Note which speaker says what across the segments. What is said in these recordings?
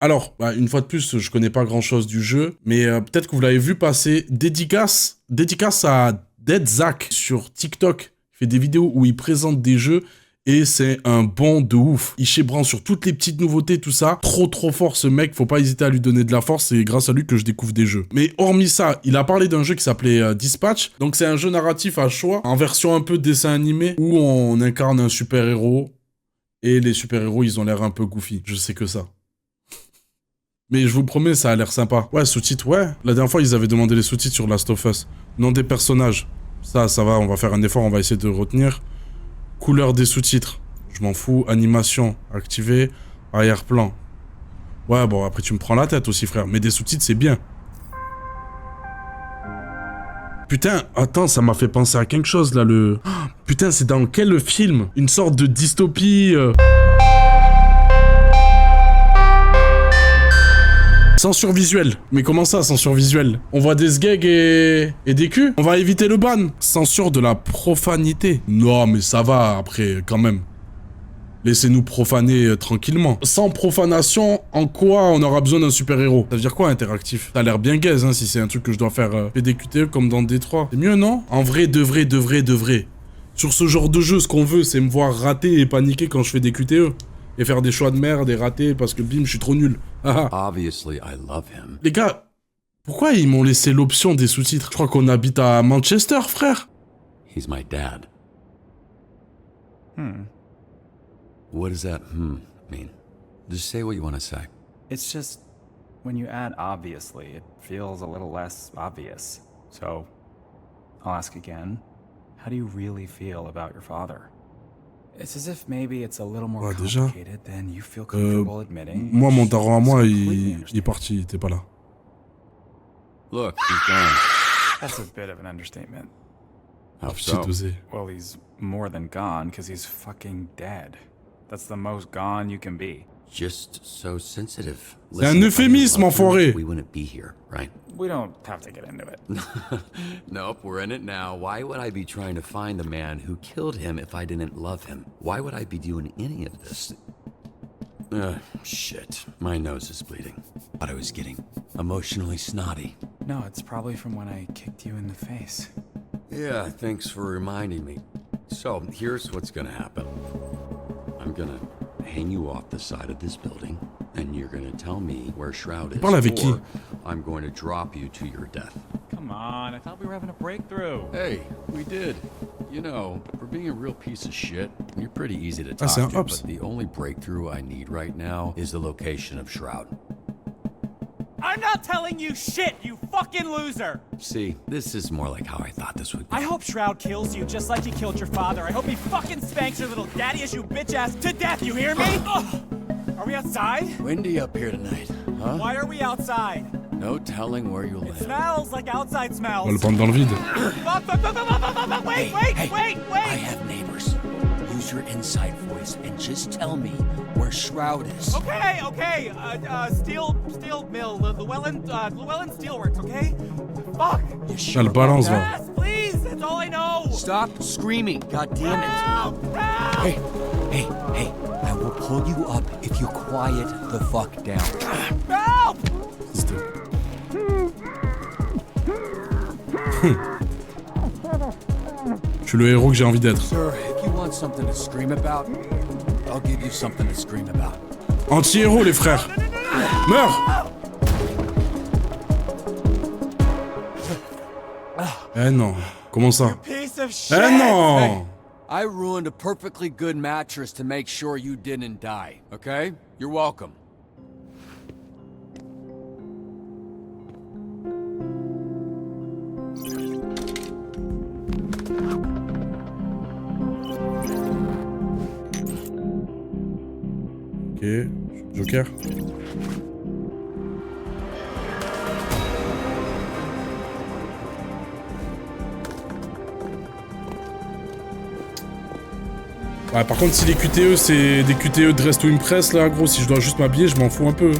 Speaker 1: Alors, bah, une fois de plus, je connais pas grand-chose du jeu, mais peut-être que vous l'avez vu passer. Dédicace à Dead Zach sur TikTok. Il fait des vidéos où il présente des jeux et c'est un bon de ouf. Il chébranle sur toutes les petites nouveautés, tout ça. Trop fort ce mec, faut pas hésiter à lui donner de la force, c'est grâce à lui que je découvre des jeux. Mais hormis ça, il a parlé d'un jeu qui s'appelait Dispatch. Donc c'est un jeu narratif à choix, en version un peu dessin animé, où on incarne un super-héros. Et les super-héros, ils ont l'air un peu goofy. Je sais que ça. Mais je vous promets, ça a l'air sympa. Ouais, sous-titres, ouais. La dernière fois, ils avaient demandé les sous-titres sur Last of Us. Nom des personnages. Ça va, on va faire un effort, on va essayer de retenir. Couleur des sous-titres. Je m'en fous. Animation, activé. Arrière-plan. Ouais, bon, après, tu me prends la tête aussi, frère. Mais des sous-titres, c'est bien. Putain, attends, ça m'a fait penser à quelque chose, là, le... Oh, putain, c'est dans quel film? Une sorte de dystopie... Censure visuelle. Mais comment ça, censure visuelle? On voit des sgags et des culs? On va éviter le ban. Censure de la profanité. Non, mais ça va, après, quand même. Laissez-nous profaner tranquillement. Sans profanation, en quoi on aura besoin d'un super-héros? Ça veut dire quoi, interactif? Ça a l'air bien gaze, hein, si c'est un truc que je dois faire PDQTE comme dans Détroit. C'est mieux, non? En vrai, de vrai. Sur ce genre de jeu, ce qu'on veut, c'est me voir rater et paniquer quand je fais des QTE. Et faire des choix de merde et rater parce que bim, je suis trop nul. Les gars, pourquoi ils m'ont laissé l'option des sous-titres? Je crois qu'on habite à Manchester, frère.
Speaker 2: He's my dad. What does that mean? Just say what you want to say.
Speaker 3: It's just, when you add obviously, it feels a little less obvious. So, I'll ask again. How do you really feel about your father? It's as if maybe it's a little more complicated than you feel comfortable admitting.
Speaker 1: Moi, mon daron à moi, il est parti, il était pas là.
Speaker 2: Look, he's gone.
Speaker 3: That's a bit of an understatement.
Speaker 2: How so?
Speaker 3: Well, he's more than gone because he's fucking dead. That's the most gone you can be.
Speaker 2: Just so sensitive.
Speaker 1: C'est un euphémisme, enfoiré.
Speaker 2: We wouldn't be here, right?
Speaker 3: We don't have to get into it.
Speaker 2: Nope, we're in it now. Why would I be trying to find the man who killed him if I didn't love him? Why would I be doing any of this? Shit. My nose is bleeding. Thought I was getting emotionally snotty.
Speaker 3: No, it's probably from when I kicked you in the face.
Speaker 2: Yeah, thanks for reminding me. So, here's what's gonna happen. I'm gonna hang you off the side of this building, and you're gonna tell me where Shroud is, or I'm going to drop you to your death.
Speaker 3: Come on, I thought we were having a breakthrough.
Speaker 2: Hey, we did. You know, for being a real piece of shit, you're pretty easy to talk to, but the only breakthrough I need right now is the location of Shroud.
Speaker 4: I'm not telling you shit, you fucking loser!
Speaker 2: See, this is more like how I thought this would go.
Speaker 4: I hope Shroud kills you just like he killed your father. I hope he fucking spanks your little daddy issue bitch ass to death, you hear me? Are we outside?
Speaker 2: Windy up here tonight, huh?
Speaker 4: Why are we outside?
Speaker 2: No telling where you'll land.
Speaker 4: It smells like outside smells.
Speaker 1: On va le prendre dans le vide.
Speaker 4: Wait!
Speaker 2: I have neighbors. Use your inside voice and just tell me where Shroud is.
Speaker 4: Okay. Steel mill, Llewellyn Steelworks, okay? Fuck!
Speaker 1: Ah, le balance, va.
Speaker 4: Yes, please, that's all I know.
Speaker 2: Stop screaming, goddammit.
Speaker 4: Help!
Speaker 2: Hey, I will pull you up if you quiet the fuck down.
Speaker 4: Help!
Speaker 1: Je suis le héros que j'ai envie d'être.
Speaker 2: Sir, if you want something to scream about, I'll give you something to scream about.
Speaker 1: Anti-héros, les frères. Meurs! Eh non. Comment ça? Eh non!
Speaker 2: I ruined a perfectly good mattress to make sure you didn't die, okay? You're welcome.
Speaker 1: Ok, Joker. Ouais, par contre, si les QTE, c'est des QTE Dress to Impress, là, gros, si je dois juste m'habiller, je m'en fous un peu.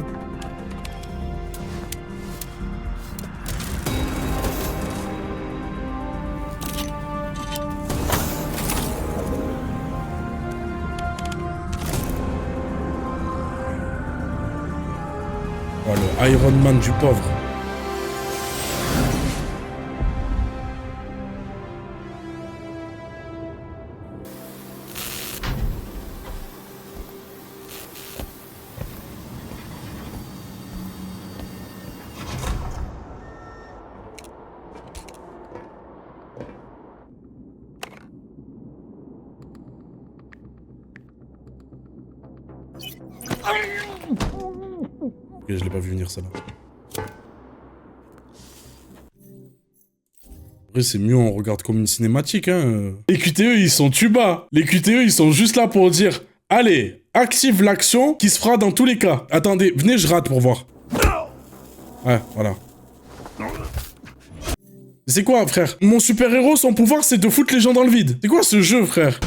Speaker 1: Oh, le Iron Man du pauvre. Ok, je l'ai pas vu venir, celle-là. Après, c'est mieux, on regarde comme une cinématique, hein. Les QTE, ils sont tuba. Les QTE, ils sont juste là pour dire « Allez, active l'action qui se fera dans tous les cas. » Attendez, venez, je rate pour voir. Ouais, voilà. C'est quoi, frère? Mon super-héros, son pouvoir, c'est de foutre les gens dans le vide. C'est quoi ce jeu, frère?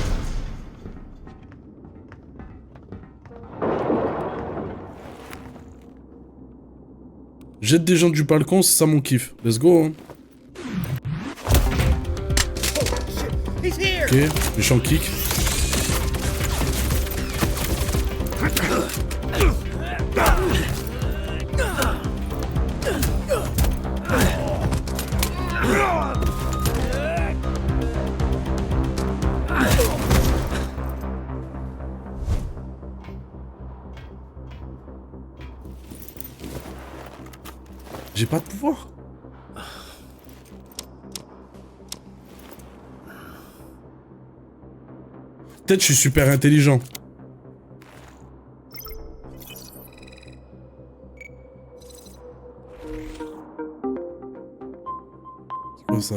Speaker 1: Jette des gens du balcon, c'est ça mon kiff. Let's go, hein. Ok, méchant kick. J'ai pas de pouvoir. Peut-être je suis super intelligent. C'est quoi ça?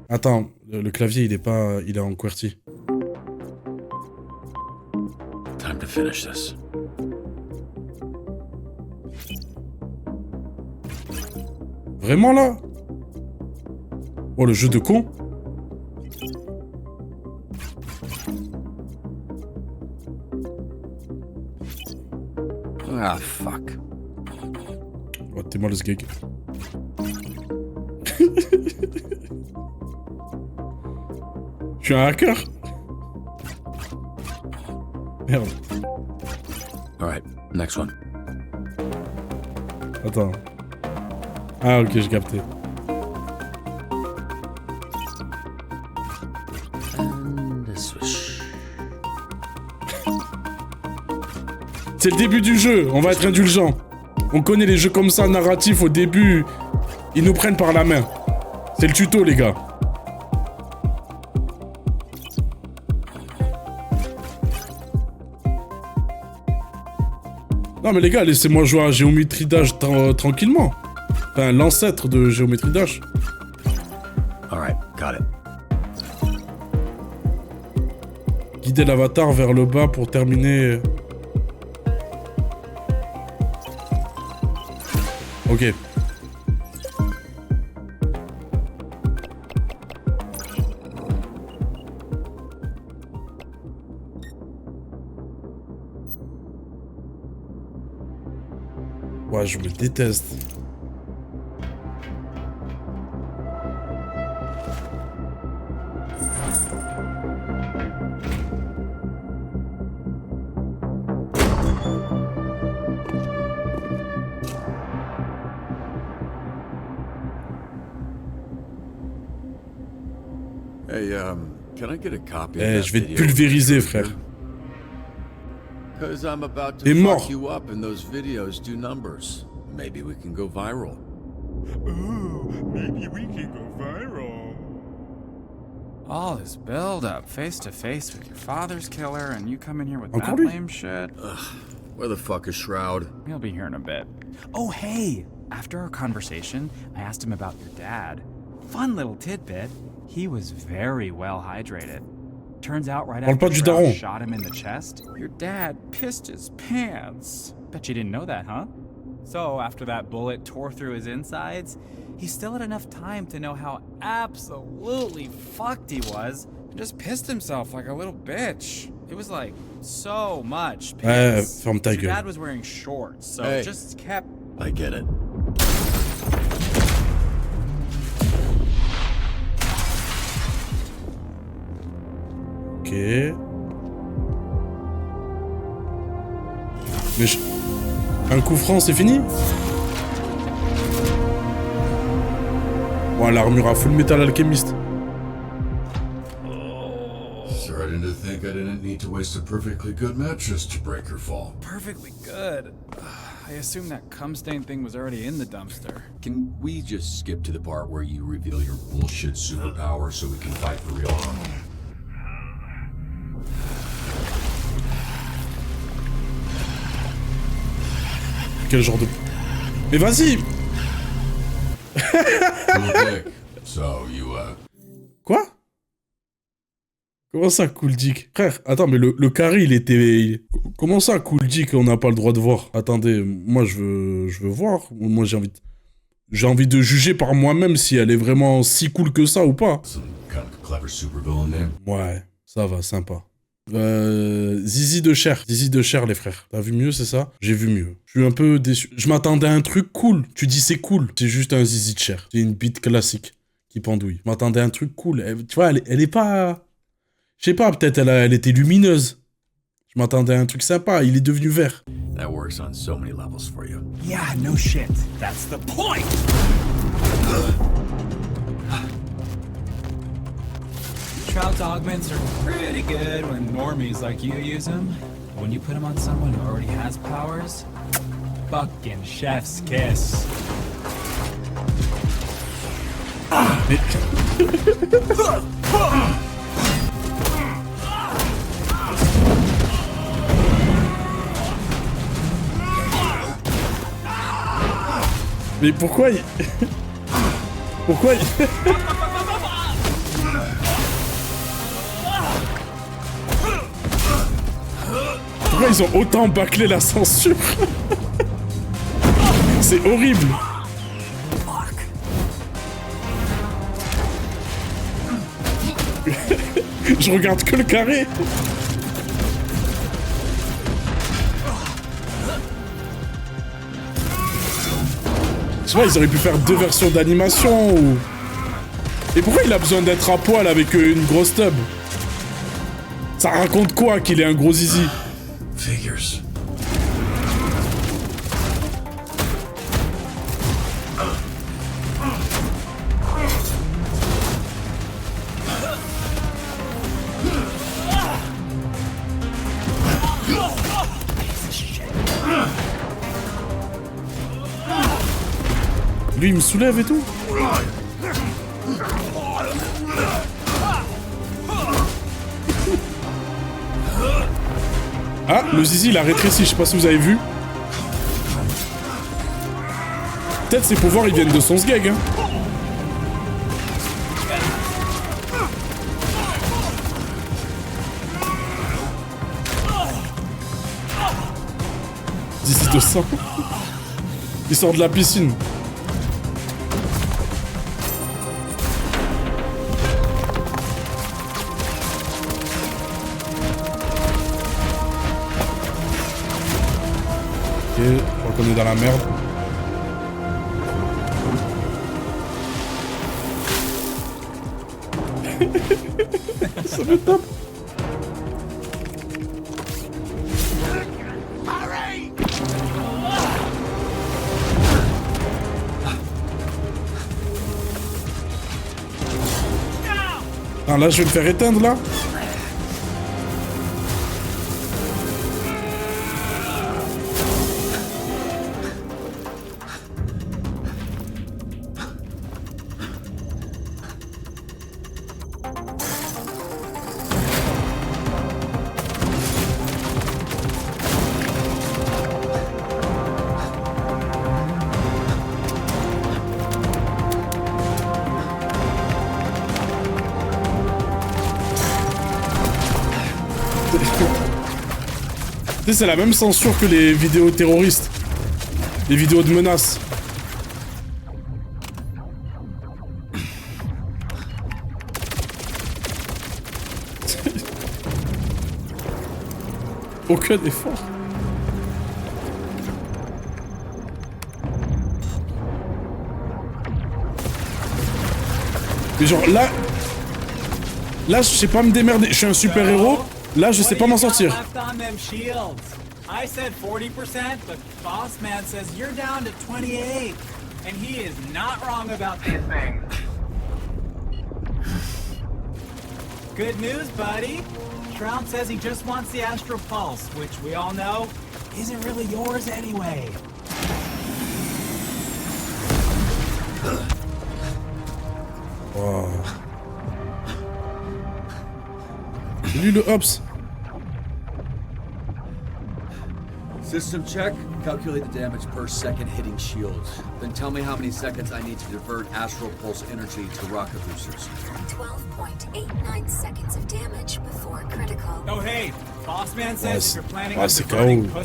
Speaker 1: Attends, le clavier il est pas... il est en QWERTY.
Speaker 2: Time to finish this.
Speaker 1: Vraiment là? Oh, le jeu de con.
Speaker 2: Ah, fuck.
Speaker 1: Oh, t'es mal ce gag. Je suis un hacker? Merde.
Speaker 2: Alright, next one.
Speaker 1: Attends. Ah, ok, j'ai capté.
Speaker 2: And a swish.
Speaker 1: C'est le début du jeu, on va être indulgent. On connaît les jeux comme ça, narratifs, au début, ils nous prennent par la main. C'est le tuto, les gars. Non mais les gars, laissez-moi jouer à Géométrie Dash tranquillement. Enfin, l'ancêtre de Géométrie Dash.
Speaker 2: Alright, got it.
Speaker 1: Guider l'avatar vers le bas pour terminer... Ok. Ouais, je me déteste.
Speaker 2: Hey, can I get a copy of
Speaker 1: Eh,
Speaker 2: that
Speaker 1: je vais te
Speaker 2: video?
Speaker 1: pulvériser, frère.
Speaker 2: Cause I'm about to
Speaker 1: T'es mort.
Speaker 2: fuck you up and those videos do numbers. Maybe we can go viral.
Speaker 4: Maybe we can go viral. All this build-up, face-to-face with your father's killer, and you come in here with
Speaker 1: Encore
Speaker 4: that
Speaker 1: lui?
Speaker 4: lame shit?
Speaker 2: Where the fuck is Shroud?
Speaker 4: He'll be here in a bit. Oh, hey! After our conversation, I asked him about your dad. Fun little tidbit. He was very well hydrated. Turns out right
Speaker 1: Parle pas
Speaker 4: after
Speaker 1: du
Speaker 4: Shroud
Speaker 1: daron.
Speaker 4: shot him in the chest, your dad pissed his pants. Bet you didn't know that, huh? So, after that bullet tore through his insides, he still had enough time to know how absolutely fucked he was and just pissed himself like a little bitch. It was like so much piss.
Speaker 1: Ferme ta
Speaker 4: Your
Speaker 1: gueule.
Speaker 4: dad was wearing shorts, so
Speaker 2: Hey.
Speaker 4: it just kept...
Speaker 2: I get it.
Speaker 1: Ok. Mais je... Un coup franc, c'est fini? Ouais, l'armure à Full Metal Alchemist.
Speaker 2: Starting to think I didn't need to waste a perfectly good mattress to break her fall.
Speaker 4: Perfectly good. I assume that cum stain thing was already in the dumpster.
Speaker 2: Can we just skip to the part where you reveal your bullshit superpower so we can fight for real?
Speaker 1: Quel genre de... Mais vas-y!
Speaker 2: Cool dick. So, you,
Speaker 1: Quoi? Comment ça, cool dick? Frère, attends, mais le carré, il était... Comment ça, cool dick, on n'a pas le droit de voir? Attendez, moi, je veux voir. Moi, j'ai envie de juger par moi-même si elle est vraiment si cool que ça ou pas.
Speaker 2: some kind of clever supervillain name?
Speaker 1: Ouais, ça va, sympa. Zizi de chair, les frères. T'as vu mieux, c'est ça? J'ai vu mieux. Je suis un peu déçu. Je m'attendais à un truc cool. Tu dis c'est cool. C'est juste un zizi de chair. C'est une bite classique qui pendouille. Je m'attendais à un truc cool. Tu vois, elle est pas... Je sais pas, peut-être elle était lumineuse. Je m'attendais à un truc sympa. Il est devenu vert.
Speaker 2: That works on so many levels for you.
Speaker 4: Yeah, no shit. That's the point! Shroud's augments are pretty good when normies like you use them. When you put them on someone who already has powers, fucking chef's kiss.
Speaker 1: Mais pourquoi il... Pourquoi il... Pourquoi ils ont autant bâclé la censure? C'est horrible. Je regarde que le carré. Je sais pas, ils auraient pu faire 2 versions d'animation ou... Et pourquoi il a besoin d'être à poil avec une grosse tub? Ça raconte quoi qu'il ait un gros zizi?
Speaker 2: Figures.
Speaker 1: Lui, il me soulève et tout. Ah, le zizi, il a rétréci, je sais pas si vous avez vu. Peut-être ses pouvoirs, ils viennent de son sgeg, hein. Zizi de sang. Il sort de la piscine. Ok, je crois qu'on est dans la merde. Ça me tape. Ah, là, je vais me faire éteindre, là. Tu sais, c'est la même censure que les vidéos terroristes. Les vidéos de menaces. Aucun effort. Mais genre là... Là, je sais pas me démerder. Je suis un super héros. Là, je sais pas m'en sortir.
Speaker 4: I said 40%, but Boss Man says you're down to 28. And he is not wrong about these things. Good news, buddy. Shroud says he just wants the Astral Pulse, which we all know isn't really yours anyway.
Speaker 1: Wow. Lui le Hops.
Speaker 5: System check. Calculate the damage per second hitting shields. Then tell me how many seconds I need to divert Astral Pulse energy to rocket boosters.
Speaker 6: 12.89 seconds of damage before critical.
Speaker 4: Oh hey, Boss Man says if you're planning on
Speaker 1: c'est
Speaker 4: diverting
Speaker 1: KO.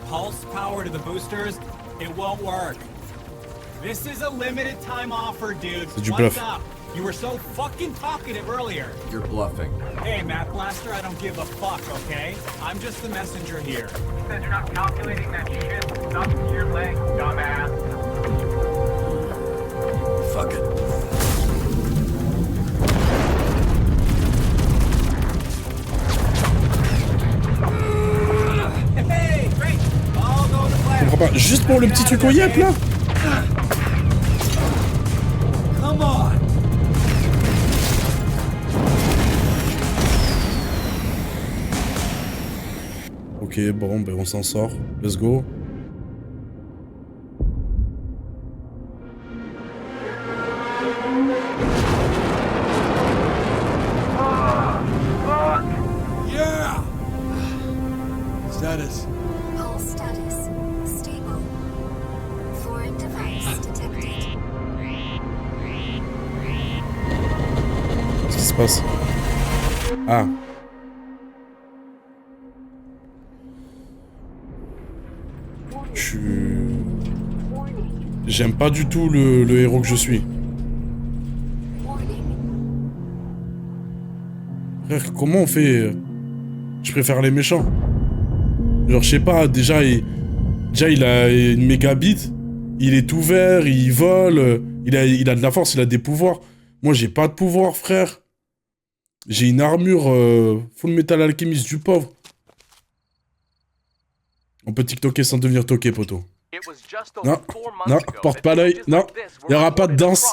Speaker 4: pulse power to the boosters, it won't work. This is a limited time offer, dude.
Speaker 1: C'est du
Speaker 4: What's
Speaker 1: bluff.
Speaker 4: up? You were so fucking talkative earlier.
Speaker 5: You're bluffing.
Speaker 4: Hey, Math Blaster, I don't give a fuck, okay? I'm just the messenger here. Since you're not calculating that shit, stuck to your leg, dumbass.
Speaker 5: Fuck it.
Speaker 4: Hey, great! I'll go to
Speaker 1: Je
Speaker 4: class.
Speaker 1: comprends pas. Juste pour le petit truc au yep là.
Speaker 5: Come on!
Speaker 1: Ok, bon, ben on s'en sort. Let's go.
Speaker 5: Yeah! Status.
Speaker 6: Pulse status stable. Foreign device detected.
Speaker 1: Qu'est-ce qui se passe? Ah. J'aime pas du tout le héros que je suis. Frère, comment on fait? Je préfère les méchants. Genre, je sais pas, déjà il a une méga bite. Il est tout vert, il vole. Il a de la force, il a des pouvoirs. Moi, j'ai pas de pouvoir, frère. J'ai une armure Full Metal Alchemist du pauvre. On peut TikToker sans devenir toqué, poteau. Non, non, porte pas l'œil, non, il n'y aura pas de danse.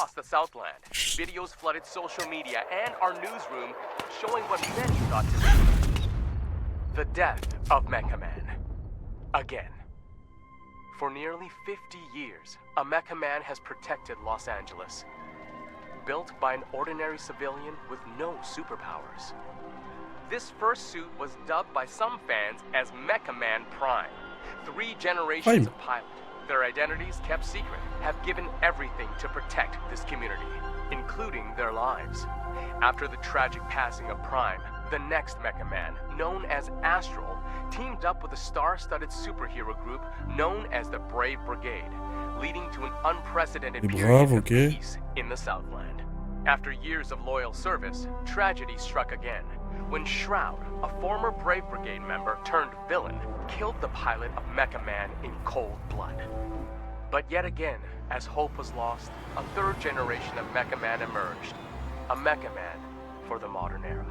Speaker 7: Videos flooded social media and our newsroom showing what many thought to be the death of Mecha Man. Again. For nearly 50 years, a Mecha Man has protected Los Angeles. Built by an ordinary civilian with no superpowers. This first suit was dubbed by some fans as Mecha Man Prime. 3 generations of pilots, their identities kept secret, have given everything to protect this community, including their lives. After the tragic passing of Prime, the next Mecha Man, known as Astral, teamed up with a star-studded superhero group known as the Brave Brigade, leading to an unprecedented period of peace in the Southland. After years of loyal service, tragedy struck again, when Shroud, a former Brave Brigade member turned villain, killed the pilot of Mecha Man in cold blood. But yet again, as hope was lost, a third generation of Mecha Man emerged. A Mecha Man for the modern era.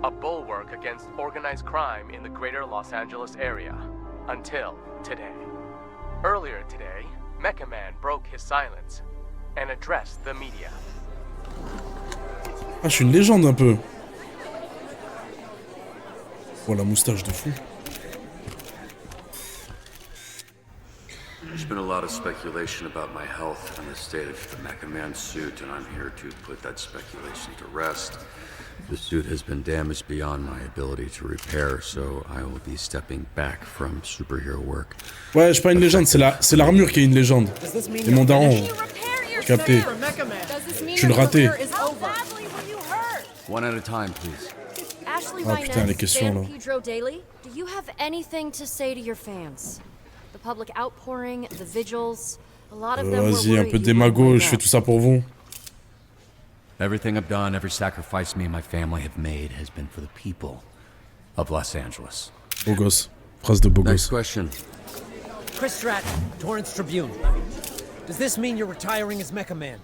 Speaker 7: A bulwark against organized crime in the greater Los Angeles area. Until today. Earlier today, Mecha Man broke his silence and addressed the media.
Speaker 1: Ah, je suis une légende un peu. Oh, la moustache de fou.
Speaker 2: There's been a lot of speculation about my health and the state of the Mecha Man suit, and I'm here to put that speculation to rest. The suit has been damaged beyond my ability to repair, so I will be stepping back from superhero work.
Speaker 1: Ouais, je suis pas une légende, c'est l'armure qui est une légende. Et mon daron. Capté. Je suis le raté.
Speaker 2: One at a time, please.
Speaker 6: Ashley
Speaker 1: Oh putain, les questions là.
Speaker 6: Pedro Daily, do you have anything to say to your fans? The public outpouring, the vigils, a lot of them were
Speaker 1: Vas-y, un peu
Speaker 6: worried
Speaker 1: démago, je fais tout ça pour vous.
Speaker 2: Everything I've done, every sacrifice me and my family have made has been for the people of Los Angeles.
Speaker 1: Beau gosse. Phrase de beau
Speaker 2: Next
Speaker 1: gosse.
Speaker 2: question.
Speaker 8: Chris Stratton, Torrance Tribune. Does this mean you're retiring as Mecha Man?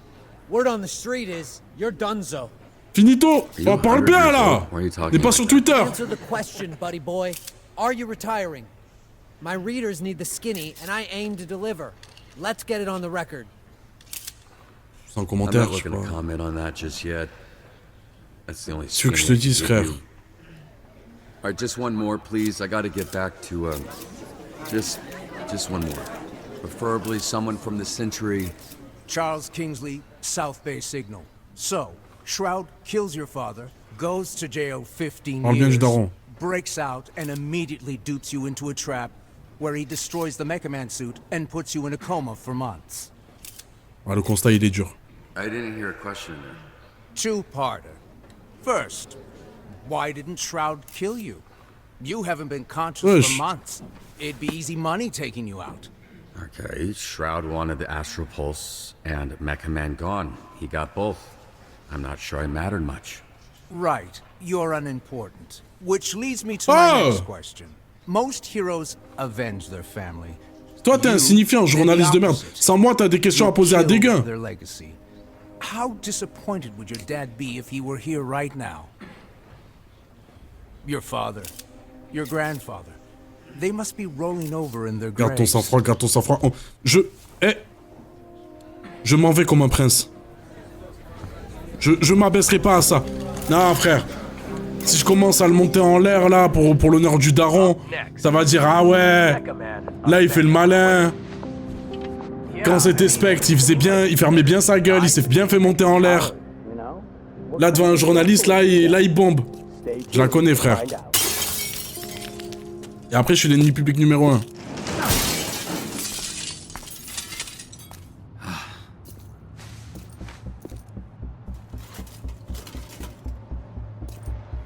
Speaker 8: Word on the street is you're donezo.
Speaker 1: Finito!
Speaker 2: You
Speaker 1: Oh, parle
Speaker 2: 100
Speaker 1: bien
Speaker 2: years
Speaker 1: là!
Speaker 2: old. What are you talking
Speaker 1: N'es pas
Speaker 2: about?
Speaker 1: sur Twitter!
Speaker 8: Answer the question, buddy boy. Are you retiring? My readers need the skinny, and I aim to deliver. Let's get it on the record.
Speaker 1: Sans
Speaker 2: I'm
Speaker 1: commentaire,
Speaker 2: not
Speaker 1: je
Speaker 2: looking to
Speaker 1: crois.
Speaker 2: comment on that just yet. That's the only
Speaker 1: C'est ce que je te
Speaker 2: skinny I
Speaker 1: dise,
Speaker 2: can give
Speaker 1: frère.
Speaker 2: you. All right, just one more, please. I gotta get back to, just one more. Preferably someone from the Century.
Speaker 9: Charles Kingsley, South Bay Signal. So, Shroud kills your father, goes to jail 15
Speaker 1: Parle bien du
Speaker 9: years,
Speaker 1: daron.
Speaker 9: breaks out, and immediately dupes you into a trap where he destroys the Mecha Man suit and puts you in a coma for months.
Speaker 1: Ah, le constat, il est dur.
Speaker 2: I didn't hear a question in there.
Speaker 9: Two-parter. First, why didn't Shroud kill you? You haven't been conscious
Speaker 1: Wesh.
Speaker 9: for months. It'd be easy money taking you out.
Speaker 2: Okay, Shroud wanted the Astral Pulse and Mecha Man gone. He got both. I'm not sure I mattered much.
Speaker 9: Right, you're unimportant. Which leads me to my
Speaker 1: Oh!
Speaker 9: next question. Most heroes avenge their family.
Speaker 1: Toi, t'es insignifiant, journaliste de merde. Sans moi, t'as des questions à poser à Dégain.
Speaker 9: Their legacy. How disappointed would your dad be if he were here right now? Your father, your grandfather. They must be rolling over in their
Speaker 1: Garde ton
Speaker 9: graves.
Speaker 1: sang-froid, garde ton sang-froid. Oh, je m'en vais comme un prince. Je m'abaisserai pas à ça. Non, frère. Si je commence à le monter en l'air, là, pour l'honneur du daron, ça va dire, ah ouais, là, il fait le malin. Quand c'était Spectre, il fermait bien sa gueule, il s'est bien fait monter en l'air. Là, devant un journaliste, là, il bombe. Je la connais, frère. Et après, je suis l'ennemi public numéro 1.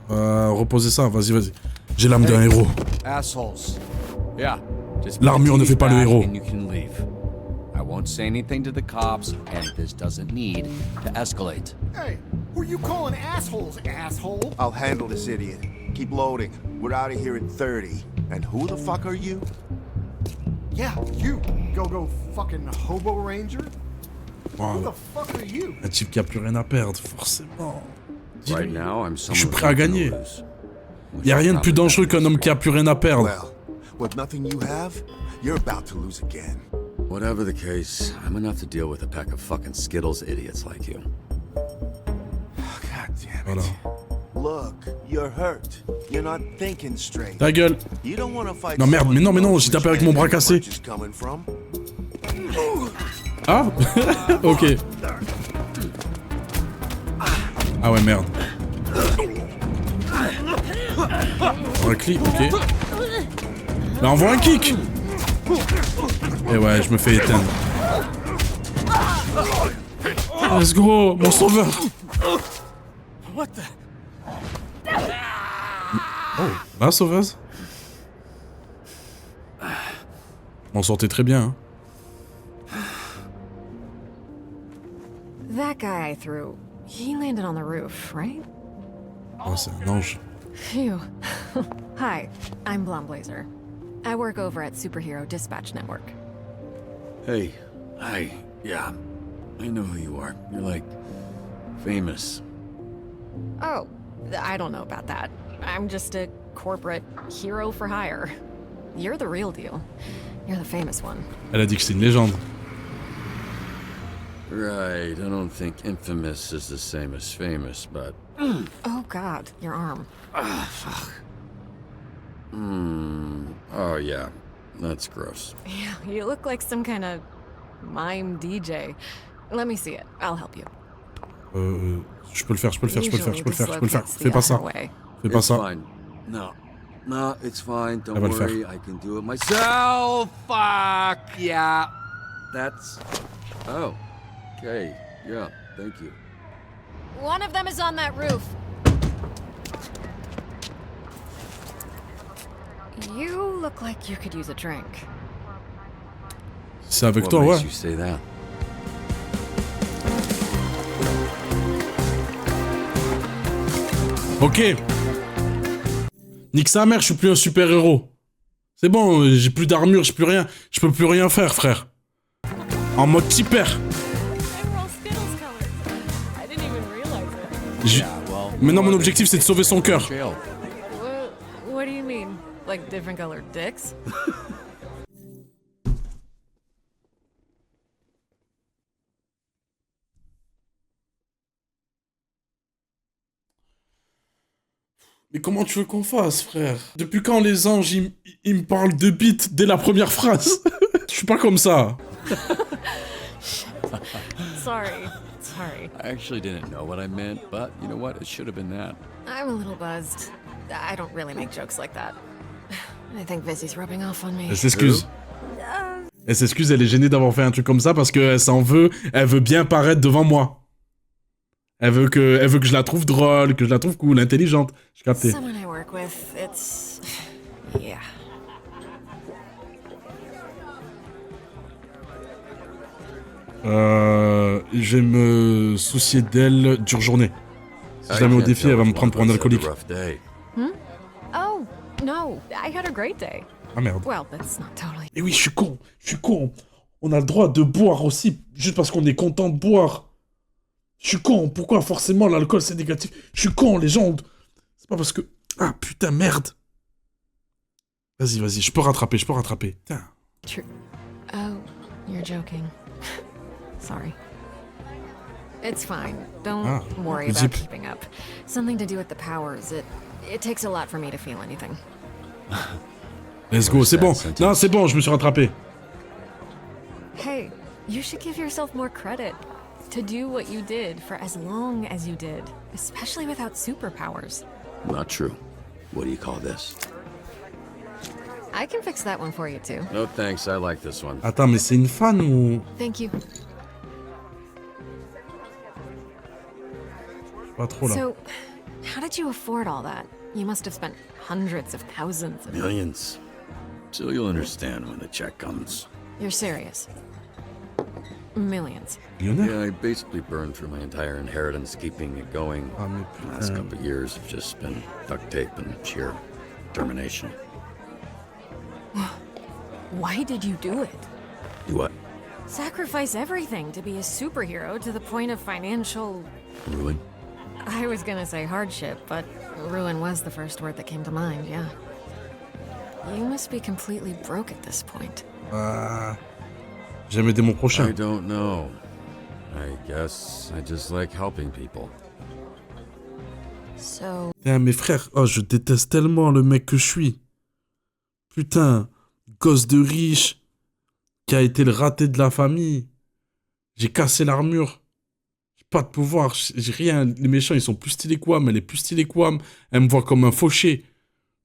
Speaker 1: Reposez ça, vas-y. J'ai l'âme d'un héros.
Speaker 5: Assholes. Yeah. Just
Speaker 1: L'armure ne fait pas le héros.
Speaker 5: and you can leave. I won't say anything to the cops, and this doesn't need to escalate.
Speaker 10: Hey, who are you calling assholes, asshole?
Speaker 11: I'll handle this idiot. Keep loading. We're out of here in 30. And who the fuck are you?
Speaker 10: Yeah, you. Go fucking hobo ranger? Who the fuck are you?
Speaker 1: Un type qui a plus rien à perdre, forcément.
Speaker 2: Right now, I'm
Speaker 1: Je suis
Speaker 2: someone
Speaker 1: prêt à
Speaker 2: who's
Speaker 1: gagner.
Speaker 2: gonna lose.
Speaker 1: Y a rien de plus dangereux qu'un homme qui a plus rien à perdre.
Speaker 11: Well, with nothing you have, you're about to lose again.
Speaker 2: Whatever the case, I'm enough to deal with a pack of fucking Skittles idiots like you.
Speaker 11: God damn it.
Speaker 1: Voilà.
Speaker 11: Look, you're hurt. You're not thinking straight.
Speaker 1: Ta gueule.
Speaker 11: You don't want to fight
Speaker 1: Non, merde,
Speaker 11: someone
Speaker 1: mais non,
Speaker 11: who knows
Speaker 1: j'ai tapé
Speaker 11: which
Speaker 1: avec mon bras
Speaker 11: end the
Speaker 1: cassé.
Speaker 11: punch is coming from.
Speaker 1: Ah. Ok. Ah ouais, merde. Un clic, ok. Là, envoie un kick. Et ouais, je me fais éteindre. Let's go, mon sauveur.
Speaker 9: What the?
Speaker 1: Oh, va, sauveuse. M'en sortait très bien, hein.
Speaker 6: That guy I threw, he landed on the roof, right?
Speaker 1: Oh, c'est un ange.
Speaker 6: Phew. Hi, I'm Blonde Blazer. I work over at Superhero Dispatch Network.
Speaker 2: Hey, hi, yeah, I know who you are. You're like famous.
Speaker 6: Oh, I don't know about that. I'm just a corporate hero for hire. You're the real deal. You're the famous one.
Speaker 1: Elle a dit que c'est une légende.
Speaker 2: Right, I don't think infamous is the same as famous, but...
Speaker 6: Oh god, your arm.
Speaker 2: Fuck. Oh yeah, that's gross.
Speaker 6: Yeah, you look like some kind of mime DJ. Let me see it. I'll help you.
Speaker 1: Je peux le faire.
Speaker 6: Usually this locates the
Speaker 1: Fais pas ça.
Speaker 6: upper way.
Speaker 1: Fais pas
Speaker 2: It's
Speaker 1: ça.
Speaker 2: fine. No, it's fine. Don't
Speaker 1: Elle va le
Speaker 2: worry, I can do it myself. Fuck, yeah. That's... Oh, okay, yeah, thank you.
Speaker 6: One of them is on that roof. You look like you could use a drink.
Speaker 1: C'est avec
Speaker 2: What
Speaker 1: toi,
Speaker 2: makes
Speaker 1: ouais.
Speaker 2: you say that?
Speaker 1: Ok. Nique sa mère, je suis plus un super-héros. C'est bon, j'ai plus d'armure, j'ai plus rien. Je peux plus rien faire, frère. En mode hyper. J'ai- Maintenant, mon objectif, c'est de sauver son cœur.
Speaker 6: What do you mean? Like different colored dicks?
Speaker 1: Mais comment tu veux qu'on fasse, frère? Depuis quand les anges, ils me parlent de bite dès la première phrase? Je suis pas comme ça.
Speaker 6: Sorry. Sorry.
Speaker 2: I actually didn't know what I meant, but you know what? It should have been that.
Speaker 6: I'm a little buzzed. I don't really make jokes like that. I think Vizzy's rubbing off on me.
Speaker 1: Elle s'excuse. Elle s'excuse, elle est gênée d'avoir fait un truc comme ça parce qu'elle s'en veut, elle veut bien paraître devant moi. Elle veut que je la trouve drôle, que je la trouve cool, intelligente. J'ai capté.
Speaker 6: Someone I work with, it's... yeah.
Speaker 1: Je vais me soucier d'elle dure journée. Si je la mets au défi, elle va me prendre pour un alcoolique.
Speaker 6: Oh, no, I had a great day.
Speaker 1: Ah merde.
Speaker 6: Well, that's not totally...
Speaker 1: Mais oui, je suis con. On a le droit de boire aussi, juste parce qu'on est content de boire. Je suis con, pourquoi forcément l'alcool c'est négatif? Je suis con, les gens... C'est pas parce que... Ah putain, merde. Vas-y, je peux rattraper. Putain.
Speaker 6: True. Oh, you're joking. Sorry. It's fine. Don't worry about keeping up. Something to do with the powers. It takes a lot for me to feel anything.
Speaker 1: Let's go, c'est bon. Non, c'est bon, je me suis rattrapé.
Speaker 6: Hey, you should give yourself more credit. To do what you did for as long as you did, especially without superpowers.
Speaker 2: Not true. What do you call this?
Speaker 6: I can fix that one for you too.
Speaker 2: No thanks, I like this one.
Speaker 1: Attends, mais c'est une fan ou...
Speaker 6: Thank you.
Speaker 1: Pas trop là.
Speaker 6: So, how did you afford all that? You must have spent hundreds of thousands of...
Speaker 2: Millions. So you'll understand when the check comes.
Speaker 6: You're serious? Millions.
Speaker 2: Yeah, I basically burned through my entire inheritance keeping it going. The last couple of years have just been duct tape and sheer determination.
Speaker 6: Why did you do it?
Speaker 2: Do what?
Speaker 6: Sacrifice everything to be a superhero to the point of financial...
Speaker 2: Ruin?
Speaker 6: I was gonna say hardship, but ruin was the first word that came to mind, yeah. You must be completely broke at this point.
Speaker 1: J'aime aider mon prochain.
Speaker 2: I don't know. I guess I just like helping people.
Speaker 6: So...
Speaker 1: Putain, mes frères, oh, je déteste tellement le mec que je suis. Putain, gosse de riche, qui a été le raté de la famille. J'ai cassé l'armure. J'ai pas de pouvoir, j'ai rien. Les méchants, ils sont plus stylés que Wam, elle est plus stylée que Wam. Elle me voit comme un fauché.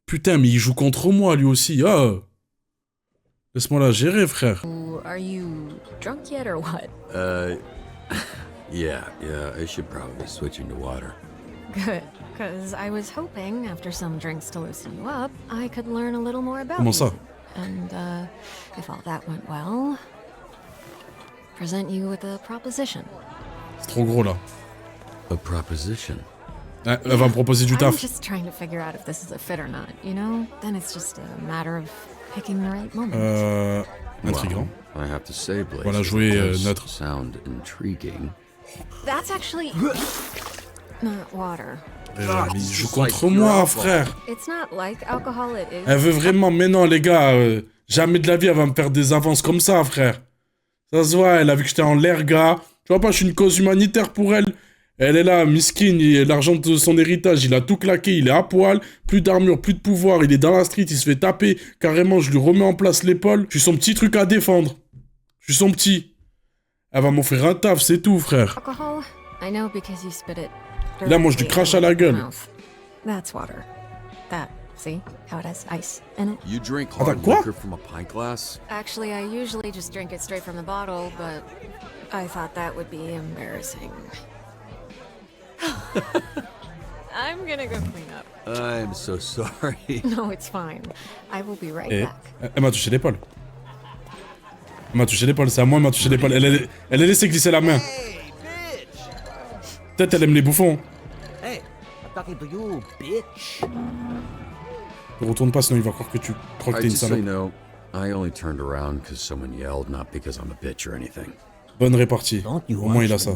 Speaker 1: Putain, mais il joue contre moi, lui aussi. Oh. Laisse-moi la gérer, frère.
Speaker 6: Are you drunk yet or what?
Speaker 2: Yeah, I should probably switch into water.
Speaker 6: Good, because I was hoping, after some drinks to loosen you up, I could learn a little more about
Speaker 1: Comment ça?
Speaker 6: you. And, if all that went well, present you with a proposition.
Speaker 1: C'est trop gros, là.
Speaker 2: A proposition?
Speaker 1: Elle va me proposer du taf.
Speaker 6: I'm just trying to figure out if this is a fit or not, you know? Then it's just a matter of picking the right moment.
Speaker 1: Intriguant.
Speaker 2: Well, I have to say, Blaze,
Speaker 1: Voilà, jouer neutre.
Speaker 2: Sound intriguing.
Speaker 6: That's actually not water.
Speaker 1: Mais il joue contre moi, frère.
Speaker 6: It's not like alcohol, it is.
Speaker 1: Elle veut vraiment... Mais non, les gars, jamais de la vie, elle va me faire des avances comme ça, frère. Ça se voit, elle a vu que j'étais en l'air, gars. Tu vois pas, je suis une cause humanitaire pour elle. Elle est là, miskin, l'argent de son héritage, il a tout claqué, il est à poil, plus d'armure, plus de pouvoir, il est dans la street, il se fait taper, carrément, je lui remets en place l'épaule, je suis son petit truc à défendre. Je suis son petit. Elle va m'offrir un taf, c'est tout, frère.
Speaker 6: Alcohol? I know because you spit it.
Speaker 1: Là, moi, je lui crache à la gueule.
Speaker 6: That's water. That, see? How it has ice in it?
Speaker 2: You drink hard liquor from a pint glass?
Speaker 6: Actually, I usually just drink it straight from the bottle, but I thought that would be embarrassing. I'm gonna go clean up.
Speaker 2: I'm so sorry.
Speaker 6: No, it's fine. I will be right back.
Speaker 1: Elle m'a touché l'épaule. Elle m'a touché l'épaule, c'est à moi, elle m'a touché l'épaule. Elle a laissé glisser la main. Peut-être elle aime les bouffons.
Speaker 8: Hey, I'm talking to you, bitch.
Speaker 1: Ne retourne pas, sinon il va croire que tu crois que t'es une salope.
Speaker 2: No, I only turned around because someone yelled, not because I'm a bitch or anything.
Speaker 1: Bonne répartie. Au moins il a ça.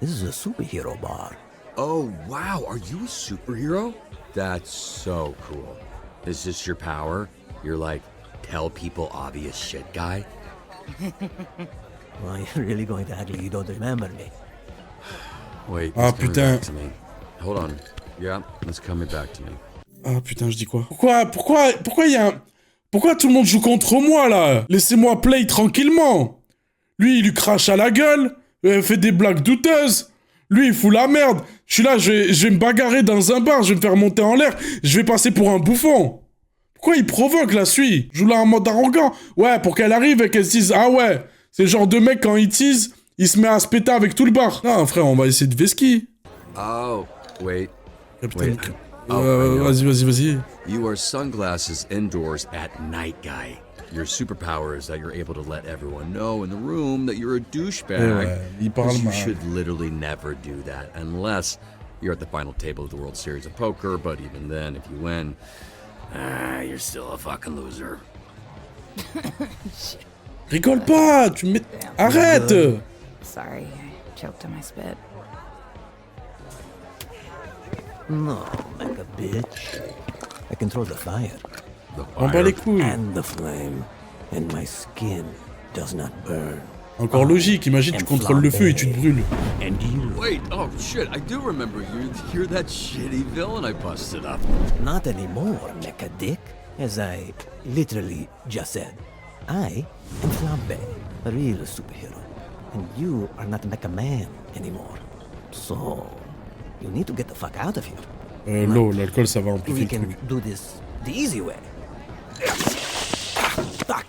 Speaker 8: This is a superhero bar.
Speaker 2: Oh, wow, are you a superhero? That's so cool. Is this your power? You're like, tell people obvious shit guy?
Speaker 12: Well, you're really going to act like you don't remember me.
Speaker 2: Wait,
Speaker 1: Ah
Speaker 2: it's coming
Speaker 1: putain.
Speaker 2: back to me. Hold on. Yeah, it's coming back to me.
Speaker 1: Ah putain, je dis quoi? Pourquoi il y a un... Pourquoi tout le monde joue contre moi, là? Laissez-moi play tranquillement. Lui, il lui crache à la gueule, fait des blagues douteuses. Lui, il fout la merde. Je suis là, je vais me bagarrer dans un bar, je vais me faire monter en l'air, je vais passer pour un bouffon. Pourquoi il provoque, là, celui? Je joue là en mode arrogant. Ouais, pour qu'elle arrive et qu'elle se dise, ah ouais, c'est le genre de mec, quand il tease, il se met à se péter avec tout le bar. Non, frère, on va essayer de Veski.
Speaker 2: Oh, wait.
Speaker 1: Capitaine... Vas-y.
Speaker 2: You wear sunglasses indoors at night, guy. Your superpower is that you're able to let everyone know in the room that you're a douchebag.
Speaker 1: Il parle
Speaker 2: You
Speaker 1: mal.
Speaker 2: should literally never do that unless you're at the final table of the World Series of Poker, but even then, if you win, you're still a fucking loser.
Speaker 1: Rigole pas, tu mets... Arrête.
Speaker 13: Sorry, I choked on my spit.
Speaker 12: No, like a bitch. I control the fire.
Speaker 1: On bat les couilles.
Speaker 12: And the flame. And my skin does not burn.
Speaker 1: Encore logique, imagine tu contrôles le feu et tu te brûles.
Speaker 12: And you...
Speaker 2: Wait, oh shit, I do remember you. You're that shitty villain I busted up.
Speaker 12: Not anymore, mecha dick. As I literally just said. I am Flambe, a real superhero. And you are not Mecha Man anymore. So... you need to get the fuck out of here.
Speaker 1: L'eau, l'alcool, ça va amplifier
Speaker 12: We
Speaker 1: le
Speaker 12: can
Speaker 1: truc.
Speaker 12: do this the easy way. Fuck.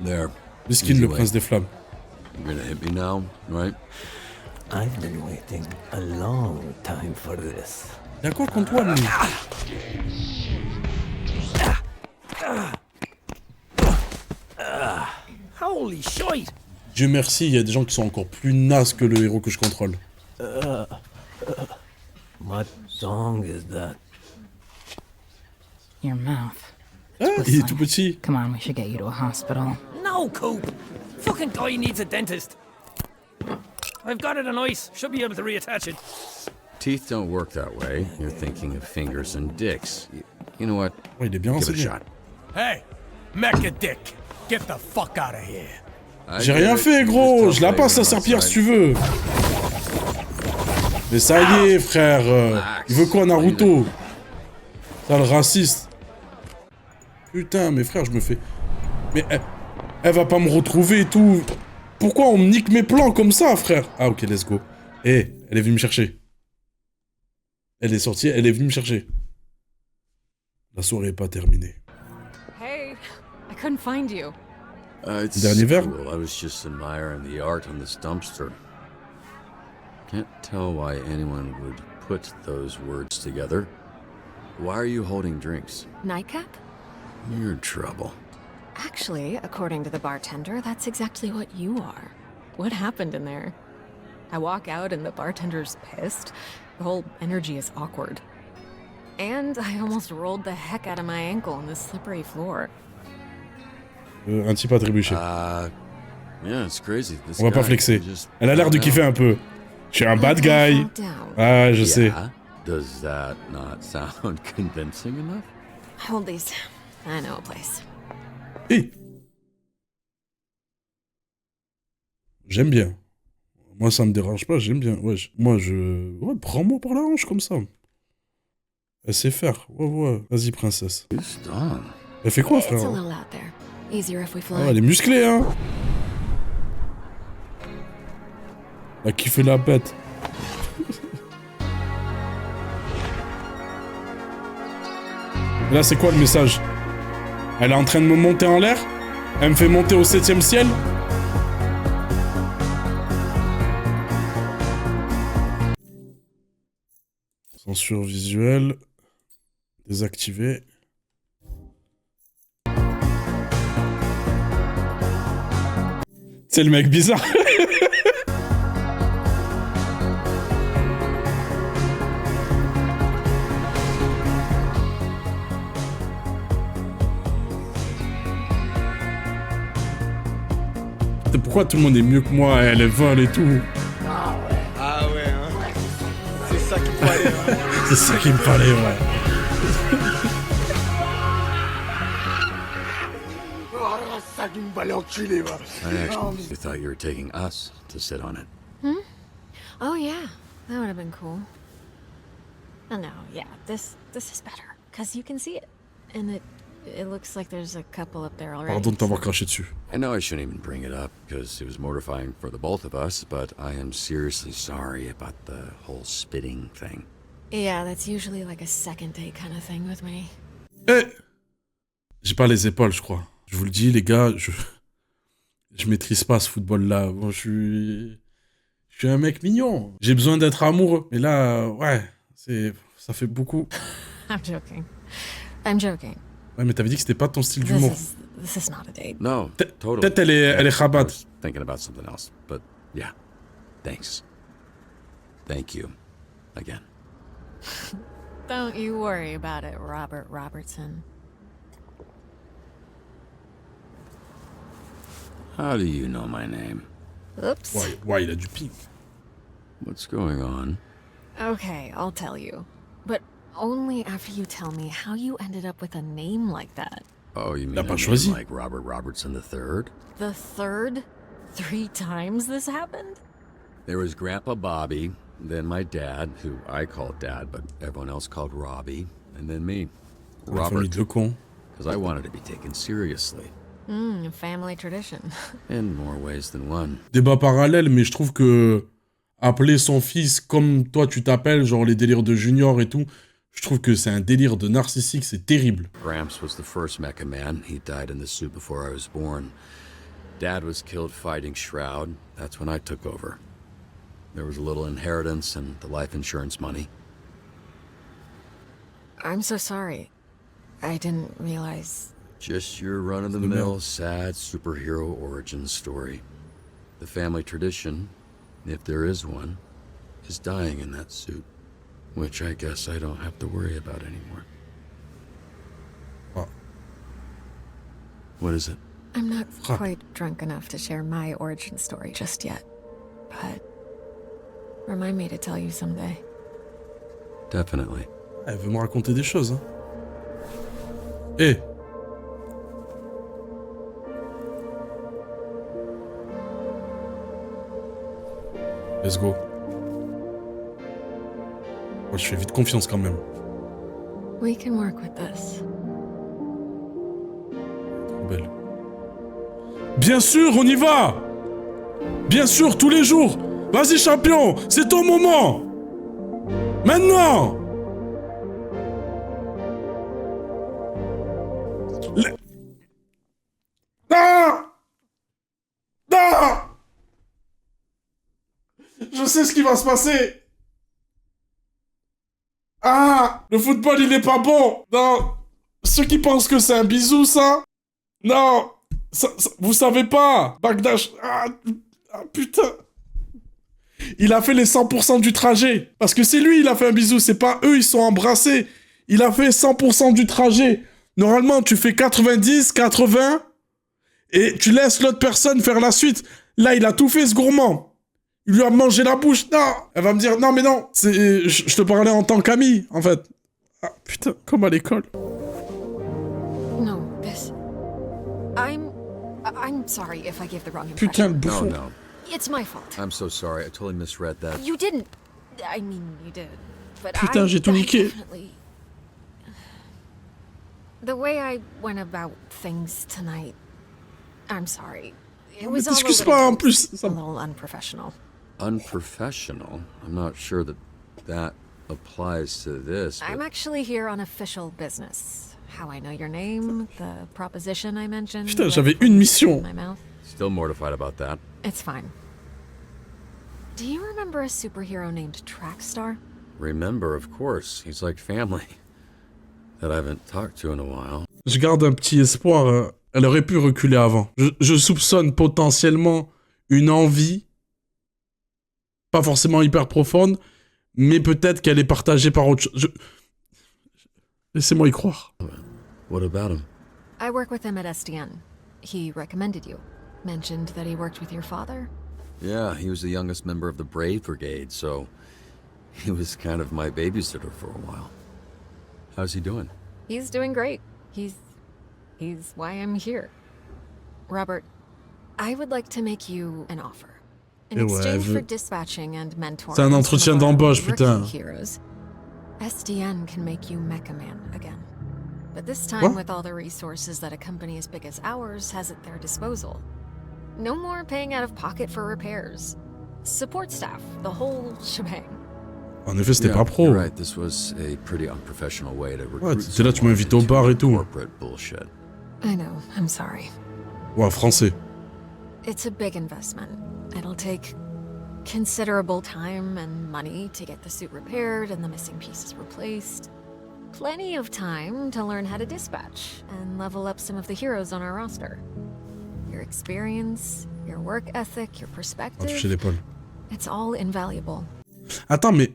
Speaker 2: There.
Speaker 1: Miskin, le prince des flammes.
Speaker 2: You're gonna hit me now, right?
Speaker 12: I've been waiting a long time for this.
Speaker 1: Y'a quoi contre toi, lui?
Speaker 12: Holy shit!
Speaker 1: Dieu merci, il y a des gens qui sont encore plus nazes que le héros que je contrôle.
Speaker 12: What song is that?
Speaker 13: Your mouth.
Speaker 1: Ah, il est tout petit.
Speaker 13: Come on, we should get you to a hospital.
Speaker 8: No, Coop! Fucking guy needs a dentist. I've got it on ice. Should be able to reattach it.
Speaker 2: Teeth don't work that way. You're thinking of fingers and dicks. You know what?
Speaker 1: Ouais, il est bien
Speaker 2: Give it a
Speaker 1: renseigné.
Speaker 2: shot.
Speaker 9: Hey, Mecha Dick, get the fuck out of here.
Speaker 1: J'ai rien fait, gros. Je la passe la serpillière si tu veux. Mais ça y est, frère. Il veut quoi, Naruto? Sale raciste. Putain, mais frère, je me fais... Mais elle va pas me retrouver et tout. Pourquoi on me nique mes plans comme ça, frère? Ah, ok, let's go. Eh, elle est venue me chercher. Elle est sortie, elle est venue me chercher. La soirée est pas terminée.
Speaker 6: Hey, I couldn't find you.
Speaker 2: It's
Speaker 1: Dernier verre?
Speaker 2: cool. I was just admiring the art on this dumpster. Can't tell why anyone would put those words together. Why are you holding drinks?
Speaker 6: Nightcap?
Speaker 2: You're in trouble.
Speaker 6: Actually, according to the bartender, that's exactly what you are. What happened in there? I walk out and the bartender's pissed. The whole energy is awkward. And I almost rolled the heck out of my ankle on this slippery floor.
Speaker 1: Un type à trébucher.
Speaker 2: Yeah, it's crazy. This
Speaker 1: On va pas
Speaker 2: guy
Speaker 1: flexer.
Speaker 2: just
Speaker 1: Elle a l'air de
Speaker 2: found
Speaker 1: kiffer
Speaker 2: out.
Speaker 1: un peu. Je suis un bad guy. Ah, je sais.
Speaker 2: Yeah? Does that not sound convincing enough?
Speaker 6: Hold these. I know a place.
Speaker 1: Hey. J'aime bien. Moi, ça me dérange pas, j'aime bien. Ouais, moi, je... Ouais, prends-moi par la hanche, comme ça. Elle sait faire. Ouais. Vas-y, princesse. Elle fait quoi,
Speaker 6: It's
Speaker 1: frère?
Speaker 6: a little out there. Easier if we fly.
Speaker 1: Ah, elle est musclée, hein. Elle a kiffé la bête. Et là, c'est quoi le message? Elle est en train de me monter en l'air? Elle me fait monter au 7e ciel? Censure visuelle. Désactivée. C'est le mec bizarre. Pourquoi tout le monde est mieux que moi? Elle est vole et tout.
Speaker 14: Ah ouais, hein. C'est ça qu'il fallait, hein.
Speaker 1: C'est ça qu'il me fallait, ouais.
Speaker 14: aller enculer, va.
Speaker 2: I actually thought you were taking us to sit on it.
Speaker 6: Oh yeah, that would have been cool. Oh no, yeah, this is better because you can see it, and it looks like there's a couple up there already.
Speaker 1: Pardon de t'avoir craché dessus.
Speaker 2: I know I shouldn't even bring it up because it was mortifying for the both of us, but I am seriously sorry about the whole spitting thing.
Speaker 6: Yeah, that's usually like a second date kind of thing with me.
Speaker 1: Eh, j'ai pas les épaules, je crois. Je vous le dis, les gars, je maîtrise pas ce football-là. Bon, je suis un mec mignon. J'ai besoin d'être amoureux. Mais là, ouais, ça fait beaucoup.
Speaker 6: I'm joking.
Speaker 1: Ouais, mais t'avais dit que c'était pas ton style d'humour.
Speaker 6: This is not a date.
Speaker 2: No, totally.
Speaker 1: Peut-être elle est khabat.
Speaker 2: Thinking about something else, but yeah, thanks. Thank you, again.
Speaker 6: Don't you worry about it, Robert Robertson.
Speaker 2: How do you know my name?
Speaker 6: Oops.
Speaker 1: Why, il a du ping.
Speaker 2: What's going on?
Speaker 6: Okay, I'll tell you. But only after you tell me how you ended up with a name like that.
Speaker 2: Oh, you mean
Speaker 1: a
Speaker 2: name
Speaker 1: choisi.
Speaker 2: like Robert Robertson III?
Speaker 6: The third? 3 times this happened?
Speaker 2: There was Grandpa Bobby, then my dad, who I called Dad, but everyone else called Robbie, and then me, Robert, because I wanted to be taken seriously.
Speaker 6: Family tradition.
Speaker 2: In more ways than one.
Speaker 1: Débat parallèle, mais je trouve que appeler son fils comme toi tu t'appelles, genre les délires de Junior et tout, je trouve que c'est un délire de narcissique, c'est terrible.
Speaker 2: Gramps was the first Mecha Man. He died in the suit before I was born. Dad was killed fighting Shroud. That's when I took over. There was a little inheritance and the life insurance money.
Speaker 6: I'm so sorry. I didn't realize...
Speaker 2: Just your run-of-the-mill, sad superhero origin story. The family tradition, if there is one, is dying in that suit. Which I guess I don't have to worry about anymore.
Speaker 1: Oh.
Speaker 2: What is it?
Speaker 6: I'm not quite drunk enough to share my origin story just yet. But... remind me to tell you someday.
Speaker 2: Definitely.
Speaker 1: Elle veut me raconter des choses, hein. Eh! Let's go. Ouais, je fais vite confiance quand même.
Speaker 6: We can work with this.
Speaker 1: Trop belle. Bien sûr, on y va! Bien sûr, tous les jours! Vas-y, champion! C'est ton moment! Maintenant! Ah! Ah! Je sais ce qui va se passer! Ah! Le football, il est pas bon! Non! Ceux qui pensent que c'est un bisou, ça? Non! Ça, vous savez pas! Bagdash... Ah putain! Il a fait les 100% du trajet. Parce que c'est lui, il a fait un bisou. C'est pas eux, ils sont embrassés. Il a fait 100% du trajet. Normalement, tu fais 90, 80... et tu laisses l'autre personne faire la suite. Là, il a tout fait, ce gourmand. Il lui a mangé la bouche. Non! Elle va me dire, non, mais non. Je te parlais en tant qu'ami, en fait. Ah, putain, comme à l'école.
Speaker 6: No, this... I'm sorry if I gave the wrong impression.
Speaker 1: Putain, le bouffon.
Speaker 2: No, no.
Speaker 6: It's my fault.
Speaker 2: I'm so sorry. I totally misread that.
Speaker 6: You didn't... I mean, you did. But
Speaker 1: Putain, j'ai tout niqué.
Speaker 6: Definitely... The way I went about things tonight... I'm sorry. It was all
Speaker 1: T'excuses pas, en plus.
Speaker 6: a little unprofessional.
Speaker 2: Unprofessional? I'm not sure that applies to this.
Speaker 6: I'm actually here on official business. How I know your name, the proposition I mentioned.
Speaker 1: Putain, j'avais une mission.
Speaker 2: Still mortified about that.
Speaker 6: It's fine. Do you remember a superhero named Trackstar?
Speaker 2: Remember, of course. He's like family. That I haven't talked to in a while.
Speaker 1: Je garde un petit espoir. Elle aurait pu reculer avant. Je soupçonne potentiellement une envie, pas forcément hyper profonde, mais peut-être qu'elle est partagée par autre chose. Laissez-moi y croire.
Speaker 2: What about him?
Speaker 6: I work with him at SDN. He recommended you. Mentioned that he worked with your father.
Speaker 2: Yeah, he was the youngest member of the Brave Brigade, so he was kind of my babysitter for a while. How's he doing?
Speaker 6: He's doing great. He's why I'm here. Robert, I would like to make you an offer. In
Speaker 1: Et ouais,
Speaker 6: exchange for dispatching and mentoring.
Speaker 1: C'est un entretien d'embauche, putain.
Speaker 6: Heroes, SDN can make you Mecha Man again. But this time with all the resources that a company as big as ours has at their disposal. No more paying out of pocket for repairs. Support staff, the whole shebang.
Speaker 1: En effet, c'était pas pro.
Speaker 2: Right, this was a pretty unprofessional way to recruit.
Speaker 1: Ouais, t'étais là, tu m'as invité au bar et tout.
Speaker 2: Corporate bullshit.
Speaker 6: I know, I'm sorry.
Speaker 1: Ouais, français.
Speaker 6: It's a big investment. It'll take considerable time and money to get the suit repaired and the missing pieces replaced. Plenty of time to learn how to dispatch and level up some of the heroes on our roster. Your experience, your work ethic, your perspective,
Speaker 1: Toucher l'épaule.
Speaker 6: it's all invaluable.
Speaker 1: Attends, mais...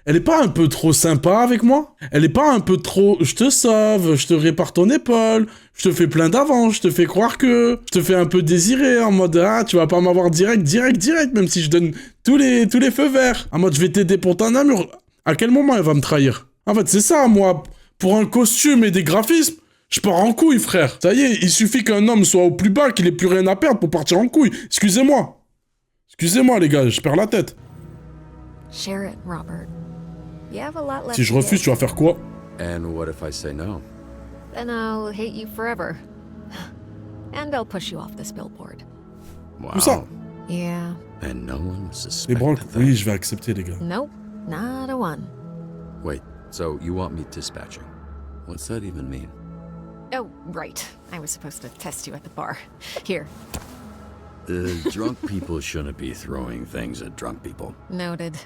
Speaker 1: Elle est pas un peu trop sympa avec moi? Elle est pas un peu trop... Je te sauve, je te répare ton épaule, je te fais plein d'avance, je te fais croire que... Je te fais un peu désirer en mode... Ah, tu vas pas m'avoir direct, même si je donne tous les feux verts. En mode, je vais t'aider pour ton armure. À quel moment elle va me trahir? En fait, c'est ça, moi. Pour un costume et des graphismes, je pars en couille, frère. Ça y est, il suffit qu'un homme soit au plus bas, qu'il ait plus rien à perdre pour partir en couille. Excusez-moi. Excusez-moi, les gars, je perds la tête.
Speaker 6: Share it, Robert. You have a lot left
Speaker 1: Si je refuse, tu vas faire quoi?
Speaker 2: And what if I say no?
Speaker 6: Then I'll hate you forever. And I'll push you off this billboard.
Speaker 2: Wow.
Speaker 1: Tout ça.
Speaker 6: Yeah.
Speaker 2: And no one will
Speaker 1: Les
Speaker 2: suspect
Speaker 1: branques,
Speaker 2: a thing.
Speaker 1: oui, je vais accepter, les gars.
Speaker 6: Nope, not a one.
Speaker 2: Wait, so you want me dispatching? What's that even mean?
Speaker 6: Oh, right. I was supposed to test you at the bar. Here.
Speaker 2: Drunk people shouldn't be throwing things at drunk people.
Speaker 6: Noted.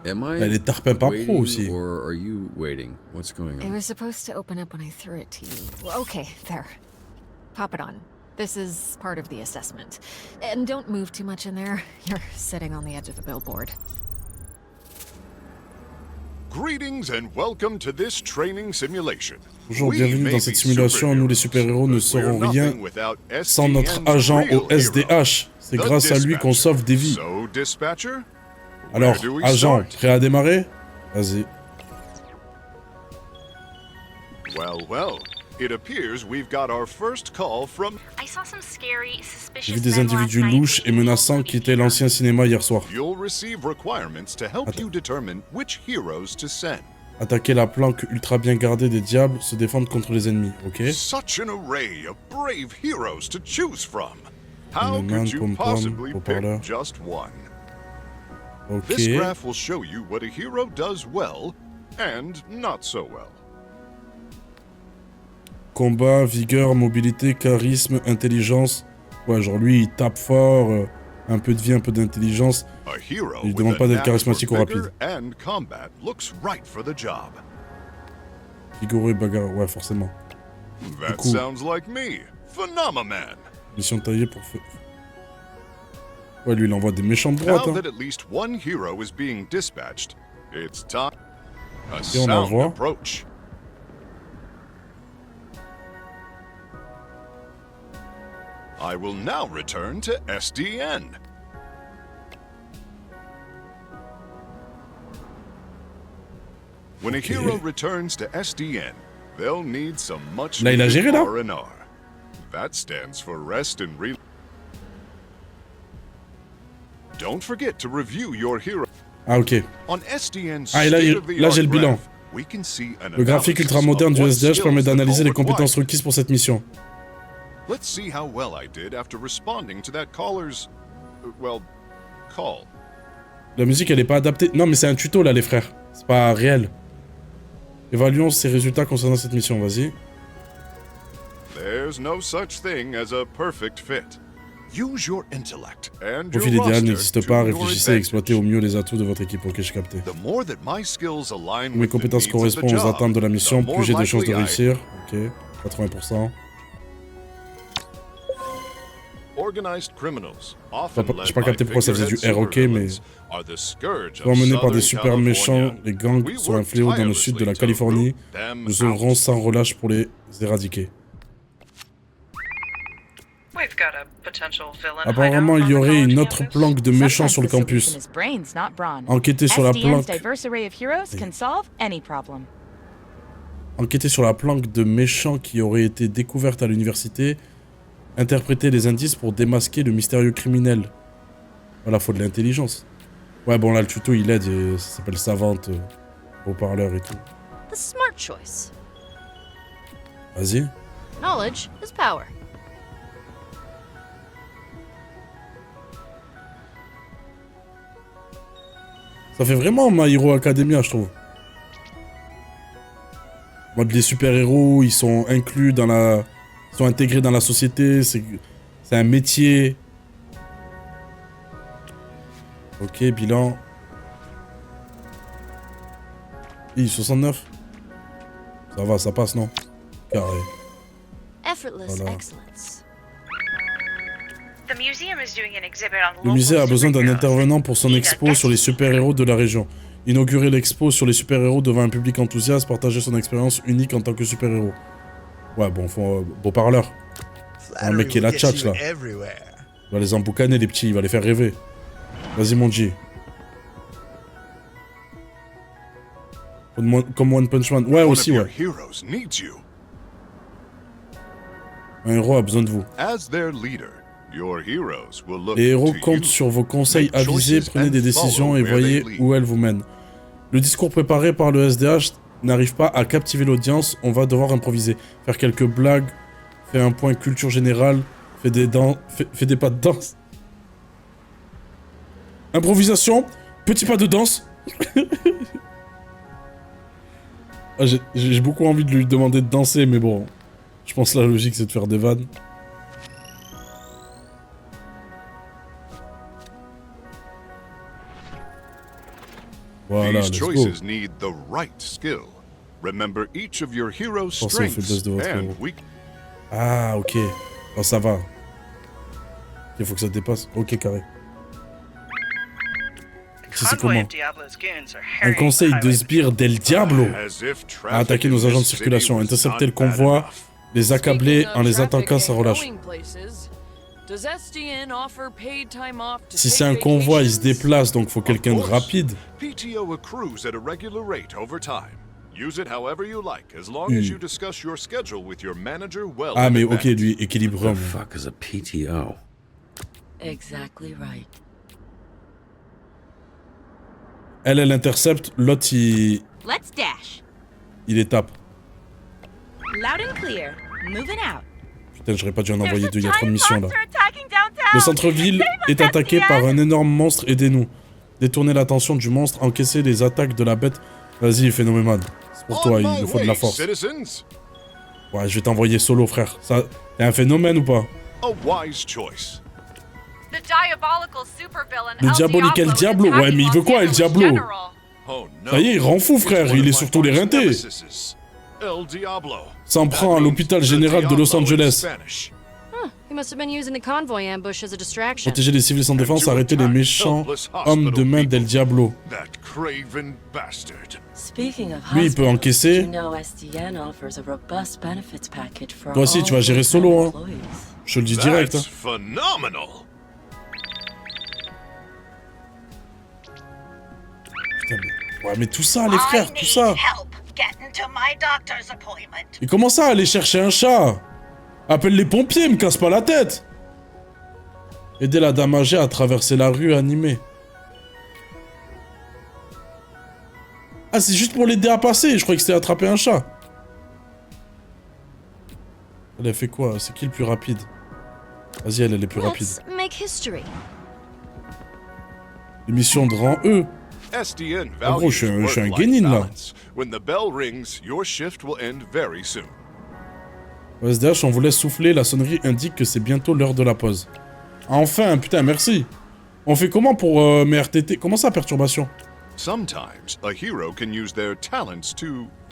Speaker 2: Am I
Speaker 1: Elle est tarpin pas pro
Speaker 2: waiting
Speaker 1: aussi.
Speaker 2: or are you waiting? What's going
Speaker 6: It
Speaker 2: on?
Speaker 6: was supposed to open up when I threw it to you. Okay, there. Pop it on. This is part of the assessment. And don't move too much in there. You're sitting on the edge of the billboard.
Speaker 15: Greetings and welcome to this training simulation.
Speaker 1: Bonjour, bienvenue dans cette simulation. Nous, les super-héros, ne serons rien sans notre agent au SDH. C'est grâce à lui qu'on sauve des vies. Alors, agent, prêt à démarrer? Vas-y.
Speaker 15: Well, it appears we've got our first call from...
Speaker 1: J'ai vu des individus louches et menaçants quitter l'ancien cinéma hier soir.
Speaker 15: You'll receive requirements to help you determine which heroes to send.
Speaker 1: Attaquer la planque ultra bien gardée des diables, se défendre contre les ennemis, ok?
Speaker 15: Such an array of brave heroes to choose from. How
Speaker 1: Une
Speaker 15: could
Speaker 1: main,
Speaker 15: you
Speaker 1: pom-pom,
Speaker 15: possibly
Speaker 1: haut-parleur.
Speaker 15: pick just one?
Speaker 1: Ok.
Speaker 15: This graph will show you what a hero does well and not so well.
Speaker 1: Combat, vigueur, mobilité, charisme, intelligence. Ouais, genre lui, il tape fort, un peu de vie, un peu d'intelligence. Il demande pas d'être charismatique ou rapide. Vigoureux, bagarre, ouais, forcément. Du coup, mission taillée pour feu. Ouais, lui, il envoie des méchants de droite. Hein. Et on envoie.
Speaker 15: I will now return to SDN. When a hero returns to SDN, they'll need some much
Speaker 1: là, il a géré, là.
Speaker 15: R&R. That stands for rest and re. Don't forget to review your hero.
Speaker 1: Ah, ok.
Speaker 15: On SDN's
Speaker 1: Ah, et là j'ai le bilan.
Speaker 15: we can see an
Speaker 1: Le graphique ultra moderne du SDH permet d'analyser les compétences requises pour cette mission.
Speaker 15: Let's see how well I did after responding to that caller's, call.
Speaker 1: La musique, elle est pas adaptée. Non, mais c'est un tuto, là, les frères. C'est pas réel. Évaluons ses résultats concernant cette mission, vas-y.
Speaker 15: There's no such thing as a perfect fit. Use your intellect and
Speaker 1: Le profil idéal n'existe pas. Réfléchissez et exploitez au mieux les atouts de votre équipe. Ok, j'ai capté. Mes compétences correspondent aux attentes de la mission, plus j'ai de chances de réussir. Ok, 80%. J'ai pas capté pourquoi ça faisait du R, ok, mais... Souvent menés par des super méchants, les gangs sont un fléau dans le sud de la Californie. Nous œuvrons sans relâche pour les éradiquer. Apparemment, il y aurait une autre planque de méchants sur le campus. Enquêtez sur la planque. Enquêter sur la planque de méchants qui aurait été découverte à l'université. Interpréter les indices pour démasquer le mystérieux criminel. Voilà, faut de l'intelligence. Ouais, bon, là, le tuto, il aide. Et ça s'appelle savante, haut-parleur et tout.
Speaker 16: The smart choice.
Speaker 1: Vas-y.
Speaker 16: Knowledge is power.
Speaker 1: Ça fait vraiment My Hero Academia, je trouve. Mode les super-héros, ils sont inclus dans la... Ils sont intégrés dans la société, c'est un métier. Ok, bilan. 69. Ça va, ça passe, non? Carré.
Speaker 16: Effortless excellence.
Speaker 1: Le musée a besoin d'un intervenant pour son expo sur les super-héros de la région. Inaugurer l'expo sur les super-héros devant un public enthousiaste, partager son expérience unique en tant que super-héros. Ouais, bon, faut beau parleur. Un mec qui est la tchatch, là. Il va les emboucaner, les petits, il va les faire rêver. Vas-y, mon G. Comme One Punch Man. Ouais, aussi, ouais. Un héros a besoin de vous. Les héros comptent sur vos conseils avisés, prenez des décisions et voyez où elles vous mènent. Le discours préparé par le SDH n'arrive pas à captiver l'audience, on va devoir improviser. Faire quelques blagues, faire un point culture générale, fait des pas de danse. Improvisation, petit pas de danse. Ah, j'ai beaucoup envie de lui demander de danser, mais bon, je pense que la logique c'est de faire des vannes. Voilà, let's go. Pensez aux faiblesses de votre héros. Ah, ok. Oh, ça va. Il faut que ça dépasse. Ok, carré. C'est comment? Un conseil de sbires del Diablo a attaqué nos agents de circulation, intercepter le convoi, les accabler en les attaquant sans relâche. Si c'est un convoi, il se déplace, donc faut quelqu'un de rapide. Ah mais ok, lui, équilibre. Elle intercepte, l'autre il les tape. Putain, j'aurais pas dû en envoyer deux, il y a trop de missions là. Le centre-ville est attaqué par un énorme monstre, aidez-nous. Détournez l'attention du monstre, encaissez les attaques de la bête. Vas-y, Phénoméman, c'est pour toi, il nous faut de la force. Ouais, je vais t'envoyer solo, frère. Ça, t'es un phénomène ou pas? Le diabolique El Diablo. Ouais, mais il veut quoi, El Diablo? Ça y est, il rend fou, frère. Il est sur tous les rintés. S'en prend à l'hôpital général de Los Angeles. Protéger les civils sans défense, arrêter les méchants hommes de main d'El Diablo. Lui, il peut encaisser. Toi aussi, tu vas gérer solo, hein. Je te le dis direct, hein. Putain, mais... Ouais, mais tout ça, les frères, tout ça. Et comment ça, aller chercher un chat? Appelle les pompiers, me casse pas la tête. Aider la dame âgée à traverser la rue animée. Ah, c'est juste pour l'aider à passer. Je croyais que c'était attraper un chat. Elle a fait quoi? C'est qui le plus rapide? Vas-y, elle est plus rapide. L'émission de rang E. En gros, je suis un guénin, là. Au SDH, on vous laisse souffler. La sonnerie indique que c'est bientôt l'heure de la pause. Enfin, putain, merci. On fait comment pour mes RTT? Comment ça, perturbation?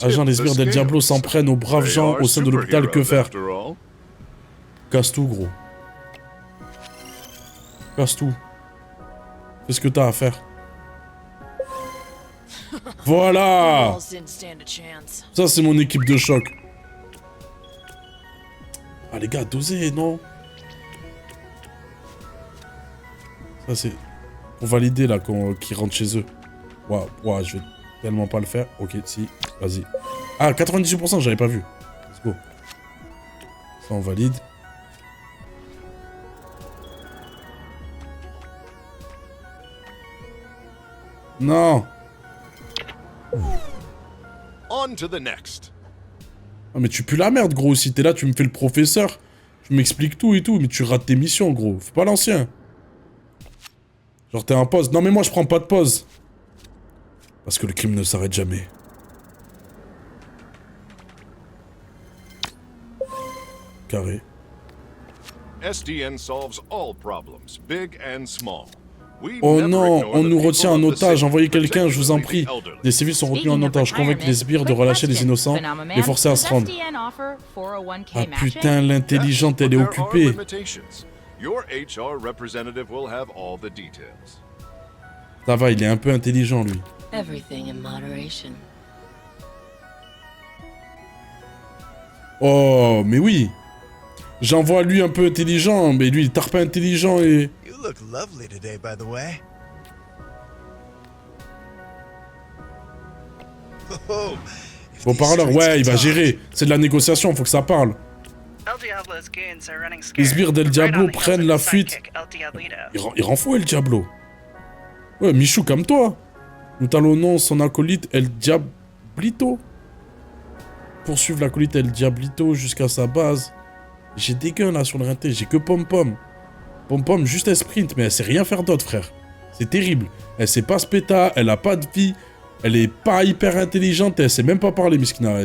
Speaker 1: Agent des sbires del Diablo s'en prennent aux braves gens au sein de l'hôpital. Que faire? Casse tout, gros. Casse tout. Fais ce que t'as à faire. Voilà! Ça, c'est mon équipe de choc. Ah, les gars, dosez, non? Ça, c'est pour valider, là, qu'ils rentrent chez eux. Waouh, je vais Tellement pas le faire. Ok, si. Vas-y. Ah, 98%, j'avais pas vu. Let's go. Ça, on valide. Non.
Speaker 15: On to the next.
Speaker 1: Ah, mais tu pues la merde, gros. Si t'es là, tu me fais le professeur. Tu m'expliques tout et tout. Mais tu rates tes missions, gros. Fais pas l'ancien. Genre, t'es en pause. Non, mais moi, je prends pas de pause. Parce que le crime ne s'arrête jamais. Carré.
Speaker 15: SDN solves all problems, big and small.
Speaker 1: Oh non, on nous retient en otage. Envoyez quelqu'un, je vous en prie. Des civils sont retenus en otage. Convaincre les sbires de relâcher les innocents. Les forcer à se rendre. Ah putain, l'intelligente, elle est occupée. Ça va, il est un peu intelligent, lui. Oh, mais oui. J'envoie lui un peu intelligent, mais lui, il est pas intelligent et...
Speaker 14: You look lovely today, by the way. Oh,
Speaker 1: bon parleur, ouais, il va gérer. C'est de la négociation, faut que ça parle. Les sbires d'El Diablo prennent la fuite. Il rend fou El Diablo. Ouais, Michou, comme toi. Nous talonnons son acolyte El Diablito. Poursuivre l'acolyte El Diablito jusqu'à sa base. J'ai des guns là sur le rinté, j'ai que Pom-Pom. Pom-Pom, juste elle sprint, mais elle sait rien faire d'autre, frère. C'est terrible. Elle sait pas se péta, elle a pas de vie, elle est pas hyper intelligente, elle sait même pas parler, Miskina.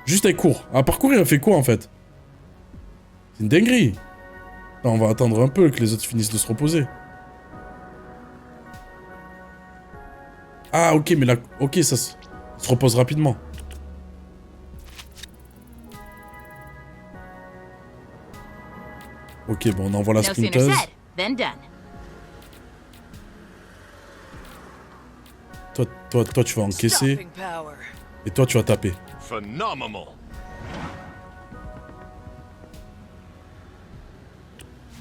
Speaker 1: Juste elle court. À parcourir, elle fait quoi en fait? C'est une dinguerie. Non, on va attendre un peu que les autres finissent de se reposer. Ah, ok, mais là... Ok, ça se repose rapidement. Ok, bon, on envoie la sprinteuse. Toi, tu vas encaisser. Et toi, tu vas taper.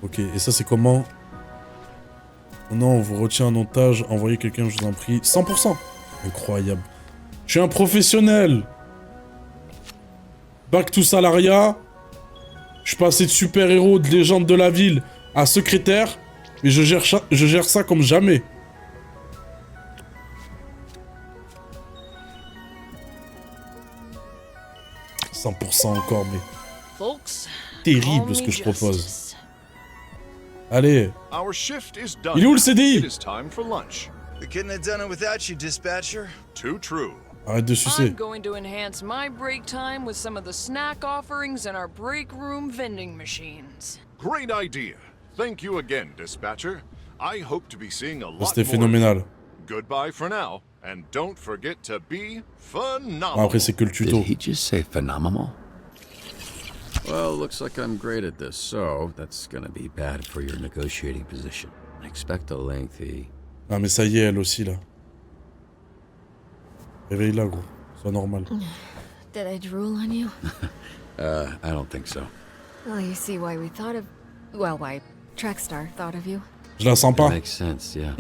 Speaker 1: Ok, et ça, c'est comment? Oh non, on vous retient en otage. Envoyez quelqu'un, je vous en prie. 100%. Incroyable. Je suis un professionnel. Back to salariat. Je suis passé de super-héros, de légende de la ville, à secrétaire, et je gère ça comme jamais. « 100% encore, mais... terrible ce que je propose. Allez. Il est où le CDI? Arrête de sucer.
Speaker 17: I'm going to enhance my break time with some of the snack offerings in our break room vending machines.
Speaker 15: Great idea. Thank you again, dispatcher. I hope to be seeing a lot more.
Speaker 1: C'était phénoménal.
Speaker 15: Goodbye for now, and don't forget to be phenomenal.
Speaker 1: Après, c'est que le tuto.
Speaker 2: Did he just say phenomenal? Well, looks like I'm great at this, so that's gonna be bad for your negotiating position. Expect a lengthy...
Speaker 1: Ah, mais ça y est, elle aussi, là. Réveille-la, gros. C'est normal.
Speaker 6: Did I drool on you?
Speaker 2: I don't think so.
Speaker 6: Well, you see why we thought of... Well, why Trackstar thought of you.
Speaker 1: Je la sens pas.
Speaker 2: That makes sense, yeah.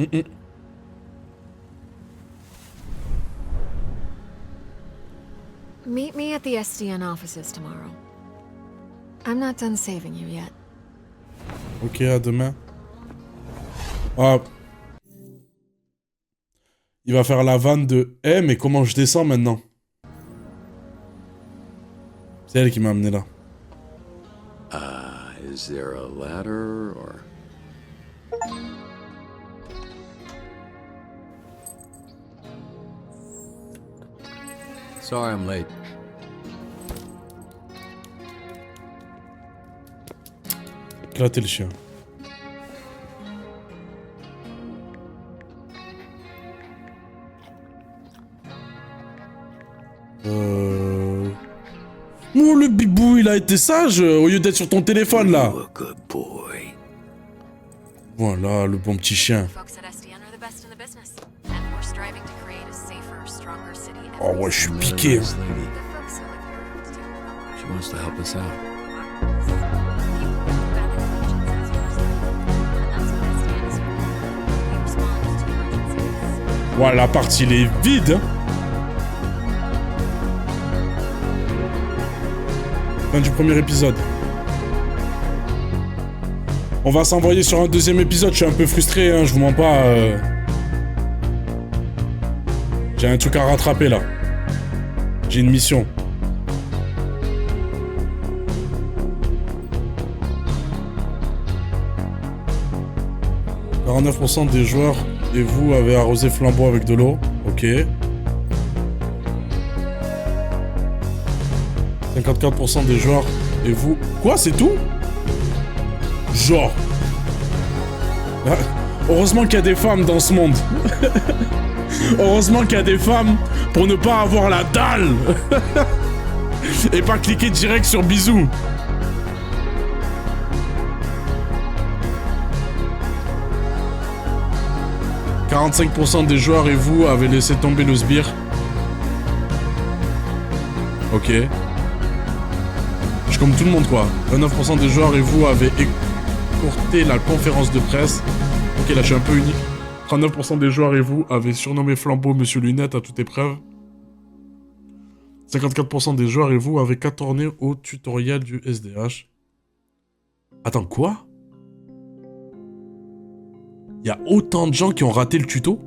Speaker 6: Meet me at the SDN offices tomorrow. I'm not done saving you yet.
Speaker 1: Ok, à demain. Ah. Il va faire la vanne de « Eh, mais comment je descends maintenant ?» C'est elle qui m'a amené là.
Speaker 2: Is there a ladder, or... Sorry I'm late.
Speaker 1: Éclater le chien. Oh, le bibou, il a été sage au lieu d'être sur ton téléphone là. Voilà, le bon petit chien. Oh ouais, je suis piqué.
Speaker 2: She wants to help us out.
Speaker 1: Ouais, la partie, il est vide. Hein. Fin du premier épisode. On va s'envoyer sur un deuxième épisode. Je suis un peu frustré, hein, je vous mens pas. J'ai un truc à rattraper là. J'ai une mission. « 49% des joueurs et vous avez arrosé flambeau avec de l'eau. Ok. 54% des joueurs et vous... Quoi, c'est tout? Genre. Heureusement qu'il y a des femmes dans ce monde. Heureusement qu'il y a des femmes pour ne pas avoir la dalle. Et pas cliquer direct sur bisous. « 45% des joueurs et vous avez laissé tomber le sbire. » Ok. Je suis comme tout le monde, quoi. 29% des joueurs et vous avez écourté la conférence de presse. Ok, là, je suis un peu unique. 39% des joueurs et vous avez surnommé Flambeau Monsieur Lunette à toute épreuve. 54% des joueurs et vous avez catorné au tutoriel du SDH. Attends, quoi? Il y a autant de gens qui ont raté le tuto?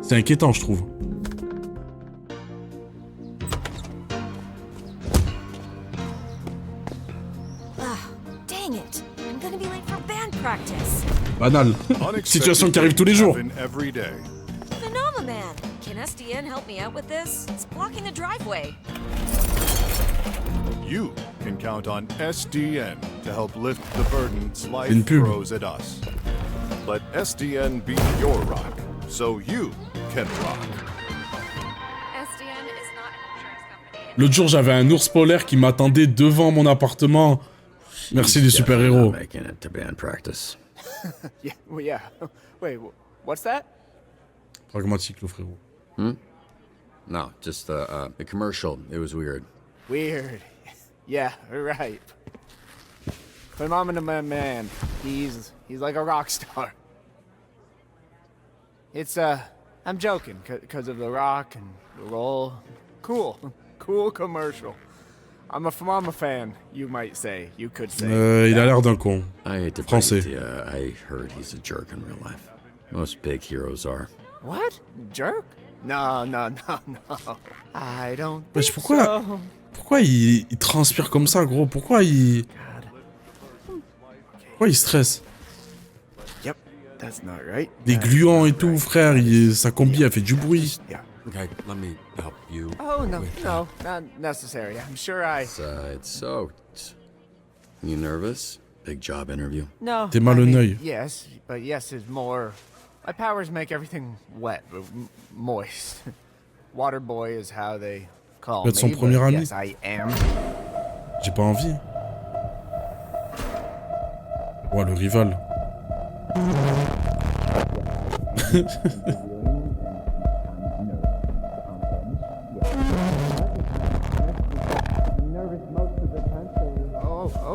Speaker 1: C'est inquiétant, je trouve. Banal. Situation qui arrive tous les jours.
Speaker 18: Phenomenon. Can SDN help me out with this? It's blocking the driveway.
Speaker 15: You can count on SDN to help lift the burdens life throws at us. Let SDN be your rock, so you can rock.
Speaker 18: SDN is not an insurance company.
Speaker 1: L'autre jour, j'avais un ours polaire qui m'attendait devant mon appartement. Merci les super-héros.
Speaker 2: Making it to band practice.
Speaker 3: Yeah, well, yeah. Wait, what's that?
Speaker 1: Pragmatique, le frérot.
Speaker 2: No, just the commercial. It was weird.
Speaker 3: Weird. Yeah, right. Phenomenon man. He's like a rock star. It's I'm joking, cause of the rock and the roll. Cool commercial. I'm a Phenomenon fan, you might say. You could say.
Speaker 1: Il a l'air d'un con. Français.
Speaker 2: I heard he's a jerk in real life. Most big heroes are.
Speaker 3: What? Jerk? No. I don't think
Speaker 1: Wesh, pourquoi il transpire comme ça, gros? Pourquoi il stresse?
Speaker 3: Yep, that's not right.
Speaker 1: Des gluants et tout, frère, sa combi a fait du bruit.
Speaker 2: Okay, let me help you.
Speaker 3: Oh, no, not necessary. I'm sure
Speaker 2: It's soaked. You nervous? Big job interview?
Speaker 3: No.
Speaker 1: T'es mal au œil.
Speaker 3: Yes, but yes is more... My powers make everything wet, moist. Water boy is how they call me,
Speaker 1: son premier ami.
Speaker 3: Yes, I am.
Speaker 1: J'ai pas envie. Ouais, le rival.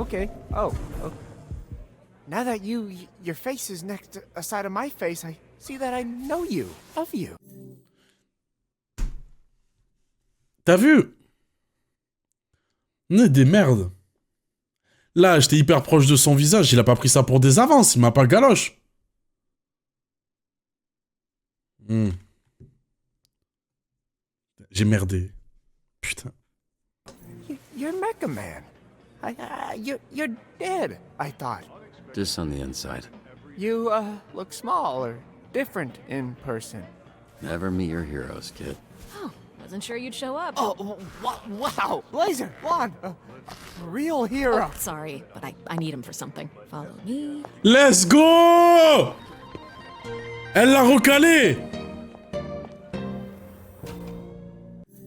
Speaker 3: Okay. Oh. Now that your face is next to a side of my face, I see that I know you, of you.
Speaker 1: T'as vu? On est des merdes. Là, j'étais hyper proche de son visage, il a pas pris ça pour des avances, il m'a pas galoche. J'ai merdé. Putain.
Speaker 3: You're Mecha Man. You're dead, I thought.
Speaker 2: Just on the inside.
Speaker 3: You, look small or different in person.
Speaker 2: Never meet your heroes, kid.
Speaker 18: Oh, wasn't sure you'd show up.
Speaker 3: Oh, wow! Blazer, Juan, a real hero.
Speaker 18: Oh, sorry, but I need him for something. Follow me.
Speaker 1: Let's go! Elle l'a recalé!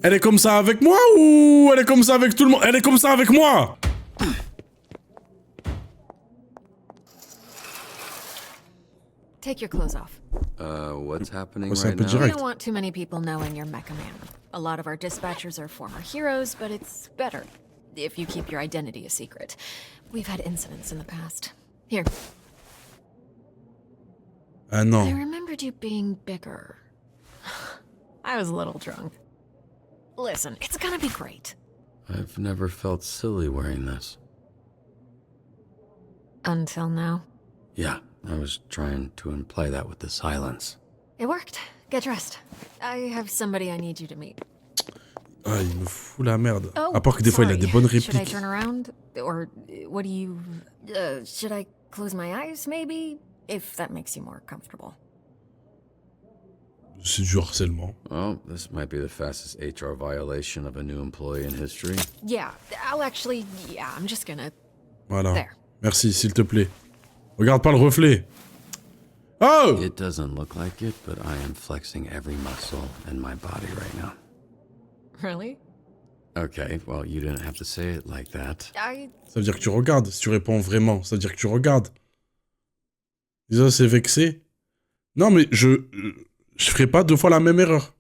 Speaker 1: Elle est comme ça avec moi ou elle est comme ça avec tout le monde? Elle est comme ça avec moi!
Speaker 18: Take your clothes off.
Speaker 2: What's happening
Speaker 1: right
Speaker 2: now?
Speaker 18: We don't want too many people knowing you're Mecha Man. A lot of our dispatchers are former heroes, but it's better if you keep your identity a secret. We've had incidents in the past. Here.
Speaker 1: Ah non.
Speaker 18: I remembered you being bigger. I was a little drunk. Listen, it's gonna be great.
Speaker 2: I've never felt silly wearing this.
Speaker 6: Until now.
Speaker 2: Yeah, I was trying to imply that with the silence.
Speaker 6: It worked. Get dressed. I have somebody I need you to meet.
Speaker 1: Ah, il me fout la merde.
Speaker 6: Oh,
Speaker 1: à part que des fois, il a des bonnes
Speaker 6: Should I
Speaker 1: répliques.
Speaker 6: turn around? Or what do you... should I close my eyes, maybe? If that makes you more comfortable.
Speaker 1: C'est du harcèlement.
Speaker 2: Well, this might be the fastest HR violation of a new employee in history.
Speaker 6: Yeah, I'll actually... Yeah, I'm just gonna...
Speaker 1: Voilà.
Speaker 6: There.
Speaker 1: Merci, s'il te plaît. Regarde pas le reflet. Oh!
Speaker 2: It doesn't look like it, but I am flexing every muscle in my body right now.
Speaker 6: Really?
Speaker 2: Okay, well, you didn't have to say it like that.
Speaker 1: Ça veut dire que tu regardes. Si tu réponds vraiment, ça veut dire que tu regardes. Déjà, c'est vexé. Non, mais je ferai pas 2 fois la même erreur.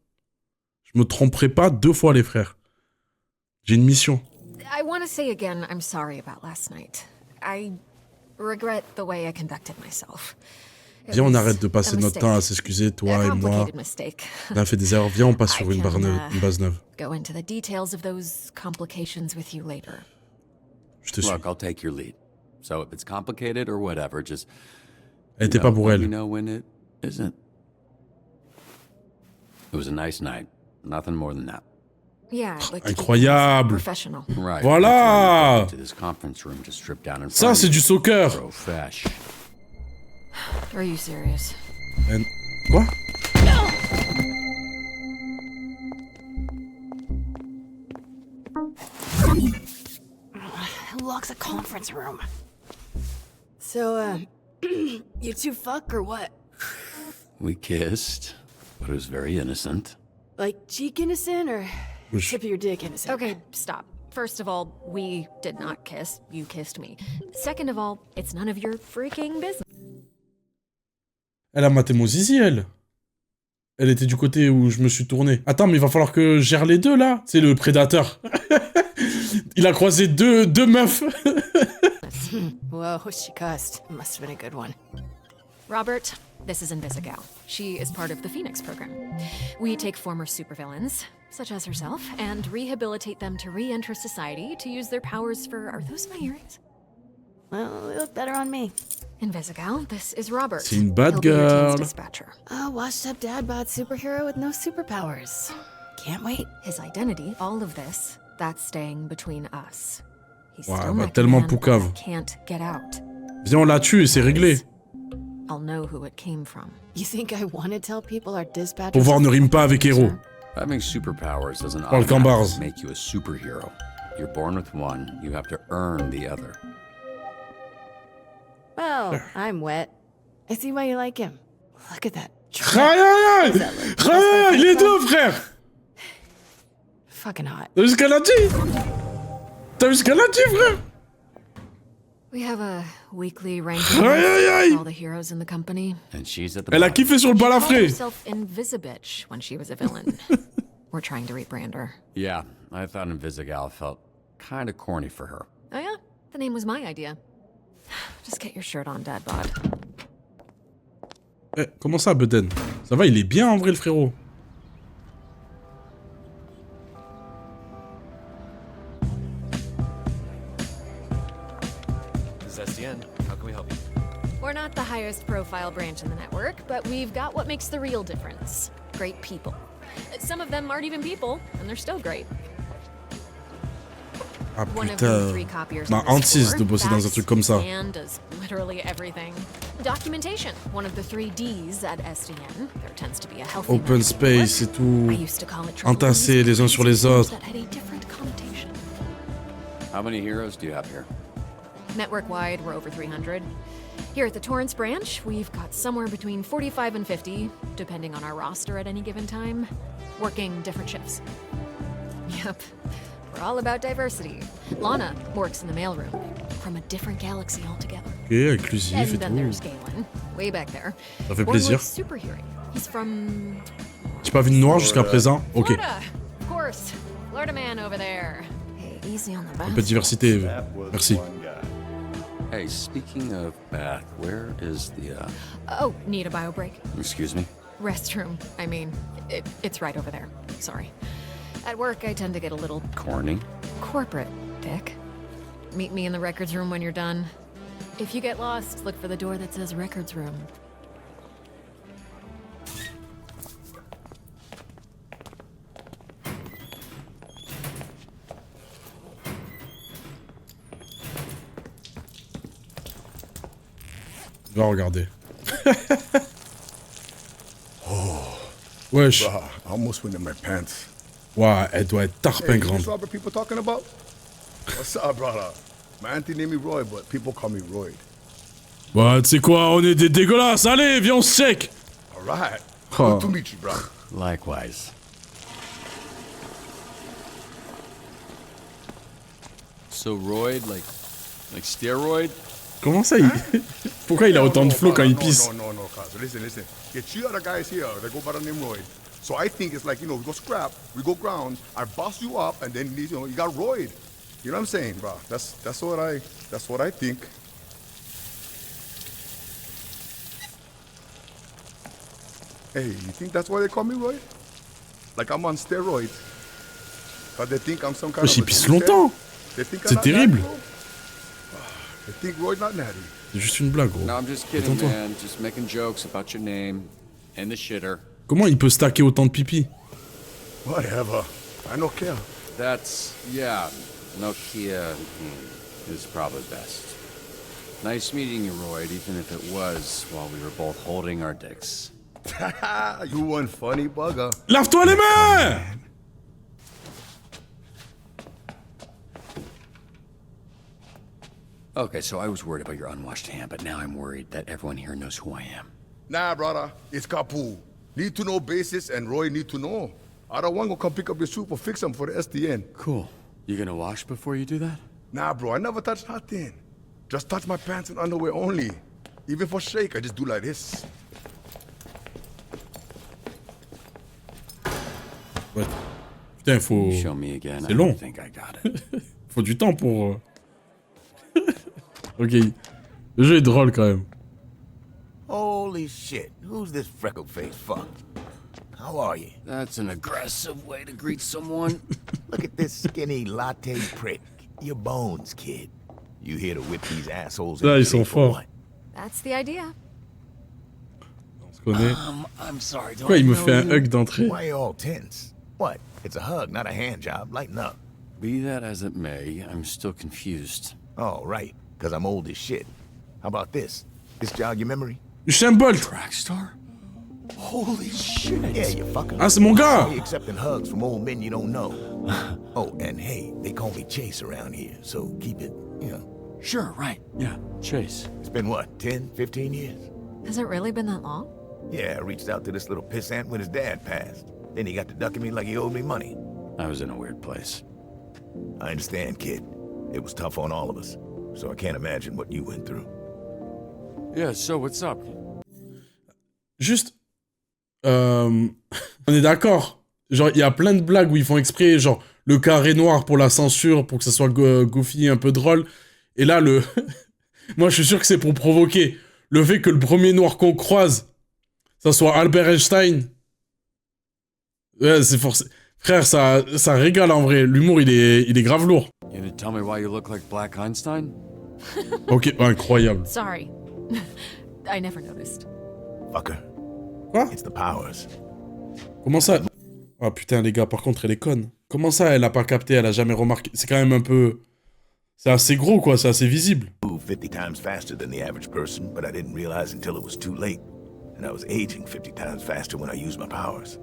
Speaker 1: Je me tromperai pas 2 fois, les frères. J'ai une mission.
Speaker 6: I want to say again, I'm sorry about last night. I regret the way I conducted myself.
Speaker 1: Viens, on arrête de passer notre temps à s'excuser, toi et moi. On a fait des erreurs. Viens, on passe sur une base neuve.
Speaker 6: Go into the details of those complications with you later.
Speaker 1: Je te suis.
Speaker 2: Look, I'll take your lead. So if it's complicated or whatever, just...
Speaker 1: Elle était pas pour elle.
Speaker 2: You know when it isn't. It was a nice night. Nothing more than that.
Speaker 6: Yeah, like
Speaker 1: incroyable.
Speaker 6: Professional.
Speaker 2: Right.
Speaker 1: Voilà.
Speaker 2: To this conference room to strip down in
Speaker 1: Ça, c'est du soccer.
Speaker 2: Profesh.
Speaker 6: Are you serious?
Speaker 1: And... Quoi?
Speaker 19: Who locks a conference room? So, you two fuck or what?
Speaker 2: We kissed, but it was very innocent.
Speaker 19: Like cheek innocent or tip of your dick innocent?
Speaker 6: Okay, stop. First of all, we did not kiss. You kissed me. Second of all, it's none of your freaking business.
Speaker 1: Elle a maté mon zizi, elle. Elle était du côté où je me suis tourné. Attends, mais il va falloir que je gère les deux, là. C'est le prédateur. Il a croisé deux meufs.
Speaker 19: Whoa, she cussed. Must have been a good one.
Speaker 6: Robert, this is Invisigal. She is part of the Phoenix program. We take former supervillains, such as herself, and rehabilitate them to re-enter society to use their powers for... Are those my earrings?
Speaker 19: Well, they look better on me.
Speaker 6: Invisigal, this is Robert.
Speaker 1: C'est une bad girl.
Speaker 6: Dispatcher.
Speaker 19: A washed-up dad-bod superhero with no superpowers. Can't wait.
Speaker 6: His identity, all of this, that's staying between us. He's
Speaker 1: Ouais,
Speaker 6: still
Speaker 1: bah,
Speaker 6: my
Speaker 1: tellement
Speaker 6: man,
Speaker 1: poucave.
Speaker 6: Can't get out.
Speaker 1: Viens, on la tue et c'est réglé.
Speaker 6: I'll know who it came from.
Speaker 19: You think I want to tell people our dispatchers?
Speaker 1: Pouvoir ne rime pas avec héros.
Speaker 2: Having superpowers doesn't
Speaker 1: Parle
Speaker 2: automatically make you a superhero. You're born with one, you have to earn the other.
Speaker 19: Well, I'm wet. I see why you like him. Look at that.
Speaker 1: Aïe, aïe, aïe, les deux, frère.
Speaker 19: Fucking hot.
Speaker 1: T'as vu ce qu'elle a dit? T'as vu ce qu'elle a dit, frère?
Speaker 6: We have a weekly ranking
Speaker 1: Aïe, aïe, aïe.
Speaker 6: of all the heroes in the company.
Speaker 2: And she's at the
Speaker 1: Elle a kiffé sur le
Speaker 6: She called
Speaker 1: balafré.
Speaker 6: herself Invisibitch when she was a villain. We're trying to rebrand her.
Speaker 2: Yeah, I thought Invisigal felt kind of corny for her.
Speaker 6: Oh yeah? The name was my idea. Just get your shirt on, Dad Bod.
Speaker 1: Eh, comment ça, Beden? Ça va, il est bien en vrai, le frérot.
Speaker 20: This is SDN. How can we help you?
Speaker 6: We're not the highest profile branch in the network, but we've got what makes the real difference. Great people. Some of them aren't even people, and they're still great.
Speaker 1: Ah
Speaker 6: One of the
Speaker 1: putain,
Speaker 6: three copiers
Speaker 1: ma
Speaker 6: on this
Speaker 1: hantise
Speaker 6: floor,
Speaker 1: de bosser dans un truc comme ça.
Speaker 6: And does literally everything. Documentation, one of the 3 Ds at SDN. There tends to be a healthy
Speaker 1: Open
Speaker 6: mix of
Speaker 1: space
Speaker 6: work.
Speaker 1: et tout.
Speaker 6: I used to call it triple
Speaker 1: Entassés les uns sur les autres.
Speaker 6: that had a different connotation.
Speaker 2: How many heroes do you have here?
Speaker 6: Network-wide, we're over 300. Here at the Torrance branch, we've got somewhere between 45 and 50, depending on our roster at any given time, working different shifts. Yep, we're all about diversity. Lana works in the mailroom, from a different galaxy altogether.
Speaker 1: Ok, inclusif et
Speaker 6: And then there's
Speaker 1: tout.
Speaker 6: Galen, way back there.
Speaker 1: Ça fait
Speaker 6: Born
Speaker 1: plaisir.
Speaker 6: with superhearing. He's from...
Speaker 1: J'ai pas vu de noir jusqu'à présent. Ok.
Speaker 6: Florida, of course. Florida man over there. Hey, easy on the
Speaker 1: Un peu de diversité. Merci.
Speaker 2: Hey, speaking of bath, where is the,
Speaker 6: Oh, need a bio break?
Speaker 2: excuse me?
Speaker 6: Restroom. I mean, it's right over there. Sorry. At work, I tend to get a little...
Speaker 2: Corny?
Speaker 18: corporate, Dick. Meet me in the records room when you're done. If you get lost, look for the door that says records room.
Speaker 1: Va regarder.
Speaker 15: Oh.
Speaker 1: Wesh.
Speaker 15: Bruh, I almost went in my pants.
Speaker 1: Ouah, elle doit être tarpin grande.
Speaker 15: You what people talking about? What's up, brother? My auntie named me Roy, but people call me Roy.
Speaker 1: Bah, tu sais quoi, on est des dégueulasses. Allez, viens, on se check.
Speaker 15: Alright.
Speaker 1: Oh.
Speaker 15: Good to meet you, bro.
Speaker 2: Likewise. So Royd, like steroid?
Speaker 1: Comment ça, il... Pourquoi il a autant de flow quand il pisse?
Speaker 15: No, cuz. Listen. Get 3 other guys here that go by the name Royd. So I think it's like, we go scrap, we go ground, I boss you up, and then, you got Royd. You know what I'm saying, bro? That's what I think. Hey, you think that's why they call me Royd? Like I'm on steroids. But they think I'm some kind
Speaker 1: J'y pisse longtemps. C'est terrible.
Speaker 15: They think Royd's not natty.
Speaker 1: C'est juste une blague, gros.
Speaker 2: No, I'm just kidding, man. Just making jokes about your name and the shitter.
Speaker 1: Comment il peut stacker autant de pipi?
Speaker 15: Whatever. I don't care.
Speaker 2: Yeah, Nokia is probably best. Nice meeting you, Royd, even if it was while we were both holding our dicks.
Speaker 15: You one funny bugger.
Speaker 1: Lave-toi les mains!
Speaker 2: Okay, so I was worried about your unwashed hand, but now I'm worried that everyone here knows who I am.
Speaker 15: Nah, brother. It's Kapu. Need to know basis, and Roy need to know. I don't want to come pick up your soup or fix them for the SDN.
Speaker 2: Cool. You gonna wash before you do that?
Speaker 15: Nah, bro. I never touch nothing. Just touch my pants and underwear only. Even for shake, I just do like this.
Speaker 1: Ouais. Putain, faut...
Speaker 2: Show me again.
Speaker 1: C'est long.
Speaker 2: I think I got it.
Speaker 1: Faut du temps pour... Ok. Le jeu est drôle quand même.
Speaker 11: Holy shit. Who's this freckle-faced fuck? How are you?
Speaker 2: That's an aggressive way to greet someone.
Speaker 11: Look at this skinny latte prick. Your bones, kid. You here to whip these assholes
Speaker 1: Là, ils sont forts.
Speaker 18: That's the idea.
Speaker 1: On se connaît.
Speaker 2: I'm sorry.
Speaker 1: Pourquoi il me fait un hug d'entrée?
Speaker 11: Why are you all tense? What? It's a hug, not a hand job. Lighten up.
Speaker 2: Be that as it may, I'm still confused.
Speaker 11: Oh, right. Because I'm old as shit. How about this? This jog your memory?
Speaker 1: Usain Bolt.
Speaker 2: Trackstar?
Speaker 11: Holy shit. Yeah, you fucking...
Speaker 1: Ah, c'est mon gars.
Speaker 11: Why are you accepting hugs from old men you don't know? Oh, and hey, they call me Chase around here, so keep it,
Speaker 2: Sure, right. Yeah, Chase.
Speaker 11: It's been what, 10, 15 years?
Speaker 18: Has it really been that long?
Speaker 11: Yeah, I reached out to this little pissant when his dad passed. Then he got to ducking me like he owed me money.
Speaker 2: I was in a weird place.
Speaker 11: I understand, kid. It was tough on all of us. So I can't imagine what you went through.
Speaker 2: Yeah, so what's up?
Speaker 1: Juste... on est d'accord. Genre, il y a plein de blagues où ils font exprès, genre, le carré noir pour la censure, pour que ça soit goofy, un peu drôle. Et là, le... Moi, je suis sûr que c'est pour provoquer le fait que le premier noir qu'on croise, ça soit Albert Einstein. Ouais, c'est forcé. Frère, ça régale en vrai. L'humour, il est grave lourd.
Speaker 2: You gonna tell me why you look like Black Einstein?
Speaker 1: Ok, incroyable.
Speaker 18: Sorry. I never noticed.
Speaker 11: Fucker.
Speaker 1: Quoi?
Speaker 11: It's the powers.
Speaker 1: Comment ça? Ah putain, les gars, par contre, elle est conne. Comment ça, elle a pas capté, elle a jamais remarqué? C'est quand même un peu... C'est assez gros, quoi, c'est assez visible.
Speaker 11: 50 times faster than the average person, but I didn't realize until it was too late. And I was aging 50 times faster when I used my powers.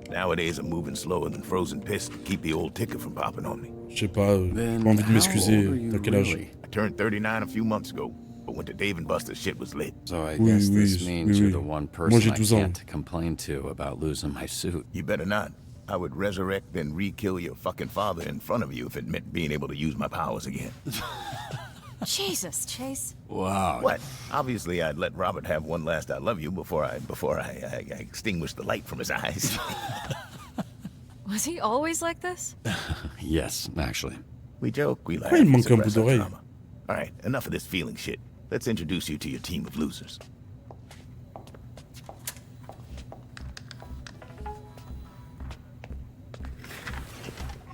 Speaker 11: Nowadays, I'm moving slower than frozen piss to keep the old ticker from popping on me.
Speaker 1: Je sais pas, j'ai pas envie de m'excuser. T'as quel âge?
Speaker 11: I turned 39 a few months ago, but went to Dave & Buster's, shit was lit.
Speaker 2: So I guess this means you're the one person I can't complain to about losing my suit.
Speaker 11: You better not. I would resurrect and re-kill your fucking father in front of you if it meant being able to use my powers again.
Speaker 18: Jesus, Chase.
Speaker 2: Wow.
Speaker 11: What? Obviously, I'd let Robert have one last I love you before I extinguished the light from his eyes.
Speaker 18: Was he always like this?
Speaker 2: Yes, actually.
Speaker 11: We joke, we laugh.
Speaker 1: Pourquoi il manque un bout d'oreille?
Speaker 11: All right, enough of this feeling shit. Let's introduce you to your team of losers.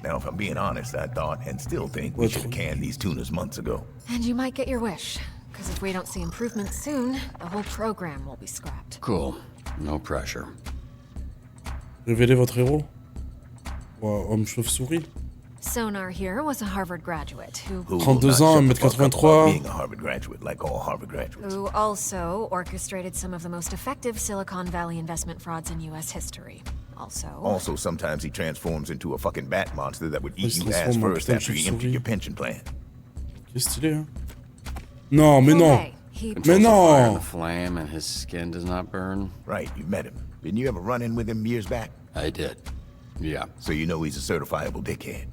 Speaker 11: Now, if I'm being honest, I thought and still think we should have canned these tunas months ago.
Speaker 6: And you might get your wish. Because if we don't see improvement soon, the whole program will be scrapped.
Speaker 2: Cool. No pressure.
Speaker 1: Révélez votre héros. Homme chauve-souris.
Speaker 6: Sonar here was a Harvard graduate who...
Speaker 1: 32 ans, 1m83.
Speaker 11: Being a Harvard graduate, like all Harvard graduates.
Speaker 6: Who also orchestrated some of the most effective Silicon Valley investment frauds in U.S. history. Also,
Speaker 11: sometimes he transforms into a fucking bat monster that would eat you ass first after he emptied your pension plan.
Speaker 1: C'est stylé, hein. Non, mais non. Mais
Speaker 2: non.
Speaker 1: non.
Speaker 2: The flame and his skin does not burn.
Speaker 11: Right, you met him. Didn't you ever run in with him years back?
Speaker 2: I did. Yeah.
Speaker 11: So you know he's a certifiable dickhead.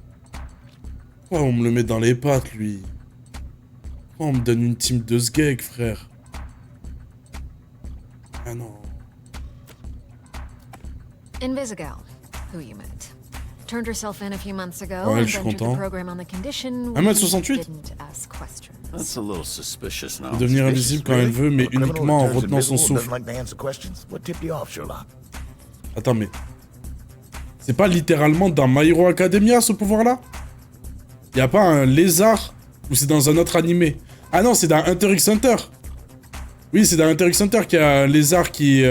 Speaker 1: Pourquoi on me le met dans les pattes, lui? Pourquoi on me donne une team de sgeg, frère? Ah non.
Speaker 6: Invisigal, who you met. Turned herself in a few months ago
Speaker 1: Ouais,
Speaker 6: and
Speaker 1: je suis
Speaker 6: entered the
Speaker 1: content.
Speaker 6: program on the condition
Speaker 1: 1m68.
Speaker 6: didn't ask questions.
Speaker 2: That's a little suspicious now.
Speaker 1: Devenir invisible quand elle veut, mais uniquement en retenant son souffle. Attends, mais... C'est pas littéralement dans My Hero Academia, ce pouvoir-là? Y a pas un lézard? Ou c'est dans un autre animé? Ah non, c'est dans Hunter x Hunter. Oui, c'est dans Hunter x Hunter qu'il y a un lézard qui...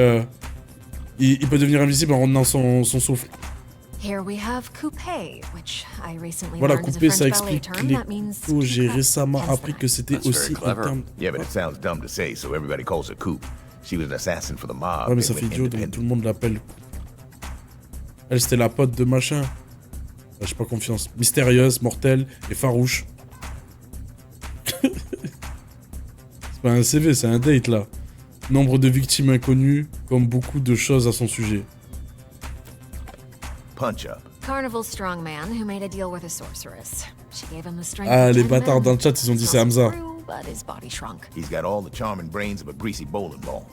Speaker 1: Il peut devenir invisible en retenant son souffle.
Speaker 6: Here we have coupé, which I recently
Speaker 1: Voilà,
Speaker 6: learned is a
Speaker 1: coupé, ça
Speaker 6: French ballet
Speaker 1: explique
Speaker 6: term
Speaker 1: les
Speaker 6: that means
Speaker 1: coups. J'ai
Speaker 6: keep up.
Speaker 1: récemment
Speaker 6: Hence
Speaker 1: appris
Speaker 6: that.
Speaker 1: que c'était
Speaker 2: That's
Speaker 1: aussi
Speaker 2: very
Speaker 1: un
Speaker 2: clever.
Speaker 1: terme...
Speaker 11: Yeah, but it sounds dumb to say, so everybody calls her Coop. She was an assassin for the mob.
Speaker 1: Ouais, mais ça fait idiot, donc tout le monde l'appelle. Elle, c'était la pote de machin. J'ai pas confiance. Mystérieuse, mortelle et farouche. C'est pas un CV, c'est un date, là. Nombre de victimes inconnues, comme beaucoup de choses à son sujet.
Speaker 11: Punch up.
Speaker 6: Carnival strongman who made a deal with a sorceress. She gave him the strength
Speaker 1: Ah,
Speaker 6: of
Speaker 1: les
Speaker 6: 10
Speaker 1: bâtards
Speaker 6: men.
Speaker 1: dans le chat, ils ont dit c'est Hamza.
Speaker 6: Grew, but his body shrunk.
Speaker 11: He's got all the charm and brains of a greasy bowling ball.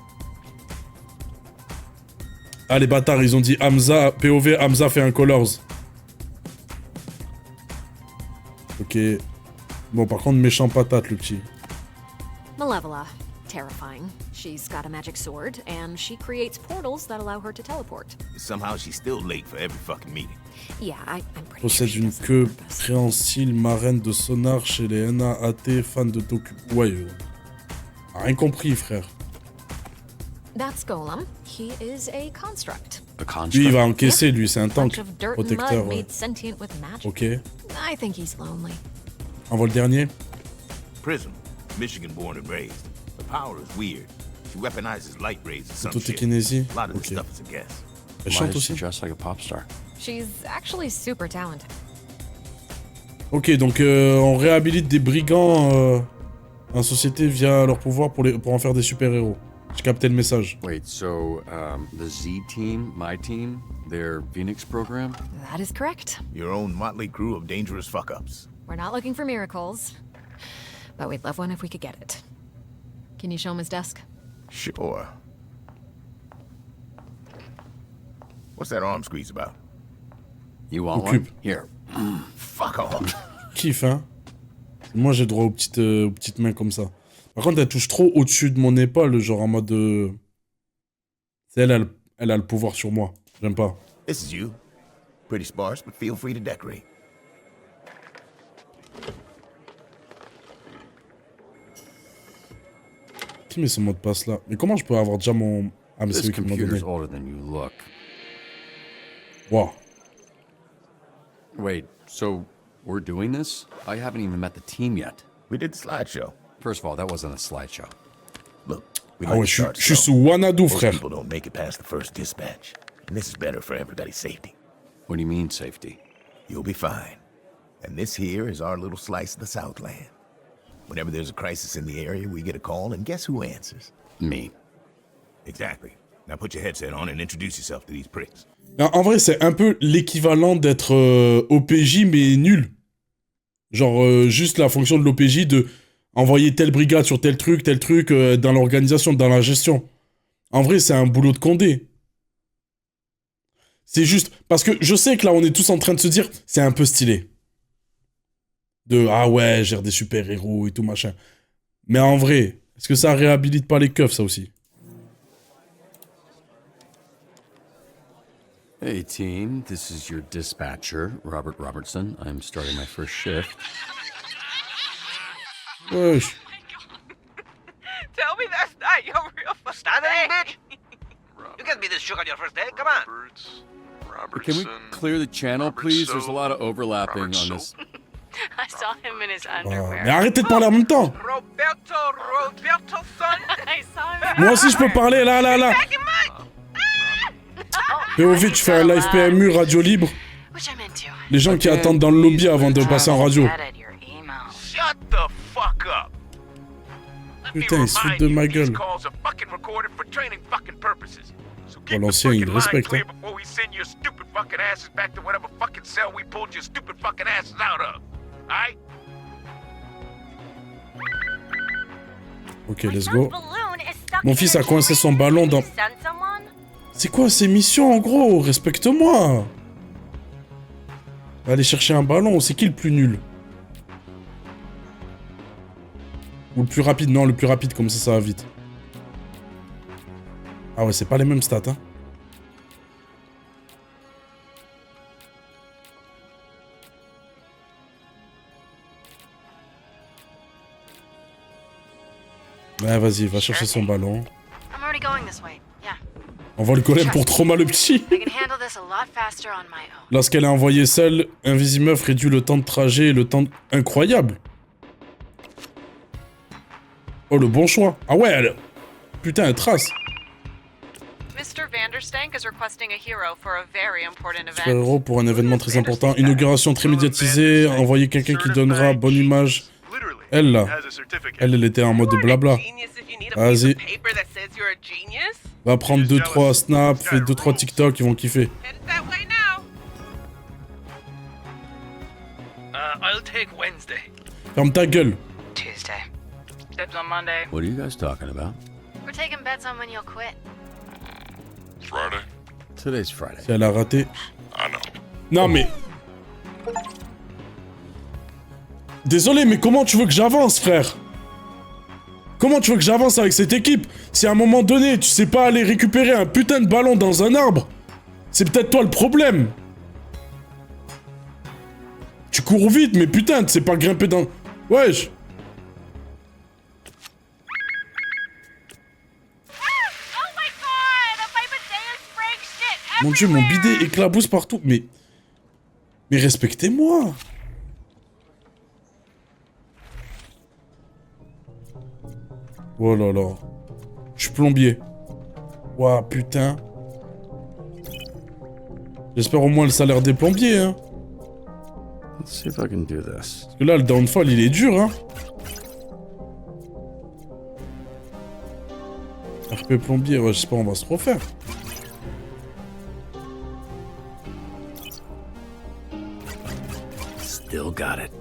Speaker 1: Ah, les bâtards, ils ont dit Hamza, POV, Hamza fait un Colors. Ok. Bon, par contre, méchant patate, le petit.
Speaker 6: Malevola, terrifying. She's got a magic sword, and she creates portals that allow her to teleport.
Speaker 11: Somehow she's still late for every fucking meeting.
Speaker 6: Yeah, I'm pretty
Speaker 1: Possède une queue préhensile, marraine de sonar chez les NAAT, fan de Toku. Ouais, rien compris, frère.
Speaker 6: That's Golem. He is a construct.
Speaker 2: A construct?
Speaker 1: Lui, il va encaisser, lui, c'est un
Speaker 6: Bunch
Speaker 1: tank.
Speaker 6: of dirt and
Speaker 1: Protecteur,
Speaker 6: mud
Speaker 1: ouais.
Speaker 6: made sentient with magic.
Speaker 1: Ok.
Speaker 6: I think he's lonely.
Speaker 1: Envoie le dernier.
Speaker 11: Prism, Michigan born and raised. The power is weird. She weaponizes light rays or some shit.
Speaker 1: Autotékinésie.
Speaker 11: A lot of
Speaker 1: Ok.
Speaker 11: this stuff is a guess.
Speaker 1: Elle
Speaker 2: Why
Speaker 1: chante
Speaker 2: is she
Speaker 1: aussi.
Speaker 2: dressed like a pop star?
Speaker 6: She's actually super talented.
Speaker 1: Ok, donc on réhabilite des brigands en société via leur pouvoir pour en faire des super-héros. J'ai capté le message.
Speaker 2: Wait, so the Z team, my team, their Phoenix program?
Speaker 6: That is correct.
Speaker 11: Your own motley crew of dangerous fuck-ups.
Speaker 6: We're not looking for miracles, but we'd love one if we could get it. Can you show him his desk?
Speaker 11: Sure. What's that arm squeeze about?
Speaker 2: You want
Speaker 1: Occupe.
Speaker 2: one? Here.
Speaker 11: Fuck off.
Speaker 1: Kiff, hein. Moi, j'ai droit aux petites mains comme ça. Par contre, elle touche trop au-dessus de mon épaule, genre en mode... C'est elle a le pouvoir sur moi. J'aime pas.
Speaker 11: This is you. Pretty sparse, but feel free to decorate.
Speaker 1: Qui met ce mot de passe là? Mais comment je peux avoir déjà mon... Ah, mais c'est
Speaker 2: This
Speaker 1: lui qui me l'a
Speaker 2: computer's
Speaker 1: donné.
Speaker 2: older than you look.
Speaker 1: Wow.
Speaker 2: Wait, so we're doing this? I haven't even met the team yet.
Speaker 11: We did the slideshow.
Speaker 2: First of all, that wasn't a slideshow.
Speaker 11: Look, we
Speaker 1: Ah
Speaker 11: like
Speaker 1: ouais,
Speaker 11: to
Speaker 1: je
Speaker 11: start
Speaker 1: suis
Speaker 11: slow.
Speaker 1: sous Wanadu,
Speaker 11: Most
Speaker 1: frère.
Speaker 11: people don't make it past the first dispatch. And this is better for everybody's safety.
Speaker 2: What do you mean, safety?
Speaker 11: You'll be fine. And this here is our little slice of the Southland. Whenever there's a crisis in the area, we get a call, and guess who answers?
Speaker 2: Me.
Speaker 11: Exactly. Now put your headset on and introduce yourself to these pricks.
Speaker 1: En vrai, c'est un peu l'équivalent d'être OPJ, mais nul. Genre, juste la fonction de l'OPJ de envoyer telle brigade sur tel truc, dans l'organisation, dans la gestion. En vrai, c'est un boulot de Condé. C'est juste... Parce que je sais que là, on est tous en train de se dire, c'est un peu stylé. Ah ouais, gère des super-héros et tout, machin. Mais en vrai, est-ce que ça réhabilite pas les keufs, ça aussi?
Speaker 2: Hey team, this is your dispatcher, Robert Robertson. I'm starting my first shift.
Speaker 1: Wesh.
Speaker 21: Tell me that's not your real first name, bitch! You can't be this shook on your first day, come on!
Speaker 2: Can we clear the channel, please? There's a lot of overlapping on this.
Speaker 22: I saw him in his
Speaker 1: Oh,
Speaker 22: underwear.
Speaker 1: mais arrêtez de parler en même temps.
Speaker 21: Roberto son!
Speaker 22: I saw him.
Speaker 1: Moi aussi je peux parler, là. POV, tu fais un live PMU, radio libre. Les gens qui attendent dans le lobby avant de passer en radio.
Speaker 21: Shut the fuck up!
Speaker 1: Putain, il se fout de ma gueule.
Speaker 21: Calls are fucking recorded for training fucking purposes. So
Speaker 1: Bon, l'ancien, il respecte. Hein.
Speaker 21: before we send your stupid fucking asses back to whatever fucking cell we pulled your stupid fucking asses out of. Alright?
Speaker 1: Ok, let's go. Mon fils a coincé son ballon dans... C'est quoi ces missions en gros? Respecte-moi. Aller chercher un ballon, c'est qui le plus nul? Ou le plus rapide? Non, le plus rapide, comme ça va vite. Ah ouais, c'est pas les mêmes stats, hein. Ouais, vas-y, va chercher son ballon.
Speaker 22: I'm already going this way. Yeah.
Speaker 1: Envoie le golem pour trauma le petit.
Speaker 22: I can handle this a lot faster on my own.
Speaker 1: Lorsqu'elle est envoyée seule, Invisimeuf réduit le temps de trajet et le temps... Incroyable. Oh, le bon choix. Ah ouais, elle... Putain, elle trace.
Speaker 22: Mr. Vanderstank is requesting a hero for a very important event.
Speaker 1: Super-héros pour un événement très important. Inauguration très médiatisée. Envoyer quelqu'un qui donnera bonne image. Elle, là. Elle était en mode blabla. Vas-y. Va prendre 2-3 snaps, fais 2-3 TikTok, ils vont kiffer.
Speaker 21: I'll take Wednesday.
Speaker 1: Ferme ta gueule.
Speaker 22: Tuesday. Dibs on Monday.
Speaker 2: What are you guys talking about?
Speaker 22: We're taking bets on when you'll quit.
Speaker 2: Friday. Today's Friday.
Speaker 1: Si elle a raté. Non mais... Désolé, mais comment tu veux que j'avance, frère? Comment tu veux que j'avance avec cette équipe? Si à un moment donné, tu sais pas aller récupérer un putain de ballon dans un arbre, c'est peut-être toi le problème. Tu cours vite, mais putain, tu sais pas grimper dans... Wesh. Mon dieu, mon bidet éclabousse partout. Mais respectez-moi. Oh là là. Je suis plombier. Ouah, putain. J'espère au moins le salaire des plombiers, hein.
Speaker 2: Let's see if I can do this.
Speaker 1: Parce que là, le downfall, il est dur, hein. RP plombier, ouais, j'espère on va se refaire.
Speaker 2: Still got it.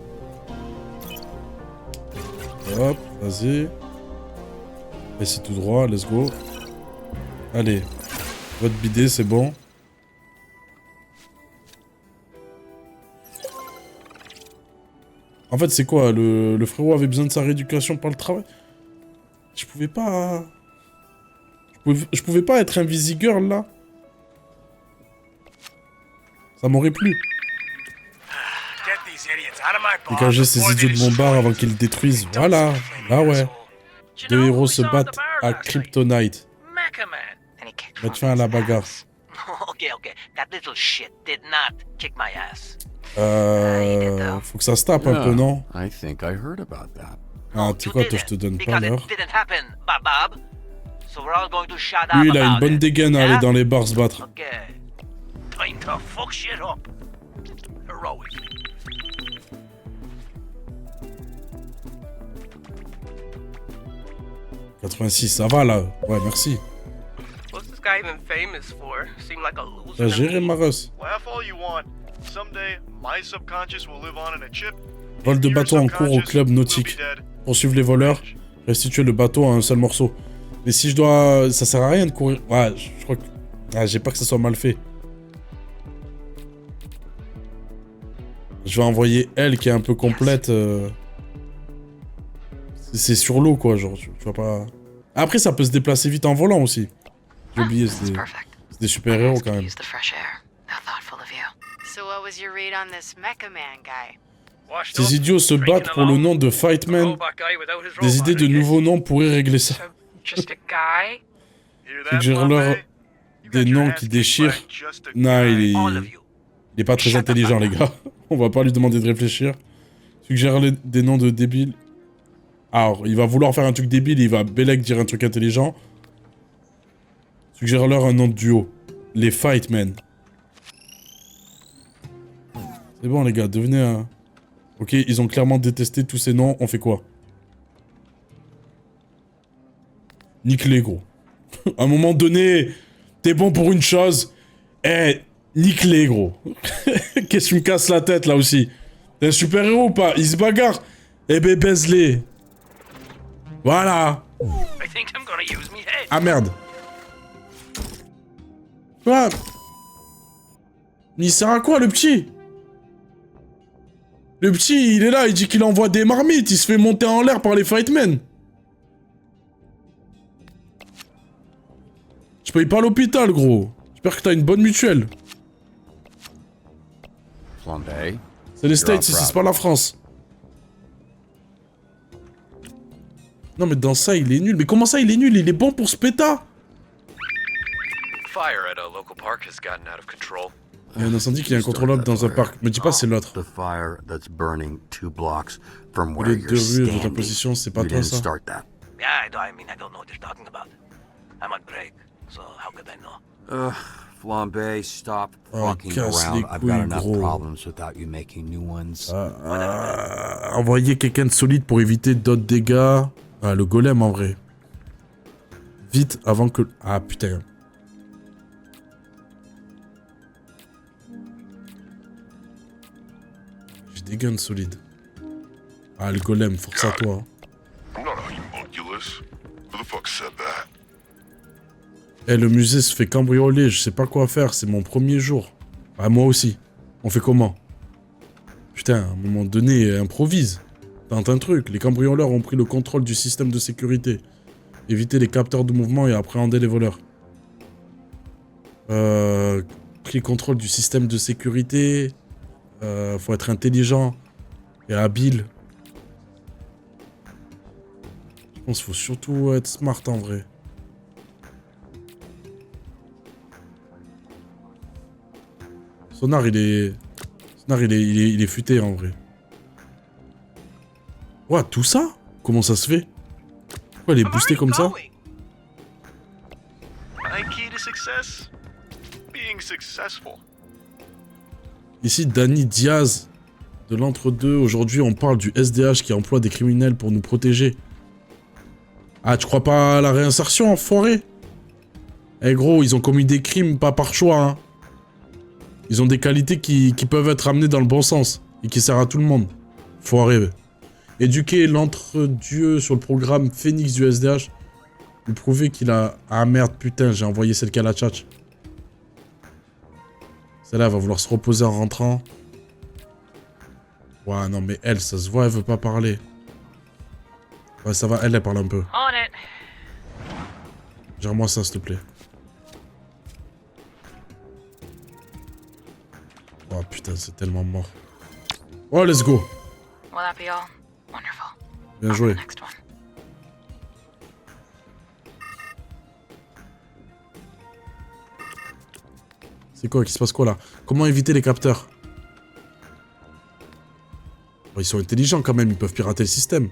Speaker 1: Hop, vas-y. Et c'est tout droit, let's go. Allez. Votre bidet, c'est bon. En fait, c'est quoi? Le frérot avait besoin de sa rééducation par le travail. Je pouvais pas... Je pouvais pas être un Visigirl, là. Ça m'aurait plu. Dégager ces idiots de mon bar avant qu'ils le détruisent. Voilà. Là, ouais. Deux héros se battent à Kryptonite. Mettre fin à la bagarre.
Speaker 21: Okay. That little shit did not kick my ass.
Speaker 1: Faut que ça se tape un peu, non?
Speaker 2: I think I heard about that.
Speaker 1: Ah, tu sais quoi, toi, je te donne pas l'heure.
Speaker 21: Didn't happen, Bob. So we're all going to shut up.
Speaker 1: Lui, il a une
Speaker 21: about
Speaker 1: bonne
Speaker 21: it.
Speaker 1: dégaine à aller dans les bars se battre.
Speaker 21: Okay. Time to fuck shit up. Heroic.
Speaker 1: « 86, ça va là. Ouais, merci.
Speaker 21: What's this guy even famous for? Seem like a loser.
Speaker 1: T'as géré ma russe.
Speaker 23: Laugh all you want. Someday, my subconscious will live on in a chip.
Speaker 1: Vol de bateau en cours au club nautique. Poursuivre les voleurs. Restituer le bateau à un seul morceau. Mais si je dois... Ça sert à rien de courir. Ouais, je crois que... Ah, j'ai peur que ça soit mal fait. Je vais envoyer elle qui est un peu complète. C'est sur l'eau quoi, genre tu vas pas... Après ça peut se déplacer vite en volant aussi. J'ai oublié, c'est des super-héros quand même.
Speaker 19: So what was your read on this Mecha Man guy?
Speaker 1: Ces idiots se battent pour le nom de Fightman. Des idées de nouveaux noms pourraient régler ça.
Speaker 21: Just a guy?
Speaker 1: Suggère-leur des noms qui déchirent. Non, il est pas très intelligent, les gars. On va pas lui demander de réfléchir. Suggère des noms de débiles. Alors, il va vouloir faire un truc débile, il va bellec dire un truc intelligent. Suggère-leur un nom de duo. Les Fightmen. C'est bon, les gars, devenez un... Ok, ils ont clairement détesté tous ces noms, on fait quoi? Nique-les, gros. À un moment donné, t'es bon pour une chose. Nique-les, gros. Qu'est-ce que tu me casses la tête, là, aussi? T'es un super-héros ou pas? Ils se bagarrent. Eh ben, baise-les. Voilà. Ah, merde. Quoi? Mais il sert à quoi, le petit? Le petit, il est là, il dit qu'il envoie des marmites, il se fait monter en l'air par les Fightmen. Je paye pas l'hôpital, gros. J'espère que t'as une bonne mutuelle. C'est les States ici, c'est pas la France. Non mais dans ça, il est nul. Mais comment ça, il est nul? Il est bon pour ce péta. Il y a un incendie qui est incontrôlable dans un parc. Me dis pas c'est l'autre. Les deux rues de ta position, c'est pas toi ça?
Speaker 2: Flambe, stop fucking
Speaker 1: around. I've got enough
Speaker 2: problems without you making new ones.
Speaker 1: Envoyer quelqu'un de solide pour éviter d'autres dégâts. Ah, le golem en vrai. Vite avant que... Ah putain. J'ai des guns solides. Ah, le golem, force à toi. Eh, le musée se fait cambrioler, je sais pas quoi faire, c'est mon premier jour. Ah, moi aussi. On fait comment? Putain, à un moment donné, improvise. Tente un truc, les cambrioleurs ont pris le contrôle du système de sécurité. Éviter les capteurs de mouvement et appréhender les voleurs. Pris le contrôle du système de sécurité. Faut être intelligent et habile. Je pense qu'il faut surtout être smart en vrai. Sonar, il est futé en vrai. What, tout ça? Comment ça se fait? Pourquoi elle est boostée comme ça? Ici, Danny Diaz de l'entre-deux. Aujourd'hui, on parle du SDH qui emploie des criminels pour nous protéger. Ah, tu crois pas à la réinsertion, enfoiré? Eh gros, ils ont commis des crimes pas par choix, hein. Ils ont des qualités qui peuvent être amenées dans le bon sens et qui servent à tout le monde. Foiré. Éduquer l'entre-dieu sur le programme Phoenix du SDH. Lui prouver qu'il a... Ah merde, putain, j'ai envoyé celle qui a la tchatch. Celle-là, elle va vouloir se reposer en rentrant. Ouais, non, mais elle, ça se voit, elle veut pas parler. Ouais, ça va, elle parle un peu. Gère-moi ça, s'il te plaît. Oh putain, c'est tellement mort. Oh, let's go. Bien joué. C'est quoi? Qui se passe quoi là? Comment éviter les capteurs? Oh, ils sont intelligents quand même, ils peuvent pirater le système.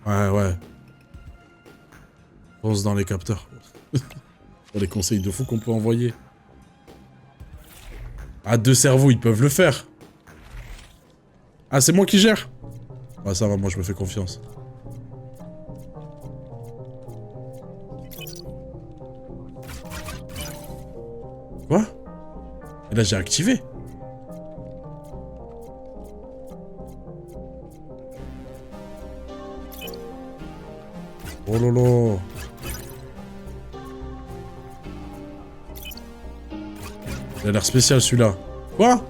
Speaker 1: Ouais. Pense dans les capteurs. Pour les conseils de fou qu'on peut envoyer. Ah, 2 cerveaux, ils peuvent le faire. Ah, c'est moi qui gère? Ah, ça va, moi je me fais confiance. Quoi? Et là, j'ai activé. Oh lolo. Il a l'air spécial celui-là. Quoi?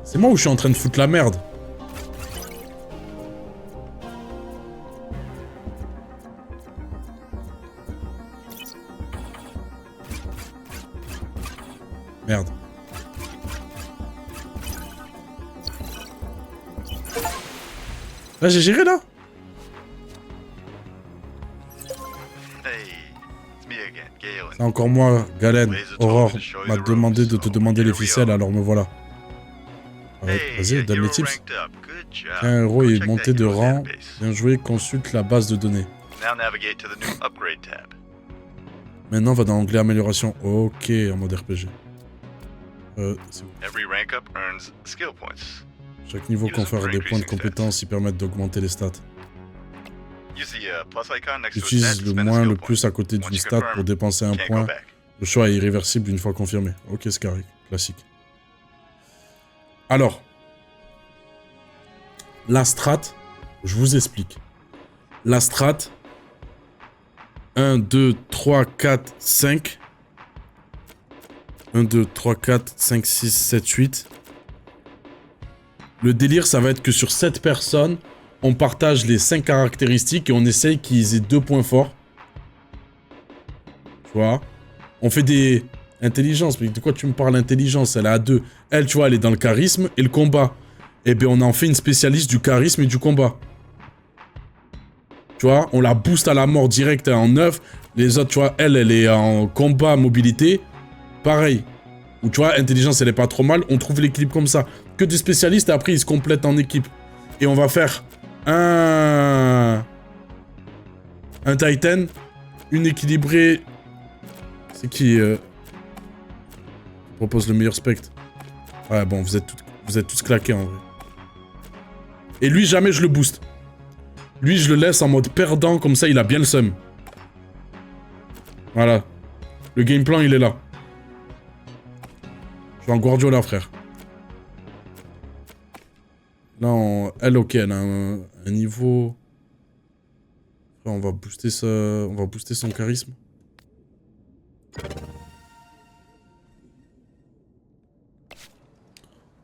Speaker 1: C'est moi ou je suis en train de foutre la merde? Merde. Là, j'ai géré, là. C'est encore moi, Galen. Aurore m'a demandé de te demander les ficelles, alors me voilà. Vas-y, donne les tips. Un héros est monté de rang. Bien joué, consulte la base de données. Maintenant, va dans l'onglet amélioration. Ok, en mode RPG. Chaque niveau confère des points de compétence qui permettent d'augmenter les stats. Utilise le moins le plus à côté d'une stat pour dépenser un point. Le choix est irréversible une fois confirmé. Ok, c'est carré. Classique. Alors. La strat, je vous explique. La strat. 1, 2, 3, 4, 5. 1, 2, 3, 4, 5, 6, 7, 8. Le délire, ça va être que sur 7 personnes, on partage les 5 caractéristiques et on essaye qu'ils aient 2 points forts. Tu vois? On fait des... Intelligence, mais de quoi tu me parles, intelligence? Elle a 2. Elle, tu vois, elle est dans le charisme et le combat. Eh bien, on en fait une spécialiste du charisme et du combat. Tu vois? On la booste à la mort direct en 9. Les autres, tu vois, elle est en combat, mobilité. Pareil. Ou tu vois, intelligence, elle est pas trop mal. On trouve l'équilibre comme ça. Que des spécialistes et après, ils se complètent en équipe. Et on va faire un Titan, une équilibrée. C'est qui propose le meilleur spectre? Ouais, bon, vous êtes tous claqués en vrai. Et lui, jamais je le booste. Lui, je le laisse en mode perdant, comme ça, il a bien le seum. Voilà. Le game plan, il est là. Je vais en Guardiola, frère. Là, elle, ok, elle a un niveau... On va booster son charisme.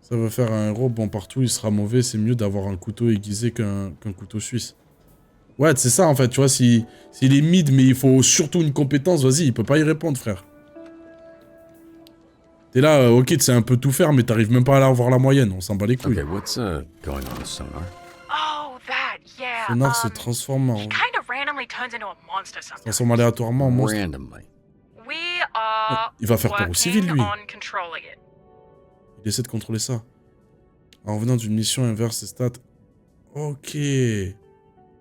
Speaker 1: Ça va faire un héros, bon, partout, il sera mauvais. C'est mieux d'avoir un couteau aiguisé qu'un couteau suisse. Ouais, c'est ça, en fait, tu vois, s'il est mid, mais il faut surtout une compétence, vas-y, il peut pas y répondre, frère. T'es là, ok, tu sais un peu tout faire, mais t'arrives même pas à avoir la moyenne, on s'en bat les couilles.
Speaker 2: Okay, what's going on with sonar?
Speaker 4: Oh, that, yeah.
Speaker 1: Sonar se transforme en...
Speaker 4: He kind of randomly turns into a monster sometimes.
Speaker 1: Transforme aléatoirement en monstre.
Speaker 4: We are
Speaker 1: Il va faire peur aux civils, lui.
Speaker 4: on controlling it.
Speaker 1: Il essaie de contrôler ça. En revenant d'une mission inverse ses stats. Ok.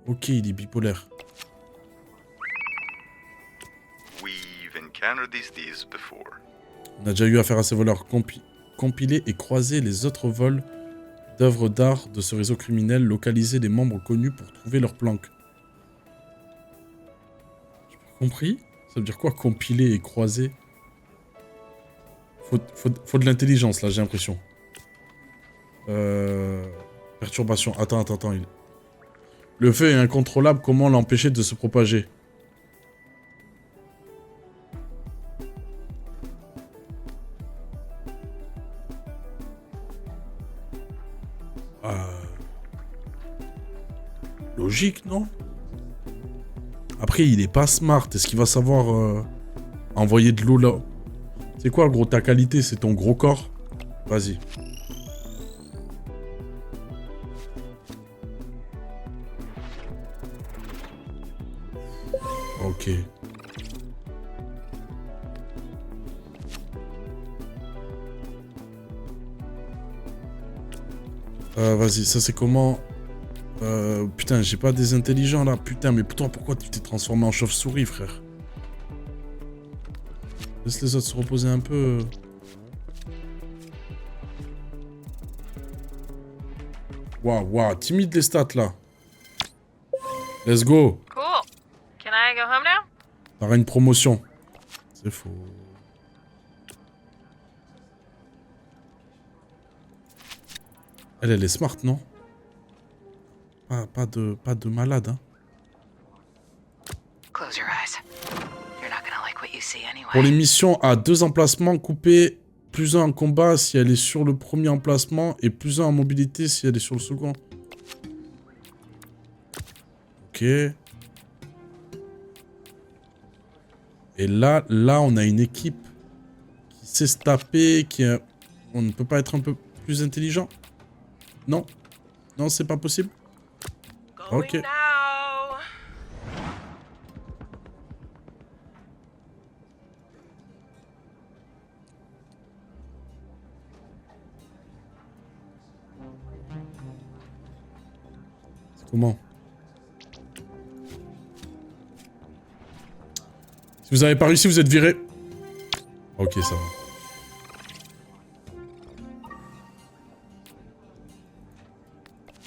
Speaker 1: Ok, il est bipolaire. On a déjà eu affaire à ces voleurs. Compiler et croiser les autres vols d'œuvres d'art de ce réseau criminel. Localiser les membres connus pour trouver leurs planques. J'ai pas compris. Ça veut dire quoi, compiler et croiser? Faut de l'intelligence, là, j'ai l'impression. Perturbation. Attends. Le feu est incontrôlable. Comment l'empêcher de se propager? Logique, non? Après, il est pas smart. Est-ce qu'il va savoir envoyer de l'eau là? C'est quoi, gros, ta qualité? C'est ton gros corps? Vas-y. Ok. Vas-y, ça c'est comment? Putain, j'ai pas des intelligents là. Putain, mais toi, pourquoi tu t'es transformé en chauve-souris, frère? Laisse les autres se reposer un peu. Waouh, timide les stats là. Let's go.
Speaker 4: Cool. Can I go home now?
Speaker 1: T'auras une promotion. C'est faux. Elle est smart, non? Pas de malade, hein.
Speaker 13: Close your eyes. You're not gonna like what you see anyway.
Speaker 1: Pour les missions à 2 emplacements, coupez plus 1 en combat si elle est sur le premier emplacement et plus 1 en mobilité si elle est sur le second. Ok. Et là, on a une équipe qui sait se taper, on ne peut pas être un peu plus intelligent? Non? Non, c'est pas possible? Ok. Comment? Si vous avez pas réussi, vous êtes viré. Ok, ça va.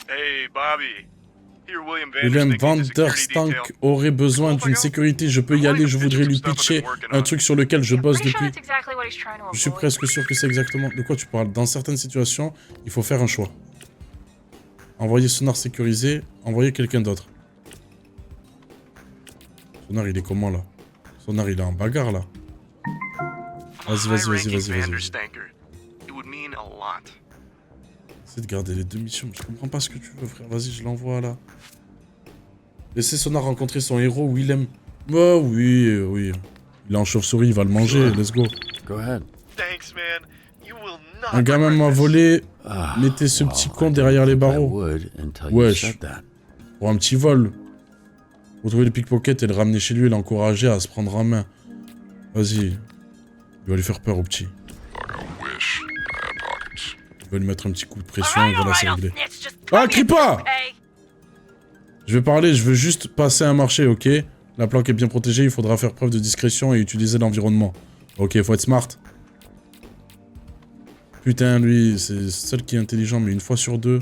Speaker 23: Hey, Bobby. Here,
Speaker 1: William Vanderstank aurait besoin d'une sécurité. Je peux y aller, je voudrais lui pitcher un truc sur lequel je bosse depuis. Je suis presque sûr que c'est exactement de quoi tu parles. Dans certaines situations, il faut faire un choix. Envoyer Sonar sécurisé, envoyer quelqu'un d'autre. Sonar, il est comment là? Sonar, il est en bagarre là. Vas-y. Essaie de garder les deux missions. Je comprends pas ce que tu veux, frère. Vas-y, je l'envoie là. Laissez Sonar rencontrer son héros, Willem. Oh oui. Il est en chauve-souris, il va le manger. Let's go.
Speaker 2: Go ahead.
Speaker 1: Un gamin m'a volé. Mettez ce petit con derrière les barreaux. Wesh. Pour un petit vol. Retrouver le pickpocket et le ramener chez lui et l'encourager à se prendre en main. Vas-y. Il va lui faire peur au petit. Il va lui mettre un petit coup de pression et voilà, c'est réglé. Ah, crie pas! Je vais parler, je veux juste passer un marché, ok? La planque est bien protégée, il faudra faire preuve de discrétion et utiliser l'environnement. Ok, faut être smart. Putain, lui, c'est le seul qui est intelligent, mais une fois sur deux.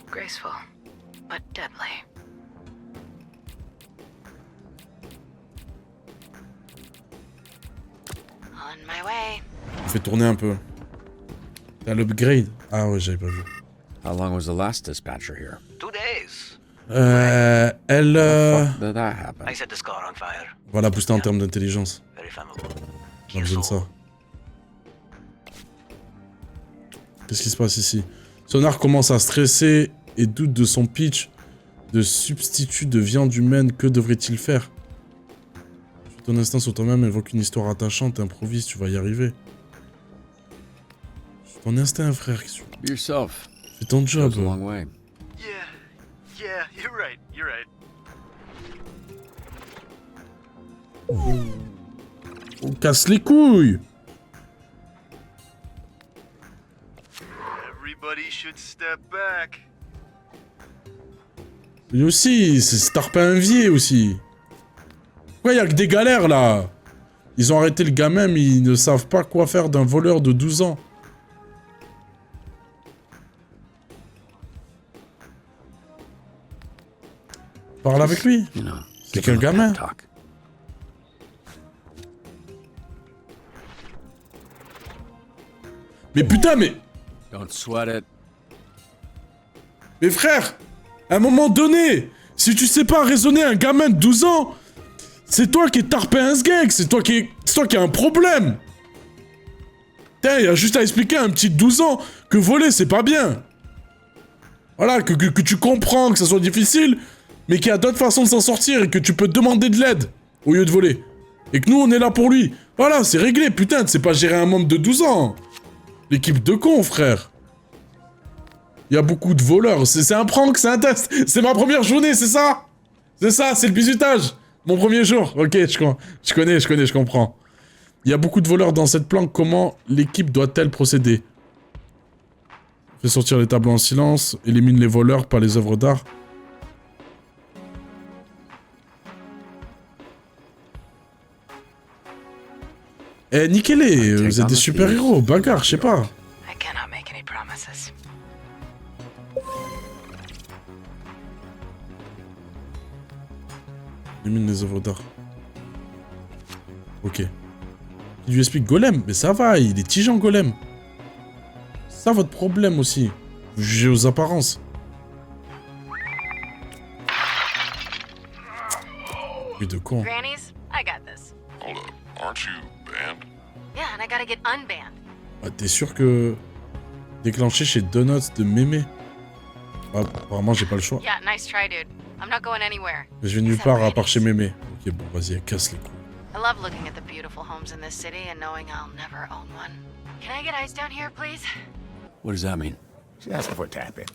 Speaker 13: Graceful, but deadly. On my way.
Speaker 1: Fais tourner un peu. T'as l'upgrade. Ah ouais, j'avais pas vu.
Speaker 2: How long was the last dispatcher here?
Speaker 21: 2 days.
Speaker 1: Elle...
Speaker 2: Did that happen?
Speaker 21: I set the scar on fire.
Speaker 1: On va la booster en termes d'intelligence.
Speaker 21: Very flammable.
Speaker 1: On a besoin de ça. Qu'est-ce qui se passe ici? Sonar commence à stresser et doute de son pitch de substitut de viande humaine. Que devrait-il faire? Ton instinct sur toi-même évoque une histoire attachante, improvise, tu vas y arriver. Ton instinct, frère.
Speaker 2: Yourself.
Speaker 1: Fais ton job.
Speaker 23: Yeah, you're right.
Speaker 1: On casse les couilles.
Speaker 23: Everybody should step back.
Speaker 1: Lui aussi, c'est Tarpin Envié aussi. Pourquoi y'a que des galères là? Ils ont arrêté le gamin mais ils ne savent pas quoi faire d'un voleur de 12 ans. Parle avec lui. C'est qu'un gamin. Mais putain, mais...
Speaker 2: Don't sweat it.
Speaker 1: Mais frère, à un moment donné, si tu sais pas raisonner un gamin de 12 ans, c'est toi qui es Tarpin gang, c'est toi qui as un problème. Putain, il y a juste à expliquer à un petit de 12 ans que voler, c'est pas bien. Voilà, que tu comprends que ça soit difficile, mais qu'il y a d'autres façons de s'en sortir et que tu peux demander de l'aide au lieu de voler. Et que nous, on est là pour lui. Voilà, c'est réglé, putain, tu sais pas gérer un membre de 12 ans. L'équipe de cons, frère. Il y a beaucoup de voleurs. C'est un prank, c'est un test. C'est ma première journée, c'est ça? C'est ça, c'est le bizutage. Mon premier jour. Ok, je connais, je comprends. Il y a beaucoup de voleurs dans cette planque. Comment l'équipe doit-elle procéder? Fais sortir les tableaux en silence. Élimine les voleurs, pas les œuvres d'art. Eh, niquez-les. Vous êtes des super-héros. Bagarre, je sais pas.
Speaker 13: I cannot make any promises.
Speaker 1: Élimine les œuvres d'art. Ok. Il lui explique Golem. Mais ça va, il est tigeant, Golem. C'est ça votre problème aussi. Vous jugez aux apparences. Oui, de con.
Speaker 16: Grannies, I got this.
Speaker 5: Hold up, aren't you banned?
Speaker 16: Yeah, and I gotta get unbanned.
Speaker 1: Ah, t'es sûr que... Déclenché chez Donuts de mémé. Ah, apparemment, j'ai pas le choix.
Speaker 16: Yeah, nice try, dude. I'm not going anywhere.
Speaker 1: Je vais nulle part à part chez mémé. Ok, bon, vas-y, elle casse les couilles.
Speaker 13: I love looking at the beautiful homes in this city and knowing I'll never own one. Can I get ice down here, please?
Speaker 2: What does that mean?
Speaker 11: She's asking for a tap-in.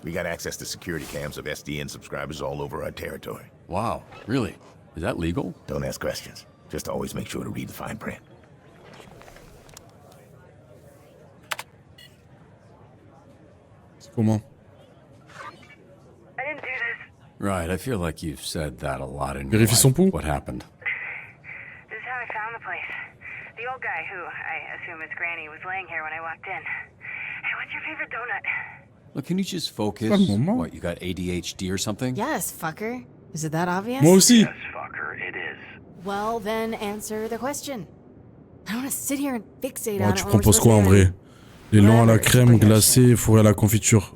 Speaker 11: We got access to security cams of SDN subscribers all over our territory.
Speaker 2: Wow, really? Is that legal?
Speaker 11: Don't ask questions. Just always make sure to read the fine print.
Speaker 1: Comment?
Speaker 7: I didn't do this.
Speaker 2: Right, I feel like you've said that a lot in
Speaker 1: Vérifie son pouls.
Speaker 2: What happened?
Speaker 7: This is how I found the place. The old guy, who I assume is Granny, was laying here when I walked in. Hey, what's your favorite donut?
Speaker 2: Look, can you just focus? What, you got ADHD or something?
Speaker 19: Yes, fucker. Is it that obvious?
Speaker 1: Moi aussi.
Speaker 7: Yes, fucker, it is.
Speaker 19: Well, then answer the question. I don't want to sit here and fixate
Speaker 1: Bon,
Speaker 19: on
Speaker 1: tu
Speaker 19: it.
Speaker 1: proposes quoi en vrai? Les longs à la crème glacée, fourré à la confiture.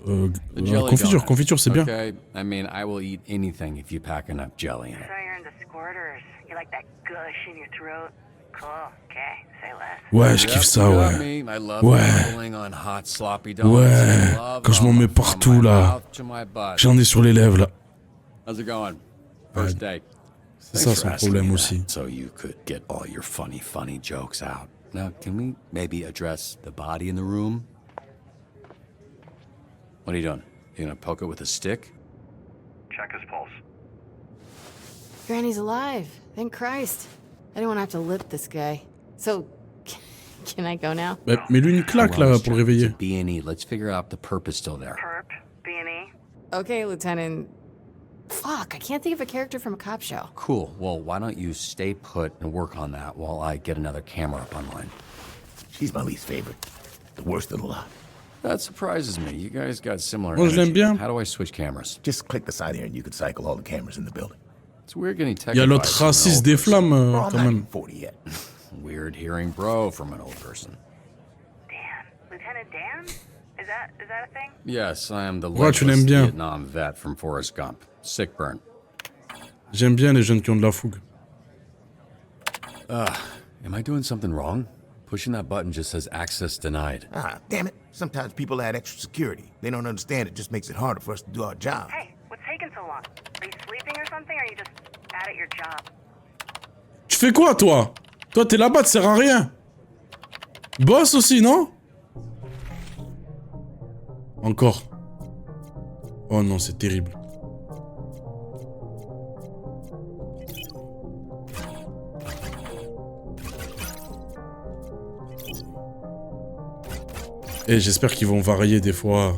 Speaker 1: Confiture, c'est bien.
Speaker 2: Okay, I mean, I will eat anything if you pack enough jelly in it.
Speaker 7: So you're into squirters. You like that gush in your throat? Cool, okay, say less.
Speaker 1: Ouais, je kiffe ça, ouais. Ouais, quand je m'en mets partout, là. J'en ai sur les lèvres, là.
Speaker 2: How's it going? First date.
Speaker 1: C'est ça son problème aussi.
Speaker 2: So you could get all your funny jokes out. Now, can we maybe address the body in the room? What are you doing? You gonna poke it with a stick?
Speaker 7: Check his pulse.
Speaker 19: Granny's alive. Thank Christ. I didn't want to have to lip this guy. So, can I go now?
Speaker 1: Bah, mets-lui une claque, là, pour le réveiller.
Speaker 2: B&E. Let's figure out the perp is still there.
Speaker 7: Perp, B&E.
Speaker 19: Okay, Lieutenant. Fuck, I can't think of a character from a cop show.
Speaker 2: Cool. Well, why don't you stay put and work on that while I get another camera up online?
Speaker 11: She's my least favorite. The worst of the lot.
Speaker 2: That surprises me. You guys got similar
Speaker 1: Moi, je l'aime bien.
Speaker 2: How do I switch cameras?
Speaker 11: Just click the side here and you can cycle all the cameras in the building.
Speaker 2: It's weird getting tech
Speaker 1: Il y a l'autre raciste des flammes, quand même.
Speaker 2: Weird hearing bro from an old person.
Speaker 7: Dan. Lieutenant Dan? Is that a thing?
Speaker 2: Yes, I am the
Speaker 1: Ouais, tu
Speaker 2: legless
Speaker 1: l'aimes bien.
Speaker 2: Vietnam vet from Forrest Gump. Sick burn.
Speaker 1: J'aime bien les jeunes qui ont de la fougue.
Speaker 2: Am I doing something wrong? Pushing that button just says access denied.
Speaker 11: Ah, damn it. Sometimes people add extra security. They don't understand it just makes it harder for us to do our job.
Speaker 7: Hey, what's taking so long? Are you sleeping or something, or are you just bad at your job?
Speaker 1: Tu fais quoi, toi? Toi, t'es là-bas, tu sers à rien. Boss aussi, non? Encore. Oh non, c'est terrible. Et j'espère qu'ils vont varier des fois.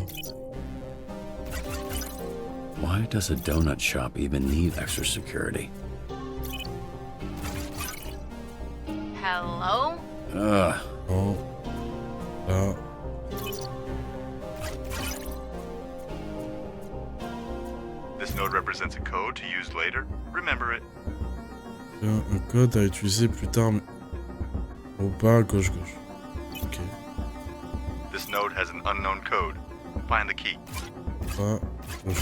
Speaker 2: Why does a donut shop even need extra security?
Speaker 16: Hello?
Speaker 1: Oh. Là.
Speaker 5: This node represents a code to use later. Remember it.
Speaker 1: Un code à utiliser plus tard. Au bas, gauche. Ok.
Speaker 5: This node has an unknown code. Find the key.
Speaker 1: Bas, gauche.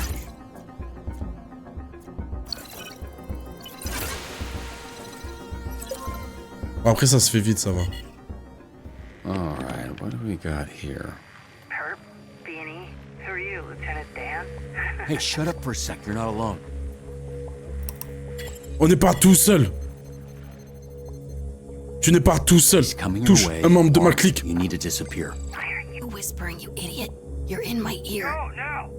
Speaker 1: Après, ça se fait vite, ça va.
Speaker 2: Alright, what do we got here?
Speaker 7: Perp, B&E. Who are you, Lieutenant Dan?
Speaker 2: Hey, shut up for a sec. You're not alone.
Speaker 1: On n'est pas tout seul. Tu n'es pas tout seul. Touche un membre de ma clique.
Speaker 2: You need to disappear.
Speaker 19: Why are you whispering, you idiot? You're in my ear.
Speaker 7: No.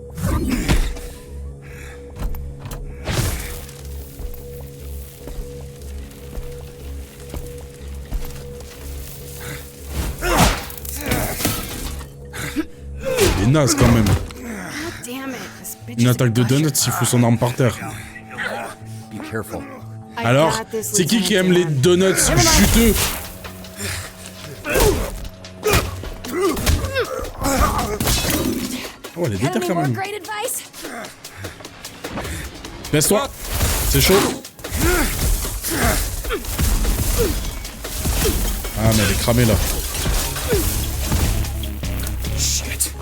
Speaker 1: Il est naze quand même.
Speaker 19: God damn it. This bitch
Speaker 1: Une
Speaker 19: is
Speaker 1: attaque de donuts, il fout son arme par terre.
Speaker 2: Be careful.
Speaker 1: Alors, c'est qui aime les donuts juteux? Oh, elle est déter quand même. Baisse-toi. C'est chaud. Ah, mais elle est cramée là.
Speaker 2: Shit.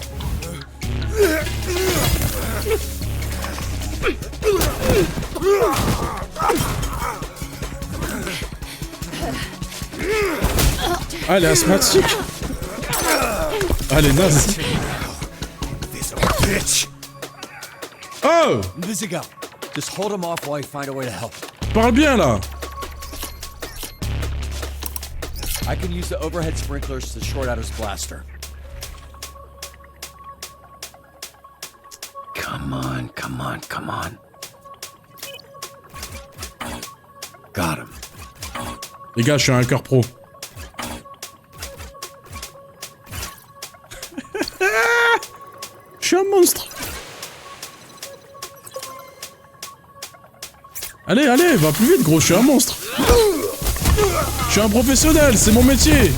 Speaker 1: Ah, elle est asthmatique. Ah, elle est naze. Oh!
Speaker 2: Visigo, just hold him off while I find a way to help.
Speaker 1: Parle bien là.
Speaker 8: I can use the overhead sprinklers to short out his blaster.
Speaker 2: Come on, come on, come on. Got him.
Speaker 1: Les gars, je suis un hacker pro. Je suis un monstre. Allez, allez, va plus vite, gros, je suis un monstre. Je suis un professionnel, c'est mon métier.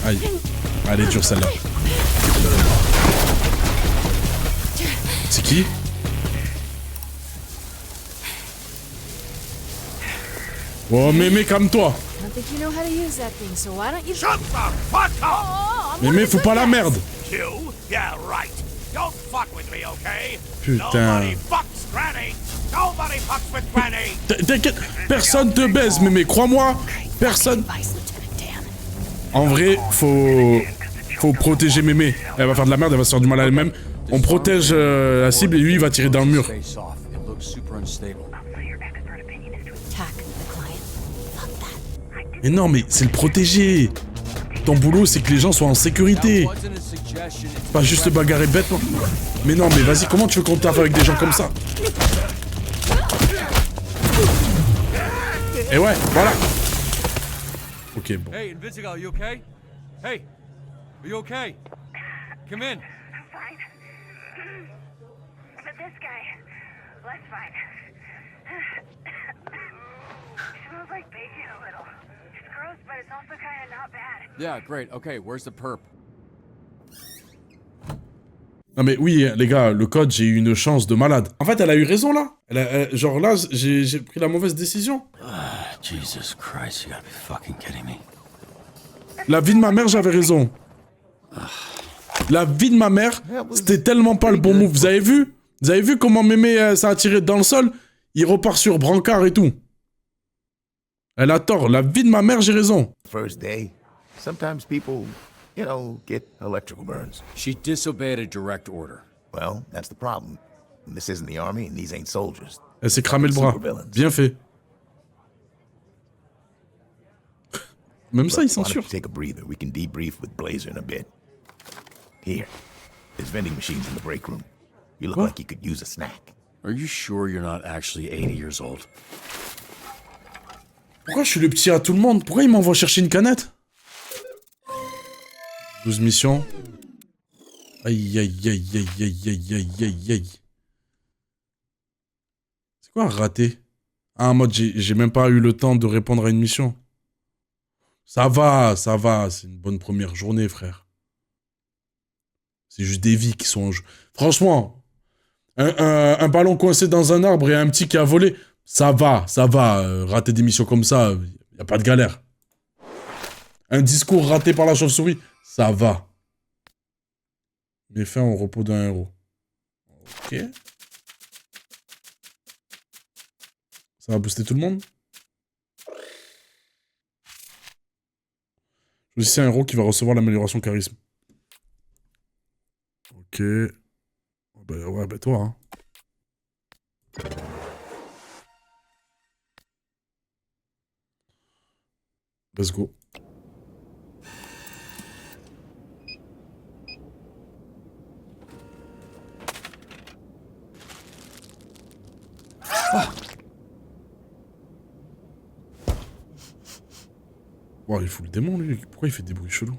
Speaker 1: Aïe. Elle est dure celle-là. C'est qui? Oh, mémé, calme-toi. Mémé, faut pas la merde. Putain. T'inquiète, personne te baise, mémé, crois-moi. Personne. En vrai, faut protéger mémé. Elle va faire de la merde, elle va se faire du mal à elle-même. On protège la cible et lui, il va tirer dans le mur. Mais non, mais c'est le protéger. Ton boulot, c'est que les gens soient en sécurité. Pas juste bagarrer bêtement. Mais non, mais vas-y, comment tu veux qu'on taffe avec des gens comme ça? Et ouais, voilà. Ok, bon.
Speaker 8: Hey, Invincible, are you okay? Hey, are you okay? Come in.
Speaker 7: I'm fine. But this guy, less fine. Smells like bacon a little. It's gross, but it's also kind of not bad.
Speaker 8: Yeah, great. Okay, where's the perp?
Speaker 1: Non mais oui, les gars, le code, j'ai eu une chance de malade. En fait, elle a eu raison, là. Genre là, j'ai pris la mauvaise décision.
Speaker 2: Jesus Christ, you gotta be fucking kidding me.
Speaker 1: La vie de ma mère, j'avais raison. La vie de ma mère, c'était tellement pas le bon move. Vous avez vu? Vous avez vu comment mémé ça a tiré dans le sol? Il repart sur brancard et tout. Elle a tort. La vie de ma mère, j'ai raison.
Speaker 11: First day, sometimes people, you know, get electrical burns.
Speaker 8: She disobeyed a direct order.
Speaker 11: Well, that's the problem. This isn't the army and these ain't soldiers.
Speaker 1: Elle s'est cramé le bras. Bien fait. Même ça, ils censurent.
Speaker 11: Take a breather. We can debrief with Blazer in a bit. Here, there's vending machines in the break room. You look like you could use a snack.
Speaker 2: Are you sure you're not actually 80 years old?
Speaker 1: Pourquoi je suis le petit à tout le monde? Pourquoi il m'envoie chercher une canette? 12 missions. Aïe, aïe, aïe, aïe, aïe, aïe, aïe, aïe, aïe. C'est quoi raté? Ah, en mode, j'ai même pas eu le temps de répondre à une mission. Ça va, c'est une bonne première journée, frère. C'est juste des vies qui sont en jeu. Franchement, un ballon coincé dans un arbre et un petit qui a volé, ça va. Rater des missions comme ça, y a pas de galère. Un discours raté par la chauve-souris, ça va. Méfait au repos d'un héros. Ok. Ça va booster tout le monde? Choisissez un héros qui va recevoir l'amélioration charisme. Ok. Bah ouais, bah toi, hein. Let's go. Wow, il fout le démon, lui. Pourquoi il fait des bruits chelous?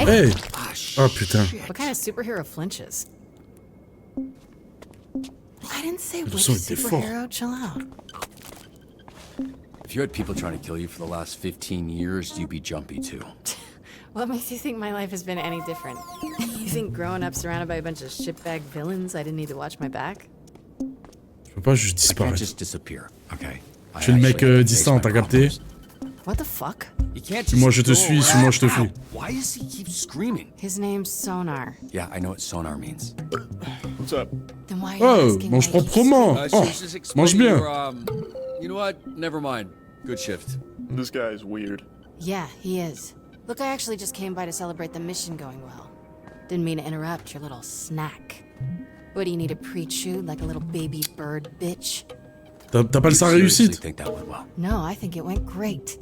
Speaker 1: Hey! Oh putain.
Speaker 19: What kind of superhero flinches? I didn't say which superhero. Chill out.
Speaker 2: If you had people trying to kill you for the last 15 years, you'd be jumpy too.
Speaker 19: What makes you think my life has been any different? You think growing up surrounded by a bunch of shitbag villains, I didn't need to watch my back?
Speaker 1: Je peux pas juste disparaître.
Speaker 2: Just disappear, okay?
Speaker 1: Je suis le mec distant, t'as capté?
Speaker 19: What the fuck?
Speaker 2: You can't
Speaker 1: Suis-moi,
Speaker 2: just
Speaker 1: je te
Speaker 2: go
Speaker 1: suis, suis-moi,
Speaker 2: around.
Speaker 1: je te suis.
Speaker 2: Why does he keep screaming?
Speaker 19: His name's Sonar.
Speaker 2: Yeah, I know what sonar means.
Speaker 8: What's up?
Speaker 19: Then why are you
Speaker 1: Oh,
Speaker 19: asking
Speaker 1: mange
Speaker 19: why he
Speaker 1: proprement.
Speaker 2: She
Speaker 1: Oh,
Speaker 2: was just explaining
Speaker 1: mange bien.
Speaker 2: your, you know what? Never mind. Good shift.
Speaker 8: This guy's weird.
Speaker 19: Yeah, he is. Look, I actually just came by to celebrate the mission going well. Didn't mean to interrupt your little snack. What do you need a pre-chew like a little baby bird, bitch?
Speaker 1: T'as pas le sa
Speaker 2: Seriously
Speaker 1: réussite?
Speaker 2: think that went well?
Speaker 19: No, I think it went great.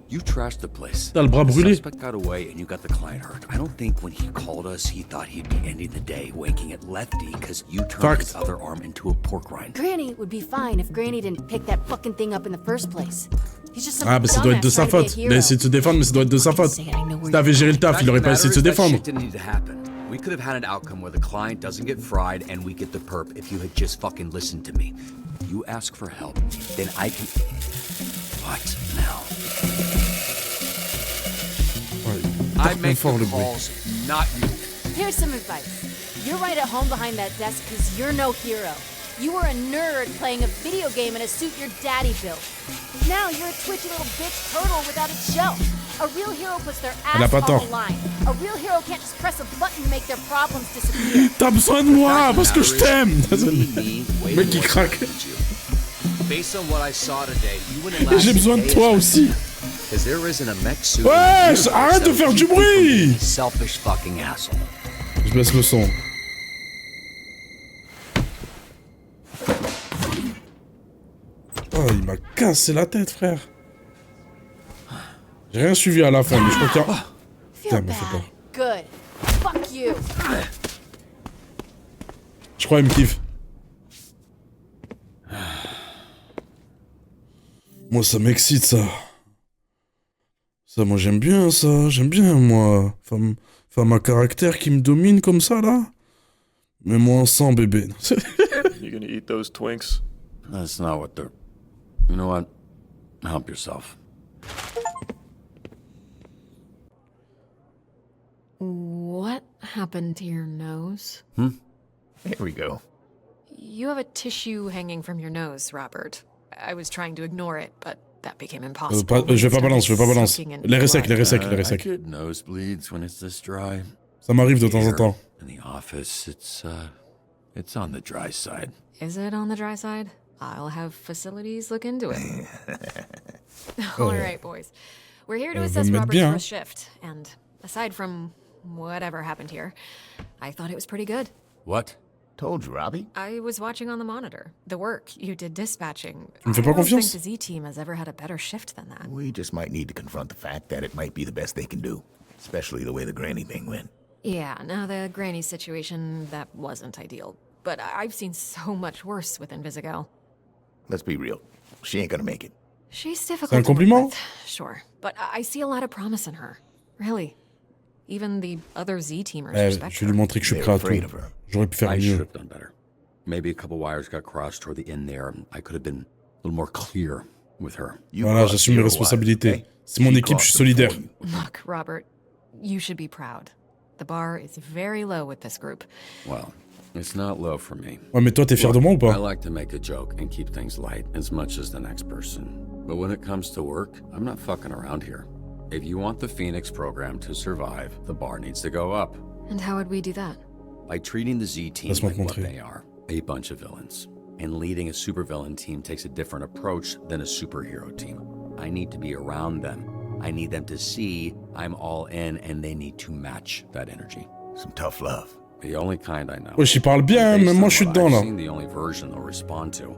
Speaker 2: You trashed the place.
Speaker 1: T'as le bras brûlé.
Speaker 2: The suspect got away and you got the client hurt. I don't think when he called us, he thought he'd be ending the day winking at Lefty because you turned his other arm into a pork rind.
Speaker 19: Granny would be fine if Granny didn't pick that fucking thing up in the first place. He's just some
Speaker 1: Ah, bah ça doit être de sa faute. Il a essayé de se défendre, mais ça doit être de sa faute. Si t'avais géré le taf, il aurait pas essayé de se défendre.
Speaker 2: Didn't need to happen. We could have had an outcome where the client doesn't get fried and we get the perp if you had just fucking listened to me. You ask for help, then I can... What now? I make the calls, not you.
Speaker 19: Here's some advice. You're right at home behind that desk because you're no hero. You were a nerd playing a video game in a suit your daddy built. Now you're a twitchy little bitch turtle without a shell. A real hero puts their ass on the line. A real hero can't just press a button and make their problems disappear.
Speaker 1: T'as besoin de moi parce que je t'aime. Mec qui craque.
Speaker 2: Based on what I saw today, you wouldn't last.
Speaker 1: J'ai besoin de toi aussi.
Speaker 2: Because there isn't a mech suit.
Speaker 1: Ouais, arrête de faire du bruit.
Speaker 2: Selfish fucking asshole.
Speaker 1: Je baisse le son. Oh, il m'a cassé la tête, frère. J'ai rien suivi à la fin, mais je crois qu'il y a... Putain, me fais pas.
Speaker 19: Good. Fuck you.
Speaker 1: Je crois qu'il me kiffe. Moi, ça m'excite, ça. Ça, moi, j'aime bien, ça. J'aime bien, moi. Femme à caractère qui me domine comme ça, là. Mais moi, sans bébé.
Speaker 8: You gonna eat those Twinks?
Speaker 2: That's not what they're... You know what? Help yourself.
Speaker 6: What happened to your nose?
Speaker 11: Here we go.
Speaker 6: You have a tissue hanging from your nose, Robert. I was trying to ignore it, but that became impossible.
Speaker 1: Je vais pas balance, L'air est sec, l'air est sec, l'air est sec.
Speaker 2: I get nosebleeds when it's this dry.
Speaker 1: Ça m'arrive de temps en temps.
Speaker 2: In the office, it's on the dry side.
Speaker 6: Is it on the dry side? I'll have facilities look into it. All right, boys. We're here to assess Robert's first shift, and aside from whatever happened here, I thought it was pretty good.
Speaker 11: What? Told you, Robbie.
Speaker 6: I was watching on the monitor. The work you did dispatching.
Speaker 1: Tu me fais pas
Speaker 6: I don't
Speaker 1: confiance?
Speaker 6: think the Z-team has ever had a better shift than that.
Speaker 11: We just might need to confront the fact that it might be the best they can do. Especially the way the Granny thing went.
Speaker 6: Yeah, now the Granny situation, that wasn't ideal. But I've seen so much worse with Invisigal.
Speaker 11: Let's be real. She ain't gonna make it.
Speaker 6: She's difficult
Speaker 1: C'est un
Speaker 6: to work
Speaker 1: compliment?
Speaker 6: with, sure. But I see a lot of promise in her. Really. Even the other Z-teamers respect
Speaker 1: Je vais lui montrer que je suis prêt à tout. J'aurais pu faire
Speaker 2: I should
Speaker 1: mieux.
Speaker 2: have done better. Maybe a couple wires got crossed toward the end there. I could have been a little more clear with her.
Speaker 1: Voilà, j'assume mes responsabilités. C'est mon équipe, je suis solidaire.
Speaker 6: Look, Robert, you should be proud. The bar is very low with this group.
Speaker 2: Well, it's not low for me.
Speaker 1: Ouais, mais toi, t'es fier de moi ou
Speaker 2: I
Speaker 1: pas?
Speaker 2: like to make a joke and keep things light as much as the next person. But when it comes to work, I'm not fucking around here. If you want the Phoenix program to survive, the bar needs to go up.
Speaker 6: And how would we do that?
Speaker 2: By treating the Z team
Speaker 1: Laisse-moi
Speaker 2: like
Speaker 1: te
Speaker 2: what
Speaker 1: montrer.
Speaker 2: they are, a bunch of villains. And leading a supervillain team takes a different approach than a superhero team. I need to be around them. I need them to see I'm all in and they need to match that energy.
Speaker 11: Some tough love.
Speaker 2: The only kind I know.
Speaker 1: Ouais, j'y parle bien, mais moi je suis dedans là.
Speaker 2: The only version they'll respond to.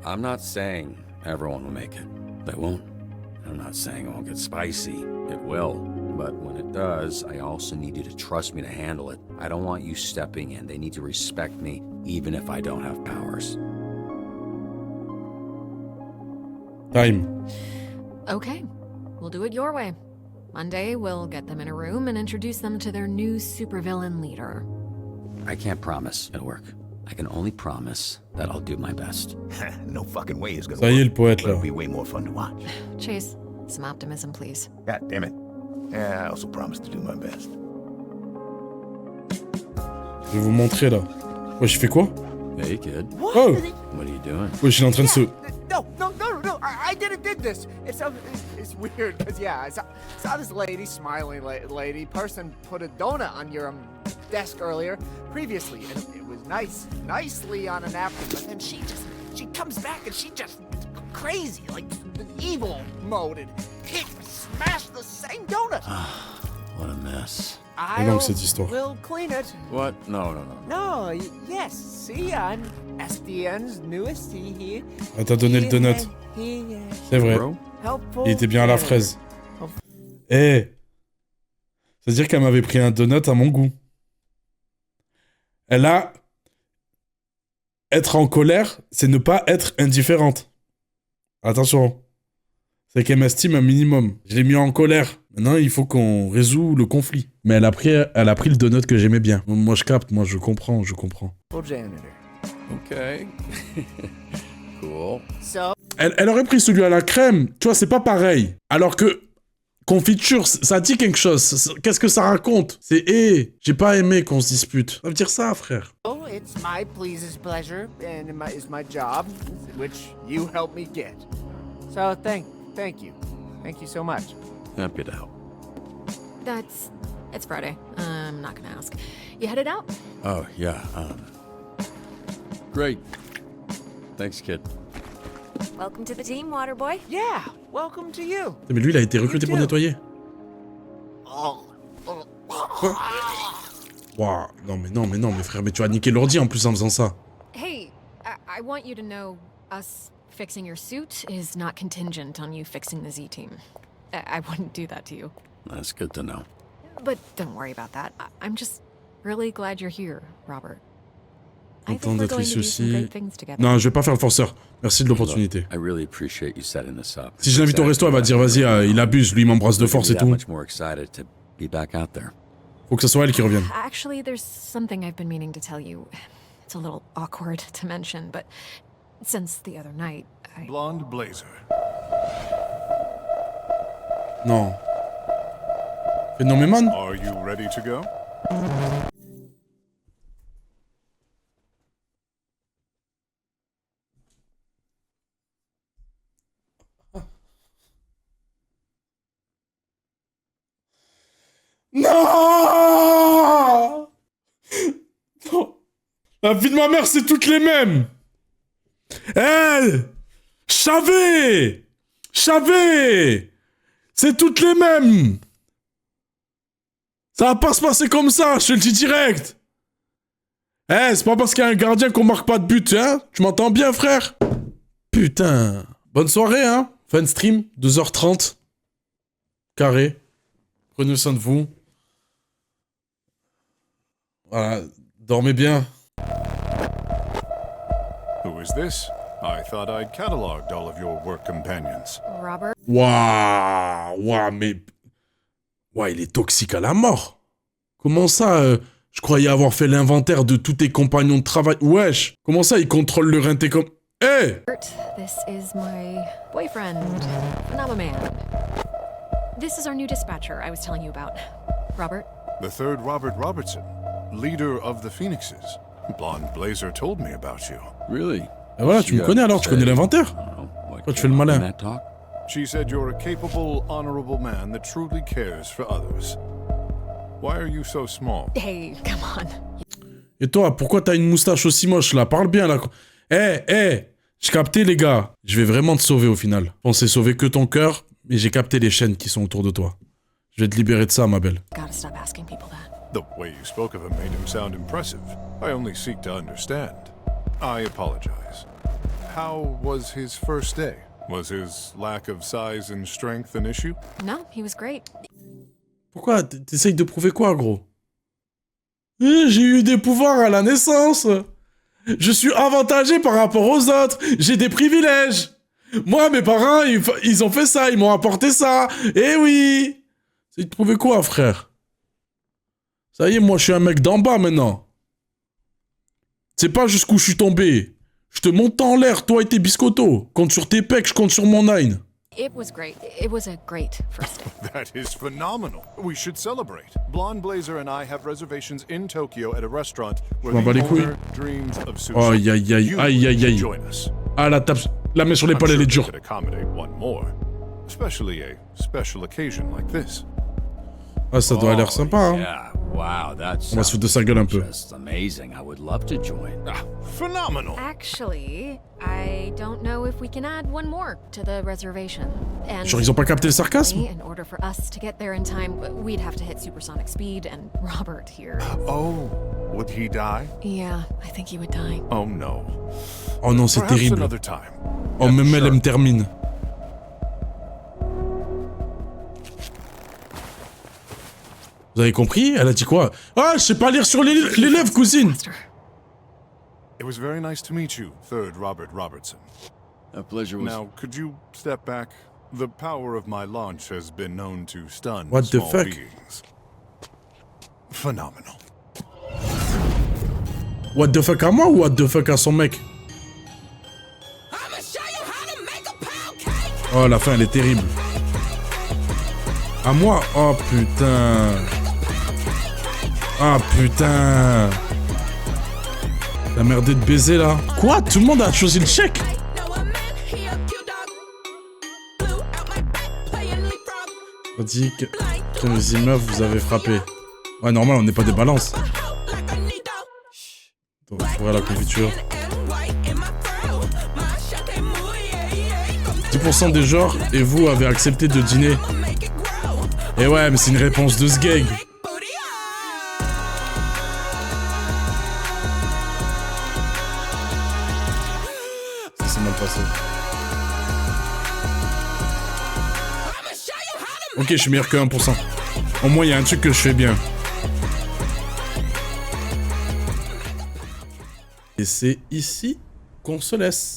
Speaker 2: I'm not saying everyone will make it. They won't. I'm not saying it won't get spicy. It will. But when it does, I also need you to trust me to handle it. I don't want you stepping in. They need to respect me, even if I don't have powers.
Speaker 1: Time.
Speaker 6: Okay, we'll do it your way. Monday, we'll get them in a room and introduce them to their new supervillain leader.
Speaker 2: I can't promise it'll work. I can only promise that I'll do my best.
Speaker 11: No fucking way it's gonna
Speaker 1: Ça y est, le
Speaker 11: work.
Speaker 1: poète
Speaker 11: But
Speaker 1: là.
Speaker 11: it'll be way more fun to watch.
Speaker 6: Chase, some optimism, please.
Speaker 11: God damn it. Yeah, I also promise to do my best.
Speaker 1: Je vais vous montrer là. Ouais, je fais quoi?
Speaker 2: Hey, kid.
Speaker 1: Oh!
Speaker 2: What are you doing?
Speaker 1: Ouais, il est en train de se...
Speaker 11: No,
Speaker 9: I did this. It's weird because yeah, I saw this lady, smiling lady, person put a donut on your desk previously, and it was nicely on a napkin. But then she comes back and she just crazy, like the evil mode, and smashed the same donut.
Speaker 2: What a mess.
Speaker 9: We'll clean it.
Speaker 2: What? No.
Speaker 9: No, yes. See, I'm SDN's newest.
Speaker 1: Elle t'a donné le donut. C'est vrai. Il était bien à la fraise. Eh, c'est-à-dire qu'elle m'avait pris un donut à mon goût. Elle a... Être en colère, c'est ne pas être indifférente. Attention. C'est qu'elle m'estime un minimum. Je l'ai mis en colère. Maintenant, il faut qu'on résout le conflit. Mais elle a pris le donut que j'aimais bien. Moi, je capte. Moi, je comprends.
Speaker 2: Ok. Cool.
Speaker 1: Elle aurait pris celui à la crème. Tu vois, c'est pas pareil. Alors que confiture, ça dit quelque chose. Qu'est-ce que ça raconte? C'est j'ai pas aimé qu'on se dispute. Ça veut dire ça, frère.
Speaker 9: Oh, it's my pleasure, and it's my job, which you helped me get. So thank you. Thank you so much.
Speaker 2: Happy to help.
Speaker 6: It's Friday. I'm not gonna ask. You headed out?
Speaker 2: Oh, yeah. Great. Thanks, kid.
Speaker 6: Welcome to the team, Waterboy.
Speaker 9: Yeah, welcome to you.
Speaker 1: Mais lui, il a été recruté pour nettoyer. Waouh, non, mais frère, mais tu as niqué l'ordi en plus en faisant ça.
Speaker 6: Hey, I want you to know us fixing your suit is not contingent on you fixing the Z-team. I wouldn't do that to you.
Speaker 2: That's good to know.
Speaker 6: But don't worry about that. I'm just really glad you're here, Robert.
Speaker 1: Content d'être ici aussi. Non, je vais pas faire le forceur. Merci de l'opportunité. Si je l'invite au resto, elle va dire vas-y, il abuse, lui il m'embrasse de force et tout. Faut que ce soit elle qui revienne.
Speaker 6: Actually, there's something I've been meaning to tell you. It's a little awkward to mention, but since the other night,
Speaker 10: Blonde Blazer.
Speaker 1: Non. Phénomémon?
Speaker 10: Are you ready to go?
Speaker 1: Non! Non. La vie de ma mère, c'est toutes les mêmes. Elle! Chavé! C'est toutes les mêmes. Ça va pas se passer comme ça, je te le dis direct. C'est pas parce qu'il y a un gardien qu'on marque pas de but, hein? Tu m'entends bien, frère? Putain. Bonne soirée, hein? Fin de stream, 2h30. Carré. Prenez soin de vous. Voilà, dormez bien.
Speaker 10: Who is this? I thought I'd cataloged all of your work companions.
Speaker 6: Robert?
Speaker 1: Waouh, mais... Ouais, il est toxique à la mort. Comment ça, je croyais avoir fait l'inventaire de tous tes compagnons de travail. Wesh, comment ça, il contrôle leur inté comme... Hey!
Speaker 6: This is my boyfriend, Phenomeman. This is our new dispatcher I was telling you about. Robert?
Speaker 10: The third Robert Robertson, leader of the Phoenixes. Blonde Blazer told me about you.
Speaker 2: Really?
Speaker 1: Et voilà, tu me connais alors, tu connais l'inventaire. Toi, tu fais le malin.
Speaker 10: She said you're a capable, honorable man that truly cares for others. Why are you so small?
Speaker 6: Hey, come on.
Speaker 1: Et toi, pourquoi t'as une moustache aussi moche là? Parle bien là. J'ai capté les gars. Je vais vraiment te sauver au final. Je pensais sauver que ton cœur, mais j'ai capté les chaînes qui sont autour de toi. Je vais te libérer de ça, ma belle.
Speaker 6: Gotta stop asking people that.
Speaker 10: The way you spoke of him made him sound impressive. I only seek to understand. I apologize. How was his first day? Was his lack of size and strength an issue?
Speaker 6: No, he was great.
Speaker 1: Pourquoi? T'essayes de prouver quoi, gros? J'ai eu des pouvoirs à la naissance. Je suis avantagé par rapport aux autres. J'ai des privilèges. Moi, mes parents, ils ont fait ça. Ils m'ont apporté ça. Eh oui! C'est de prouver quoi, frère? Ça y est, moi, je suis un mec d'en bas, maintenant. C'est pas jusqu'où je suis tombé. Je te monte en l'air, toi et tes biscottos. Compte sur tes pecs, je compte sur mon nine.
Speaker 6: It was great. It was a great first day.
Speaker 10: That is phenomenal. We should celebrate. Blonde Blazer and I have reservations in Tokyo at a restaurant where the owner dreams of sushi.
Speaker 1: Aïe, aïe, aïe, aïe, aïe, aïe.
Speaker 10: Join us.
Speaker 1: Ah, la La main sur l'épaule, elle est dure. Ah, ça doit l'air sympa, hein. On va se foutre de sa gueule un peu.
Speaker 10: Phenomenal.
Speaker 6: Actually, I don't know if we can add one more to the reservation. And
Speaker 1: Genre, ils ont pas capté le sarcasme?
Speaker 6: in order for us to get there in time, we'd have to hit supersonic speed, and Robert here.
Speaker 10: Oh, would he die?
Speaker 6: Yeah, I think he would die.
Speaker 10: Oh no.
Speaker 1: Oh non, c'est
Speaker 10: Perhaps
Speaker 1: terrible.
Speaker 10: another time.
Speaker 1: Oh, même elle me termine. Vous avez compris? Elle a dit quoi? Ah, je sais pas lire sur les lèvres, cousine!
Speaker 10: It was very nice to meet you, Third Robert Robertson.
Speaker 2: A pleasure was...
Speaker 10: Now, could you step back? The power of my launch has been known to stun
Speaker 1: What the
Speaker 10: small
Speaker 1: fuck?
Speaker 10: beings. Phenomenal.
Speaker 1: What the fuck à moi ou what the fuck à son mec? Oh, la fin, elle est terrible. À moi? Oh, putain. Ah, putain. La merdé de baiser, là. Quoi? Tout le monde a choisi le chèque? On dit que les immeubles vous avez frappé. Ouais, normal, on n'est pas des balances. Donc, il faudrait la confiture. 10% des genres et vous avez accepté de dîner. Et ouais, mais c'est une réponse de ce gag. Ça s'est mal passé. Ok, je suis meilleur que 1%. Au moins, il y a un truc que je fais bien. Et c'est ici qu'on se laisse.